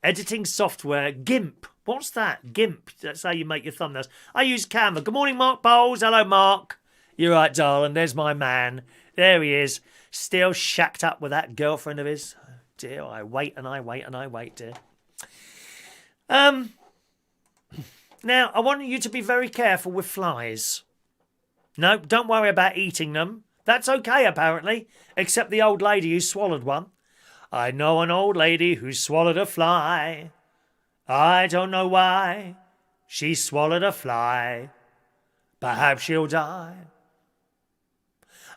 Editing software. GIMP. What's that? GIMP. That's how you make your thumbnails. I use Canva. Good morning, Mark Bowles. Hello, Mark. You're right, darling. There's my man. There he is. Still shacked up with that girlfriend of his. Oh, dear, I wait and I wait and I wait, dear. Now, I want you to be very careful with flies. No, don't worry about eating them. That's okay, apparently, except the old lady who swallowed one. I know an old lady who swallowed a fly. I don't know why. She swallowed a fly. Perhaps she'll die.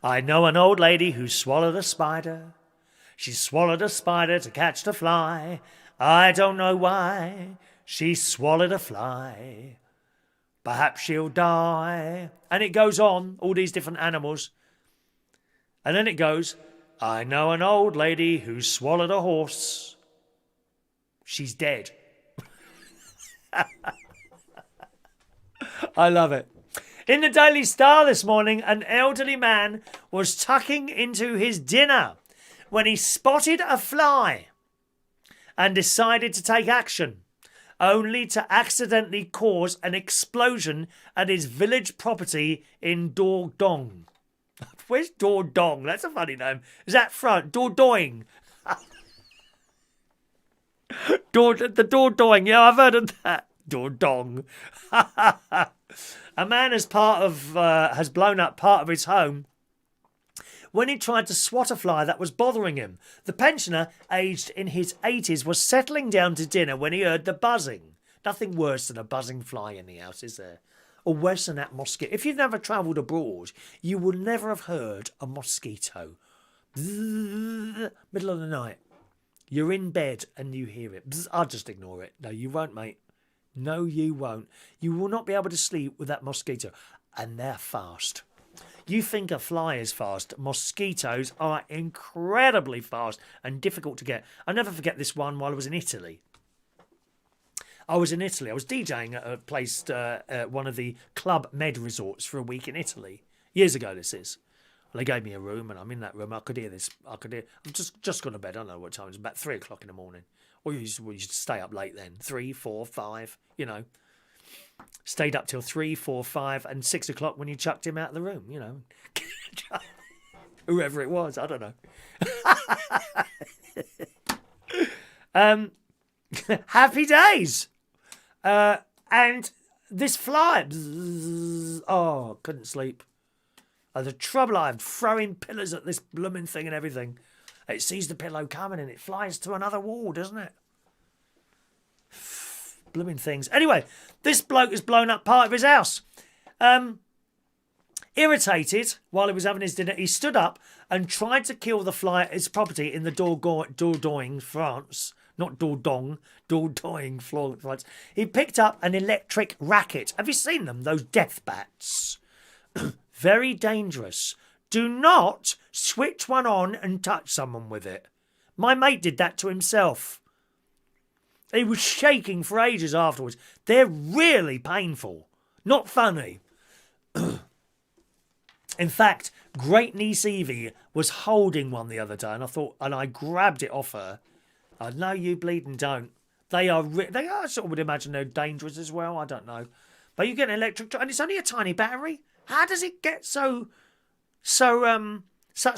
I know an old lady who swallowed a spider. She swallowed a spider to catch the fly. I don't know why. She swallowed a fly. Perhaps she'll die. And it goes on, all these different animals. And then it goes, I know an old lady who swallowed a horse. She's dead. I love it. In the Daily Star this morning, an elderly man was tucking into his dinner when he spotted a fly and decided to take action, only to accidentally cause an explosion at his village property in Dordogne. Where's Dordogne? That's a funny name. Is that front? Dordogne. The Dordogne. Yeah, I've heard of that. Dordogne. A man has blown up part of his home when he tried to swat a fly that was bothering him. The pensioner, aged in his 80s, was settling down to dinner when he heard the buzzing. Nothing worse than a buzzing fly in the house, is there? Or worse than that mosquito. If you've never travelled abroad, you will never have heard a mosquito. Bzzz, middle of the night. You're in bed and you hear it. Bzzz, I'll just ignore it. No, you won't, mate. No, you won't. You will not be able to sleep with that mosquito. And they're fast. You think a fly is fast. Mosquitoes are incredibly fast and difficult to get. I'll never forget this one while I was in Italy. I was DJing at a place, one of the Club Med resorts for a week in Italy. Years ago, this is. Well, they gave me a room, and I'm in that room. I could hear this. I've just gone to bed. I don't know what time it was. About 3 o'clock in the morning. Or you used to stay up late then. 3, 4, 5, you know. Stayed up till 3, 4, 5, and 6 o'clock when you chucked him out of the room, you know. Whoever it was, I don't know. Happy days. And this fly, couldn't sleep. The trouble I had throwing pillars at this blooming thing and everything. It sees the pillow coming and it flies to another wall, doesn't it? Blooming things. Anyway, this bloke has blown up part of his house. Irritated while he was having his dinner, he stood up and tried to kill the fly at his property in the Dordogne, France. Not Dordogne, Dordogne, France. He picked up an electric racket. Have you seen them? Those death bats. Very dangerous. Do not switch one on and touch someone with it. My mate did that to himself. He was shaking for ages afterwards. They're really painful. Not funny. In fact, great niece Evie was holding one the other day, and I grabbed it off her. I know you bleeding don't. They are I sort of would imagine they're dangerous as well. I don't know. But you get an electric, and it's only a tiny battery. How does it get such an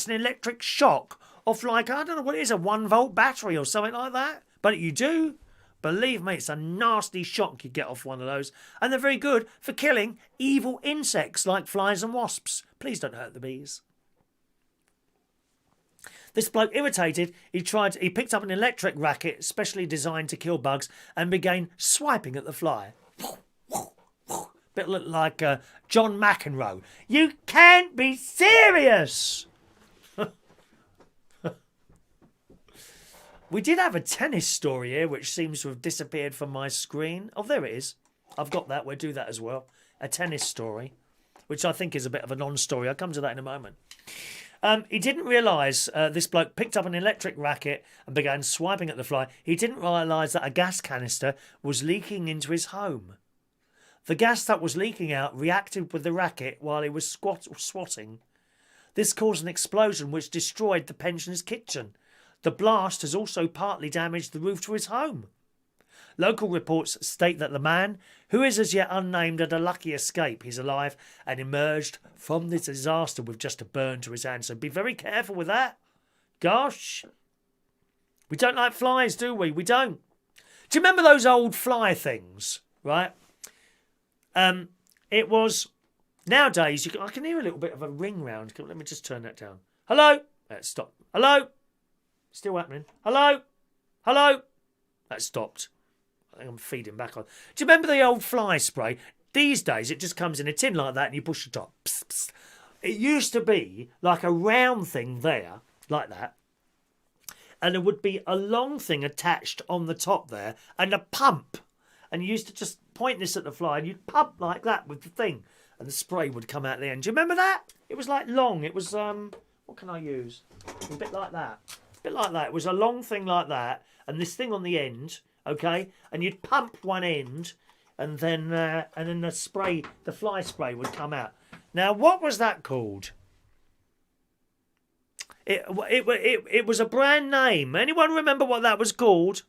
electric shock off, like, I don't know what it is, a 1-volt battery or something like that? But you do. Believe me, it's a nasty shock you get off one of those. And they're very good for killing evil insects like flies and wasps. Please don't hurt the bees. This bloke, irritated, he picked up an electric racket specially designed to kill bugs and began swiping at the fly. Bit like John McEnroe. You can't be serious! We did have a tennis story here, which seems to have disappeared from my screen. Oh, there it is. I've got that. We'll do that as well. A tennis story, which I think is a bit of a non-story. I'll come to that in a moment. He didn't realise this bloke picked up an electric racket and began swiping at the fly. He didn't realise that a gas canister was leaking into his home. The gas that was leaking out reacted with the racket while he was swatting. This caused an explosion which destroyed the pensioner's kitchen. The blast has also partly damaged the roof to his home. Local reports state that the man, who is as yet unnamed, had a lucky escape. He's alive and emerged from this disaster with just a burn to his hand. So be very careful with that. Gosh. We don't like flies, do we? We don't. Do you remember those old fly things, right? It was... Nowadays, I can hear a little bit of a ring round. Let me just turn that down. Hello? Stop. Hello? Still happening. Hello? Hello? That stopped. I think I'm feeding back on. Do you remember the old fly spray? These days, it just comes in a tin like that and you push the top. Psst, psst. It used to be like a round thing there, like that. And there would be a long thing attached on the top there and a pump. And you used to just point this at the fly and you'd pump like that with the thing. And the spray would come out the end. Do you remember that? It was like long. It was, what can I use? A bit like that. A bit like that. It was a long thing like that, and this thing on the end, okay? And you'd pump one end, and then the spray, the fly spray would come out. Now, what was that called? It was a brand name. Anyone remember what that was called?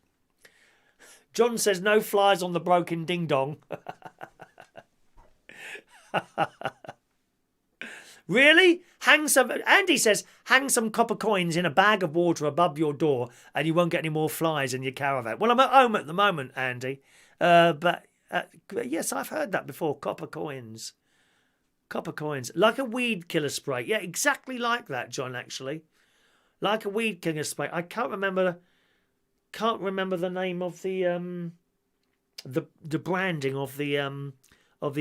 John says no flies on the broken ding dong. Really? Andy says, hang some copper coins in a bag of water above your door and you won't get any more flies in your caravan. Well, I'm at home at the moment, Andy. But yes, I've heard that before. Copper coins. Copper coins. Like a weed killer spray. Yeah, exactly like that, John, actually. Like a weed killer spray. I can't remember the name of the branding of the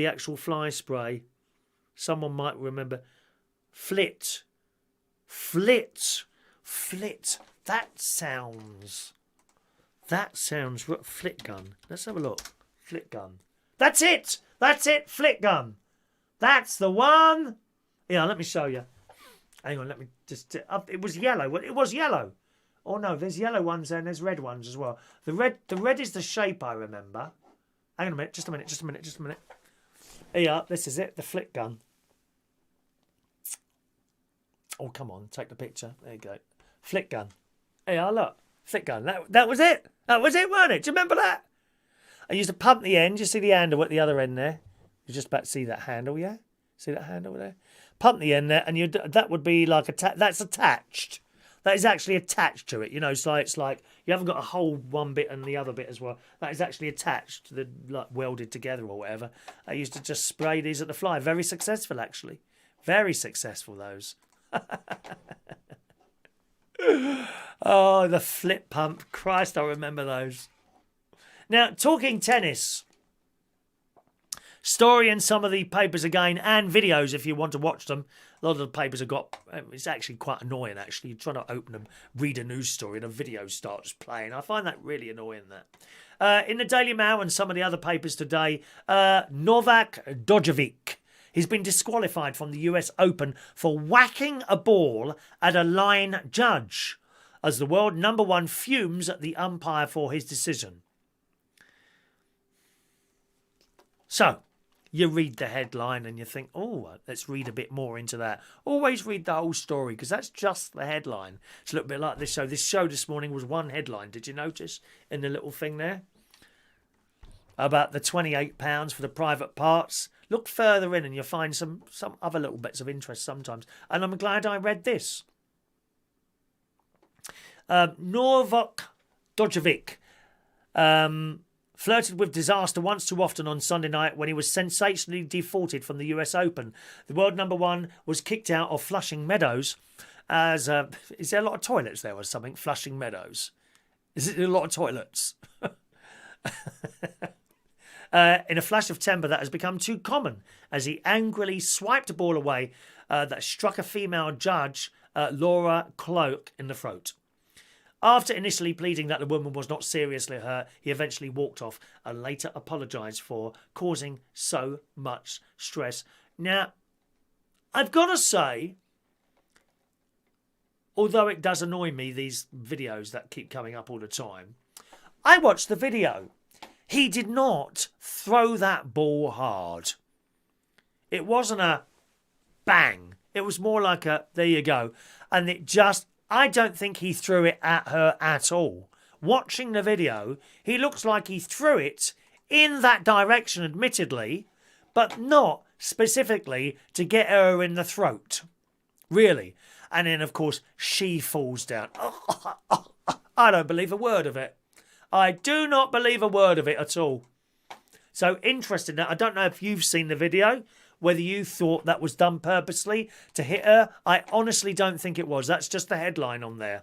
actual fly spray. Someone might remember. Flit. That sounds flit gun. Let's have a look. Flit gun. That's it. Flit gun. That's the one. Yeah, let me show you. Hang on, let me just... it was yellow. It was yellow. Oh, no, there's yellow ones there and there's red ones as well. The red is the shape, I remember. Hang on a minute, just a minute. Here, this is it, the flick gun. Oh, come on, take the picture. There you go. Flick gun. Here, look. Flick gun. That was it. That was it, weren't it? Do you remember that? I used to pump the end. You see the handle at the other end there? You're just about to see that handle, yeah? See that handle there? Pump the end there, and that would be like that's attached. That is actually attached to it. You know, so it's like you haven't got to hold one bit and the other bit as well. That is actually attached to the, like, welded together or whatever. I used to just spray these at the fly. Very successful, actually. Very successful, those. Oh, the flip pump. Christ, I remember those. Now, talking tennis. Story in some of the papers again, and videos if you want to watch them. A lot of the papers have got... It's actually quite annoying, actually. You're trying to open them, read a news story, and a video starts playing. I find that really annoying, that. In the Daily Mail and some of the other papers today, Novac Djokovic. He's been disqualified from the US Open for whacking a ball at a line judge as the world #1 fumes at the umpire for his decision. So, you read the headline and you think, oh, let's read a bit more into that. Always read the whole story because that's just the headline. It's a little bit like this show. This show this morning was one headline. Did you notice in the little thing there? About the £28 for the private parts. Look further in and you'll find some other little bits of interest sometimes. And I'm glad I read this. Novac Djokovic flirted with disaster once too often on Sunday night when he was sensationally defaulted from the US Open. The world #1 was kicked out of Flushing Meadows as... is there a lot of toilets there or something? Flushing Meadows. Is it a lot of toilets? In a flash of temper that has become too common as he angrily swiped a ball away that struck a female judge, Laura Cloak, in the throat. After initially pleading that the woman was not seriously hurt, he eventually walked off and later apologised for causing so much stress. Now, I've got to say, although it does annoy me, these videos that keep coming up all the time, I watched the video. He did not throw that ball hard. It wasn't a bang. It was more like a, there you go. And it just... I don't think he threw it at her at all. Watching the video, he looks like he threw it in that direction, admittedly, but not specifically to get her in the throat. Really. And then, of course, she falls down. I don't believe a word of it. I do not believe a word of it at all. So, interesting. I don't know if you've seen the video, whether you thought that was done purposely to hit her. I honestly don't think it was. That's just the headline on there.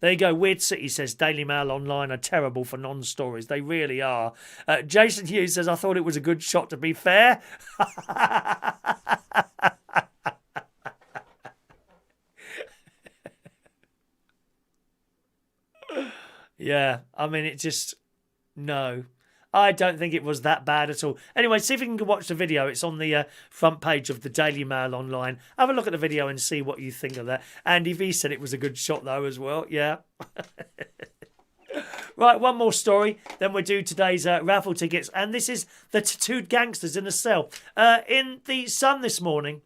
There you go. Weird City says Daily Mail Online are terrible for non-stories. They really are. Jason Hughes says, I thought it was a good shot, to be fair. Yeah, I mean, it just... No. I don't think it was that bad at all. Anyway, see if you can watch the video. It's on the front page of the Daily Mail Online. Have a look at the video and see what you think of that. Andy V said it was a good shot, though, as well. Yeah. Right, one more story. Then we'll do today's raffle tickets. And this is the tattooed gangsters in a cell. In the Sun this morning,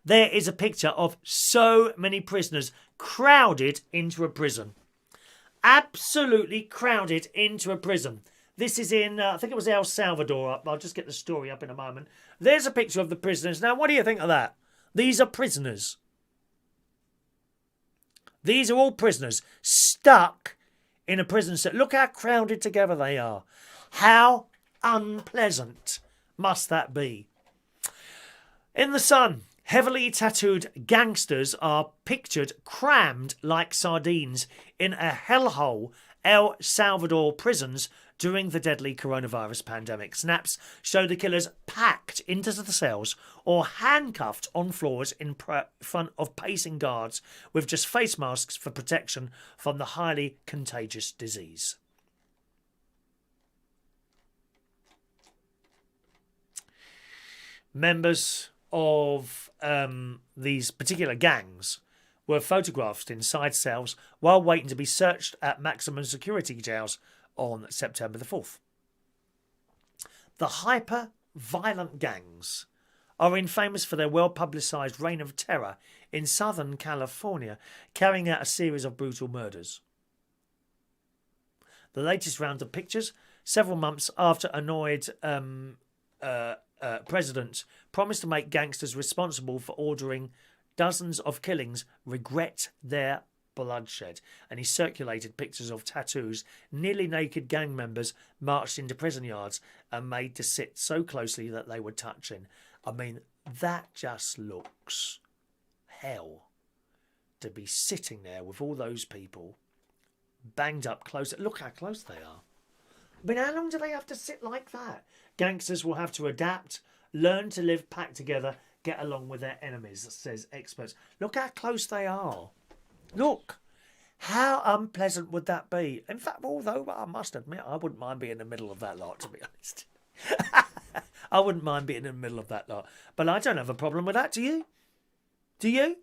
there is a picture of so many prisoners crowded into a prison. Absolutely crowded into a prison. This is in, I think it was El Salvador. I'll just get the story up in a moment. There's a picture of the prisoners. Now, what do you think of that? These are prisoners. These are all prisoners stuck in a prison set. Look how crowded together they are. How unpleasant must that be? In the Sun, heavily tattooed gangsters are pictured crammed like sardines in a hellhole El Salvador prisons during the deadly coronavirus pandemic. Snaps show the killers packed into the cells or handcuffed on floors in front of pacing guards with just face masks for protection from the highly contagious disease. Members of these particular gangs were photographed inside cells while waiting to be searched at maximum security jails on September the 4th. The hyper-violent gangs are infamous for their well-publicised reign of terror in Southern California, carrying out a series of brutal murders. The latest round of pictures, several months after annoyed president promised to make gangsters responsible for ordering dozens of killings regret their bloodshed, and he circulated pictures of tattoos. Nearly naked gang members marched into prison yards and made to sit so closely that they were touching. I mean, that just looks hell, to be sitting there with all those people banged up close. Look how close they are. I mean, how long do they have to sit like that? Gangsters will have to adapt, learn to live packed together, get along with their enemies, says experts. Look how close they are. Look, how unpleasant would that be? In fact, although I must admit, I wouldn't mind being in the middle of that lot, to be honest. I wouldn't mind being in the middle of that lot. But I don't have a problem with that, do you? Do you?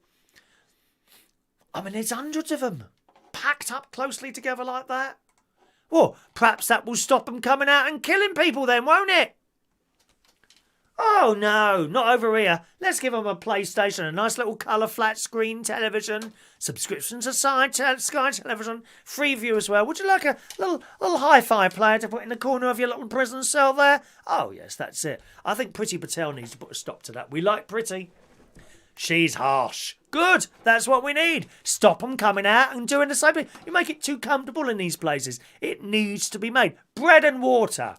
I mean, there's hundreds of them, packed up closely together like that. Well, perhaps that will stop them coming out and killing people then, won't it? Oh, no, not over here. Let's give them a PlayStation, a nice little colour flat screen television, subscription to Sky Television, free view as well. Would you like a little hi-fi player to put in the corner of your little prison cell there? Oh, yes, that's it. I think Priti Patel needs to put a stop to that. We like Priti. She's harsh. Good, that's what we need. Stop them coming out and doing the same thing. You make it too comfortable in these places. It needs to be made. Bread and water.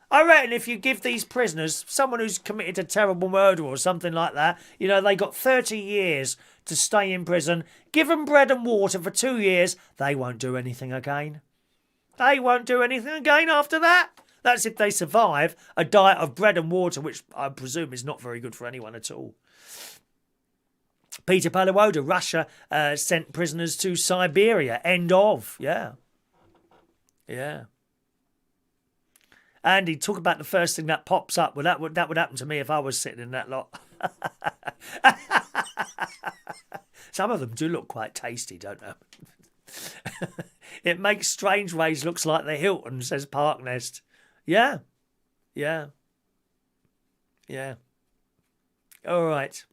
I reckon if you give these prisoners, someone who's committed a terrible murder or something like that, you know, they got 30 years to stay in prison, give them bread and water for 2 years, they won't do anything again. They won't do anything again after that. That's if they survive a diet of bread and water, which I presume is not very good for anyone at all. Peter Palawoda, Russia sent prisoners to Siberia. End of. Yeah. Yeah. Andy, talk about the first thing that pops up. Well, that would happen to me if I was sitting in that lot. Some of them do look quite tasty, don't they? It makes Strange Ways looks like the Hilton, says Parknest. Yeah. Yeah. Yeah. All right.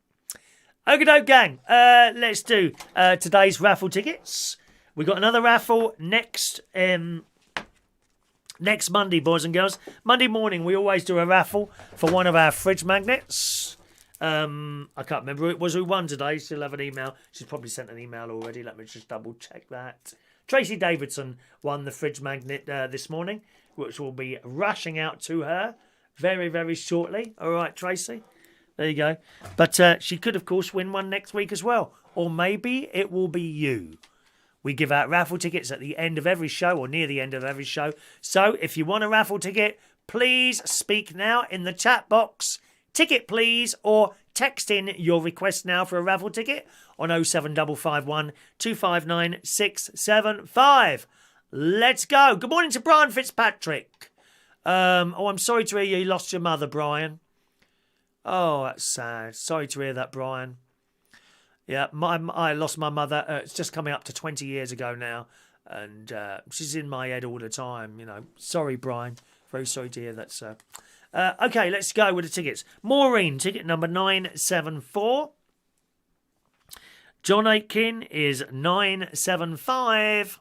Okie doke, gang. Let's do today's raffle tickets. We got another raffle next Monday, boys and girls. Monday morning, we always do a raffle for one of our fridge magnets. I can't remember who it was who won today. Still have an email. She's probably sent an email already. Let me just double check that. Tracy Davidson won the fridge magnet this morning, which will be rushing out to her very, very shortly. All right, Tracy. There you go. But she could, of course, win one next week as well. Or maybe it will be you. We give out raffle tickets at the end of every show or near the end of every show. So if you want a raffle ticket, please speak now in the chat box. Ticket, please, or text in your request now for a raffle ticket on 07551 259 675. Let's go. Good morning to Brian Fitzpatrick. I'm sorry to hear you lost your mother, Brian. Oh, that's sad. Sorry to hear that, Brian. Yeah, I lost my mother. It's just coming up to 20 years ago now. And she's in my head all the time, you know. Sorry, Brian. Very sorry to hear that, sir. Okay, let's go with the tickets. Maureen, ticket number 974. John Aitken is 975.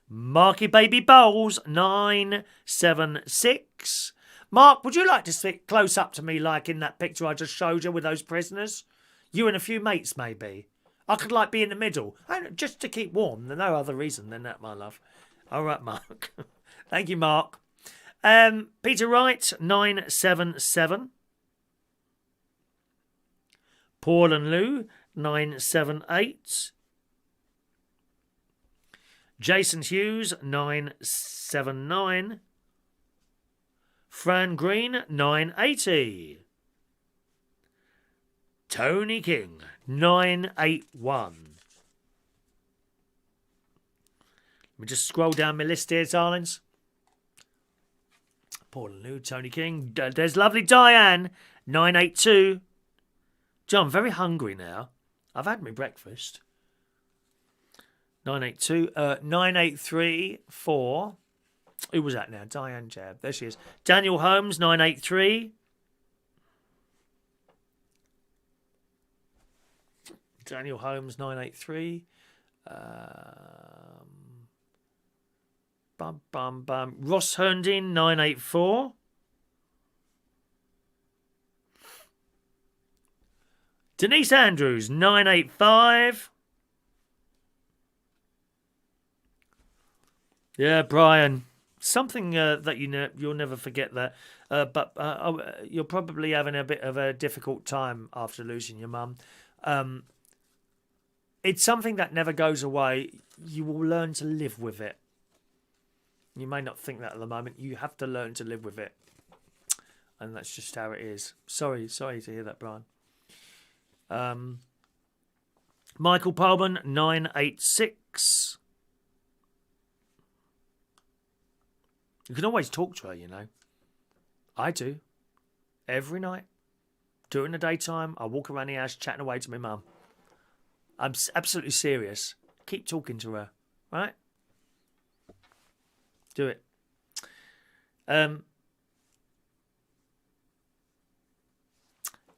Marky Baby Bowles, 976. Mark, would you like to sit close up to me like in that picture I just showed you with those prisoners? You and a few mates, maybe. I could be in the middle. Just to keep warm. There's no other reason than that, my love. All right, Mark. Thank you, Mark. Peter Wright, 977. Paul and Lou, 978. Jason Hughes, 979. Fran Green, 980. Tony King, 981. Let me just scroll down my list here, darlings. Paul and Lou, Tony King. There's lovely Diane, 982. John, I'm very hungry now. I've had my breakfast. 982. 9834. Who was that now? Diane Jab. There she is. Daniel Holmes, 983. Daniel Holmes, 983. Ross Herndon, 984. Denise Andrews, 985. Yeah, Brian. Something that you'll never forget that. But you're probably having a bit of a difficult time after losing your mum. It's something that never goes away. You will learn to live with it. You may not think that at the moment. You have to learn to live with it. And that's just how it is. Sorry to hear that, Brian. Michael Palman, 986. You can always talk to her, you know. I do. Every night. During the daytime, I walk around the house chatting away to my mum. I'm absolutely serious. Keep talking to her, right? Do it.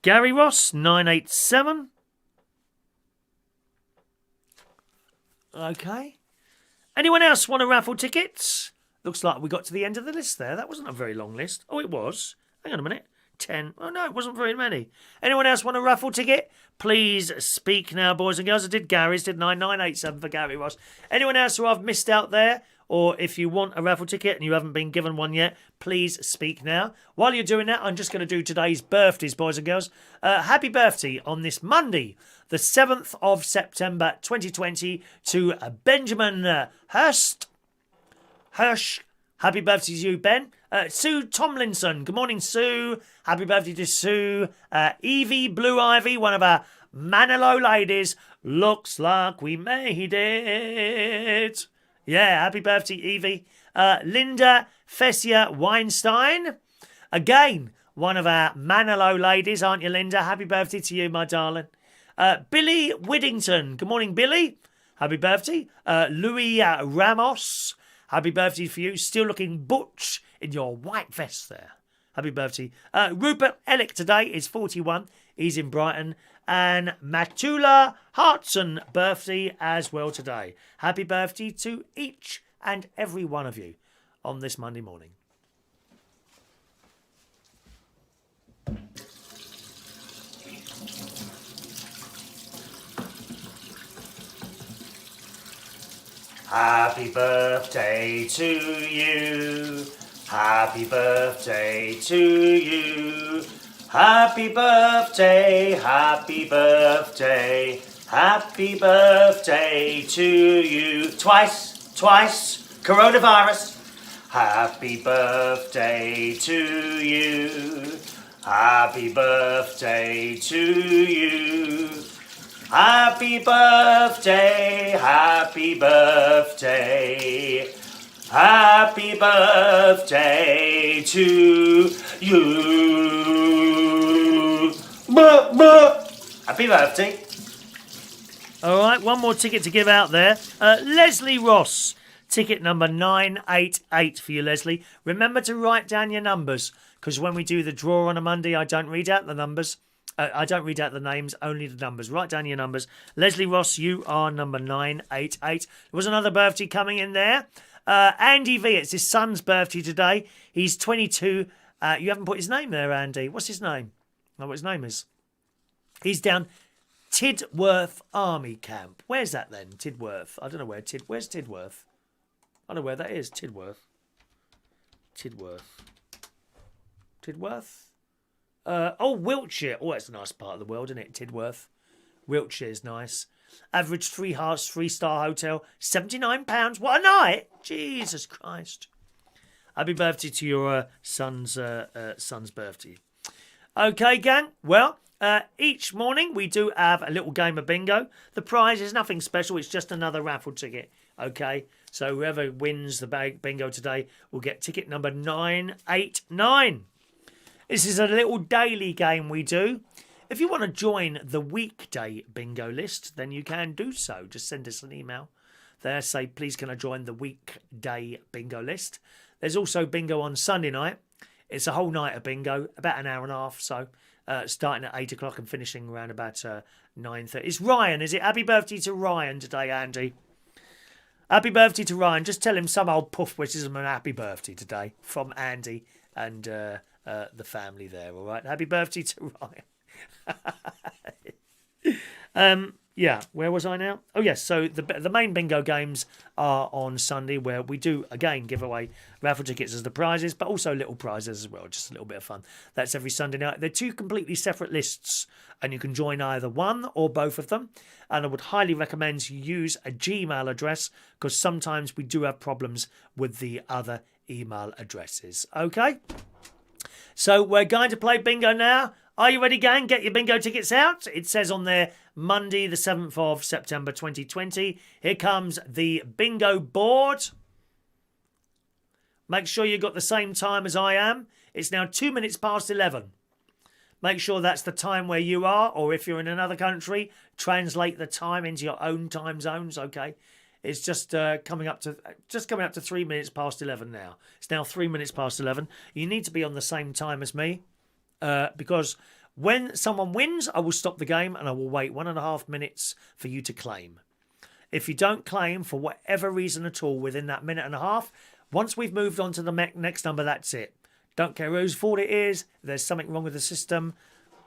Gary Ross, 987. Okay. Anyone else want to raffle tickets? Looks like we got to the end of the list there. That wasn't a very long list. Oh, it was. Hang on a minute. 10. Oh, no, it wasn't very many. Anyone else want a raffle ticket? Please speak now, boys and girls. I did Gary's, didn't I? 987 for Gary Ross. Anyone else who I've missed out there? Or if you want a raffle ticket and you haven't been given one yet, please speak now. While you're doing that, I'm just going to do today's birthdays, boys and girls. Happy birthday on this Monday, the 7th of September 2020, to Benjamin Hirsch. Happy birthday to you, Ben. Sue Tomlinson. Good morning, Sue. Happy birthday to Sue. Evie Blue Ivy, one of our Manilow ladies. Looks like we made it. Yeah, happy birthday, Evie. Linda Fessia Weinstein. Again, one of our Manilow ladies, aren't you, Linda? Happy birthday to you, my darling. Billy Whittington. Good morning, Billy. Happy birthday. Louis Ramos. Happy birthday for you. Still looking butch in your white vest there. Happy birthday. Rupert Ellick today is 41. He's in Brighton. And Matula Hartson birthday as well today. Happy birthday to each and every one of you on this Monday morning. Happy birthday to you. Happy birthday to you. Happy birthday, happy birthday, happy birthday to you. Twice, coronavirus. Happy birthday to you. Happy birthday to you. Happy birthday, happy birthday. Happy birthday to you. Happy birthday. All right, one more ticket to give out there. Leslie Ross, ticket number 988 for you, Leslie. Remember to write down your numbers, because when we do the draw on a Monday, I don't read out the numbers. I don't read out the names, only the numbers. Write down your numbers. Leslie Ross, you are number 988. There was another birthday coming in there. Andy V, it's his son's birthday today. He's 22. You haven't put his name there, Andy. What's his name? I know what his name is. He's down Tidworth Army Camp. Where's that then? Tidworth. I don't know where where's Tidworth? I don't know where that is. Tidworth. Wiltshire. Oh, that's a nice part of the world, isn't it? Tidworth. Wiltshire's nice. Average 3 hearts, 3-star hotel, £79. What a night! Jesus Christ. Happy birthday to your son's birthday. Okay, gang. Well, each morning we do have a little game of bingo. The prize is nothing special. It's just another raffle ticket. Okay? So whoever wins the bingo today will get ticket number 989. This is a little daily game we do. If you want to join the weekday bingo list, then you can do so. Just send us an email there. Say, please can I join the weekday bingo list? There's also bingo on Sunday night. It's a whole night of bingo, about an hour and a half. So starting at 8 o'clock and finishing around about 9:30. It's Ryan, is it? Happy birthday to Ryan today, Andy. Happy birthday to Ryan. Just tell him some old puff wishes him a happy birthday today from Andy and the family there, all right? Happy birthday to Ryan. Yeah, where was I now? Oh, yes, so the main bingo games are on Sunday, where we do, again, give away raffle tickets as the prizes, but also little prizes as well, just a little bit of fun. That's every Sunday night. They're two completely separate lists, and you can join either one or both of them. And I would highly recommend you use a Gmail address, because sometimes we do have problems with the other email addresses. Okay? So we're going to play bingo now. Are you ready, gang? Get your bingo tickets out. It says on there, Monday, the 7th of September 2020. Here comes the bingo board. Make sure you've got the same time as I am. It's now 2 minutes past 11. Make sure that's the time where you are, or if you're in another country, translate the time into your own time zones, okay? It's just coming up to 3 minutes past 11 now. It's now 3 minutes past 11. You need to be on the same time as me. Because when someone wins, I will stop the game and I will wait 1.5 minutes for you to claim. If you don't claim for whatever reason at all within that minute and a half, once we've moved on to the next number, that's it. Don't care whose fault it is. If there's something wrong with the system,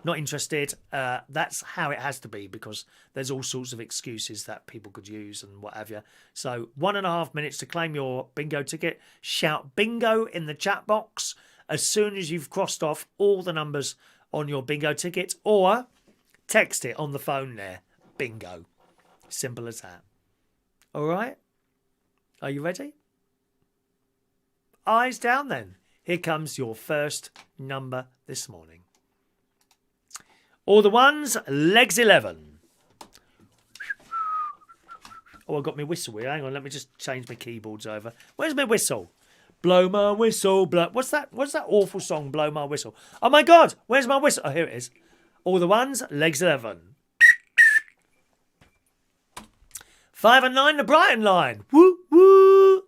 not interested. That's how it has to be, because there's all sorts of excuses that people could use and what have you. So 1.5 minutes to claim your bingo ticket. Shout bingo in the chat box as soon as you've crossed off all the numbers on your bingo ticket, or text it on the phone there. Bingo. Simple as that. All right? Are you ready? Eyes down then. Here comes your first number this morning. All the ones, legs 11. Oh, I got my whistle here. Hang on, let me just change my keyboards over. Where's my whistle? Blow my whistle, blow. What's that awful song, Blow My Whistle? Oh my God, where's my whistle? Oh, here it is. All the ones, legs 11. 5 and 9, the Brighton line. Woo, woo.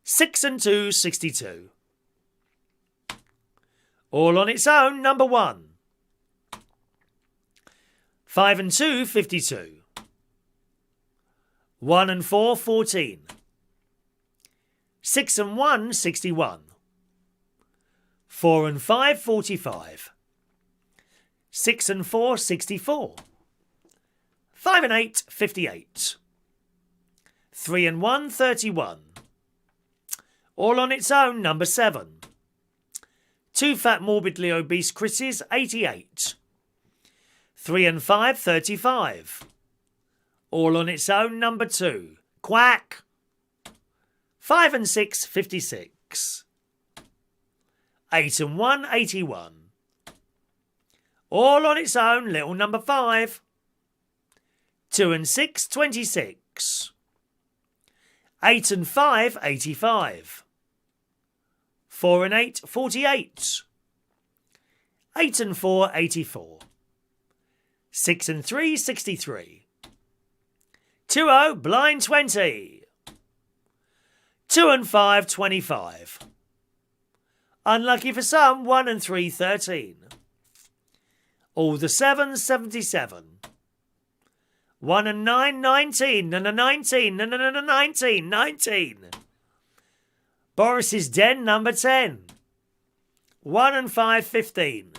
6 and 2, 62. All on its own, number 1. 5 and 2, 52. 1 and 4, 14. 6 and 1, 61. 4 and 5, 45. 6 and 4, 64. 5 and 8, 58. 3 and 1, 31. All on its own, number 7. 2 fat morbidly obese Chris's, 88. 3 and 5, 35. All on its own, number 2. Quack. 5 and 6, 56. 8 and 1, 81. All on its own, little number 5. 2 and 6, 26. 8 and 5, 85. 4 and 8, 48. 8 and 4, 84. 6 and 3, 63. 2-0, blind 20. 2 and 5, 25. Unlucky for some, 1 and 3, 13. All the 7s, 77. 1 and 9, 19. And a 19. And a 19. 19. Boris's Den, number 10. 1 and 5, 15.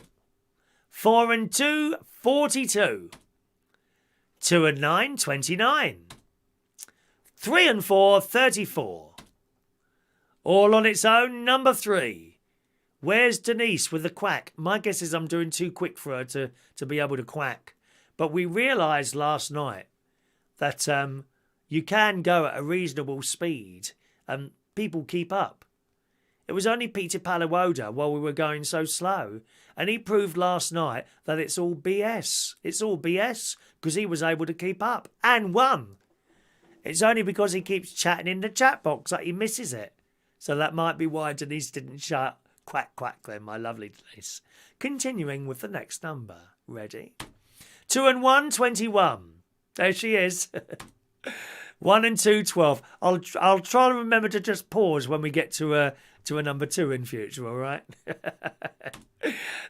4 and 2, 42. 2 and 9, 29. 3 and 4, 34. All on its own, number 3. Where's Denise with the quack? My guess is I'm doing too quick for her to be able to quack. But we realised last night that you can go at a reasonable speed and people keep up. It was only Peter Palawoda while we were going so slow. And he proved last night that it's all BS. It's all BS because he was able to keep up and won. It's only because he keeps chatting in the chat box that he misses it. So that might be why Denise didn't Quack, quack then, my lovely Denise. Continuing with the next number. Ready? 2 and 1, 21. There she is. 1 and 2, 12. I'll try to remember to just pause when we get to a number 2 in future, all right?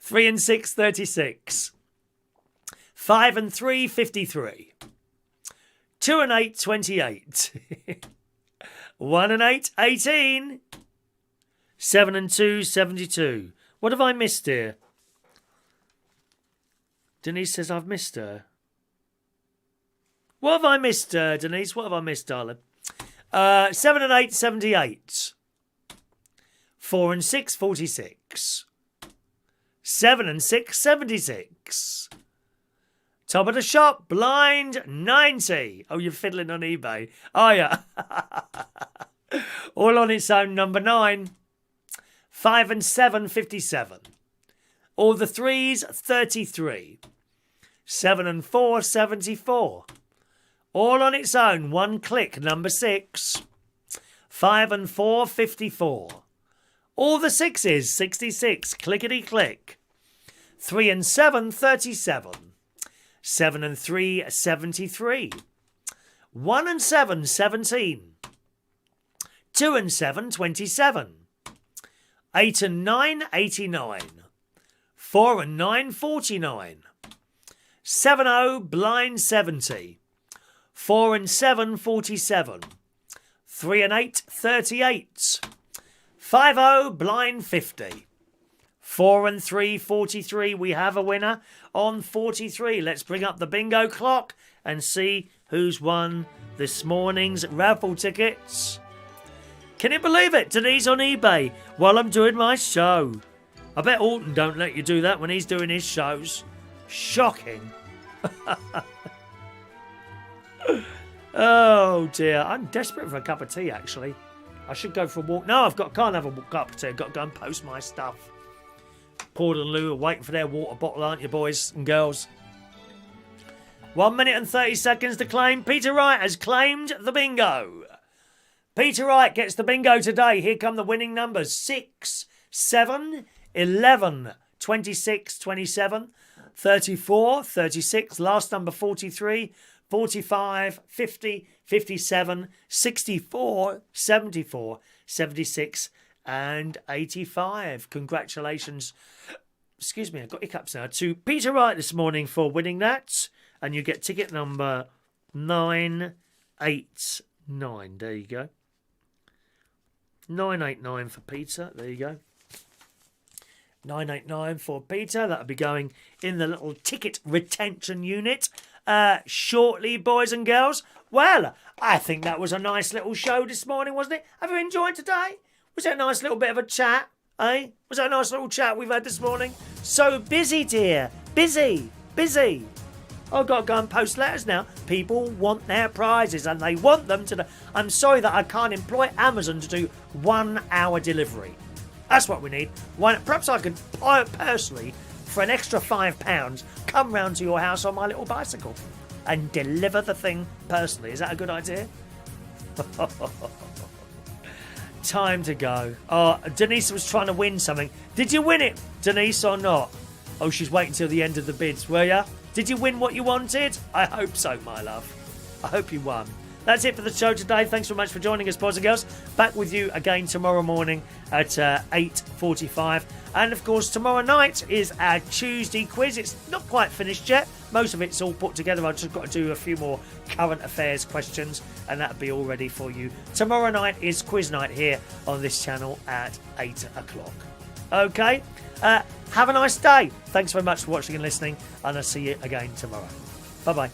3 and 6, 36. 5 and 3, 53. 2 and 8, 28. 1 and 8, 18. 7 and 2, 72. What have I missed here? Denise says I've missed her. What have I missed, Denise? What have I missed, darling? 7 and 8, 78. 4 and 6, 46. 7 and 6, 76. Top of the shop, blind 90. Oh, you're fiddling on eBay. Oh, yeah. All on its own, number 9. 5 and 7, 57. All the threes, 33. 7 and 4, 74. All on its own, one click, number 6. 5 and 4, 54. All the sixes, 66. Clickety click. 3 and 7, 37. 7 and 3, 73. 1 and 7, 17. 2 and 7, 27. 8 and 9, 89. 4 and 9, 49. 7 0, blind 70. 4 and 7, 47. 3 and 8, 38. 5 0, blind 50. 4 and 3, 43. We have a winner on 43. Let's bring up the bingo clock and see who's won this morning's raffle tickets. Can you believe it? Denise on eBay while I'm doing my show. I bet Alton don't let you do that when he's doing his shows. Shocking. Oh dear. I'm desperate for a cup of tea, actually. I should go for a walk. No, can't have a cup of tea. I've got to go and post my stuff. Paul and Lou are waiting for their water bottle, aren't you, boys and girls? 1 minute and 30 seconds to claim. Peter Wright has claimed the bingo. Peter Wright gets the bingo today. Here come the winning numbers. 6, 7, 11, 26, 27, 34, 36. Last number 43, 45, 50, 57, 64, 74, 76 and 85. Congratulations. Excuse me, I've got hiccups now. To Peter Wright this morning for winning that. And you get ticket number 989. There you go. 989 for Peter. There you go. 989 for Peter. That'll be going in the little ticket retention unit shortly, boys and girls. Well, I think that was a nice little show this morning, wasn't it? Have you enjoyed today? Was that a nice little bit of a chat, eh? Was that a nice little chat we've had this morning? So busy, dear. Busy. I've got to go and post letters now. People want their prizes and they want them to... I'm sorry that I can't employ Amazon to do 1 hour delivery. That's what we need. Perhaps I could personally, for an extra £5, come round to your house on my little bicycle and deliver the thing personally. Is that a good idea? Time to go. Oh, Denise was trying to win something. Did you win it, Denise, or not? Oh, she's waiting till the end of the bids, were ya? Did you win what you wanted? I hope so, my love. I hope you won. That's it for the show today. Thanks very much for joining us, boys and girls. Back with you again tomorrow morning at 8:45. And, of course, tomorrow night is our Tuesday quiz. It's not quite finished yet. Most of it's all put together. I've just got to do a few more current affairs questions, and that'll be all ready for you. Tomorrow night is quiz night here on this channel at 8 o'clock. Okay? Have a nice day. Thanks very much for watching and listening, and I'll see you again tomorrow. Bye-bye.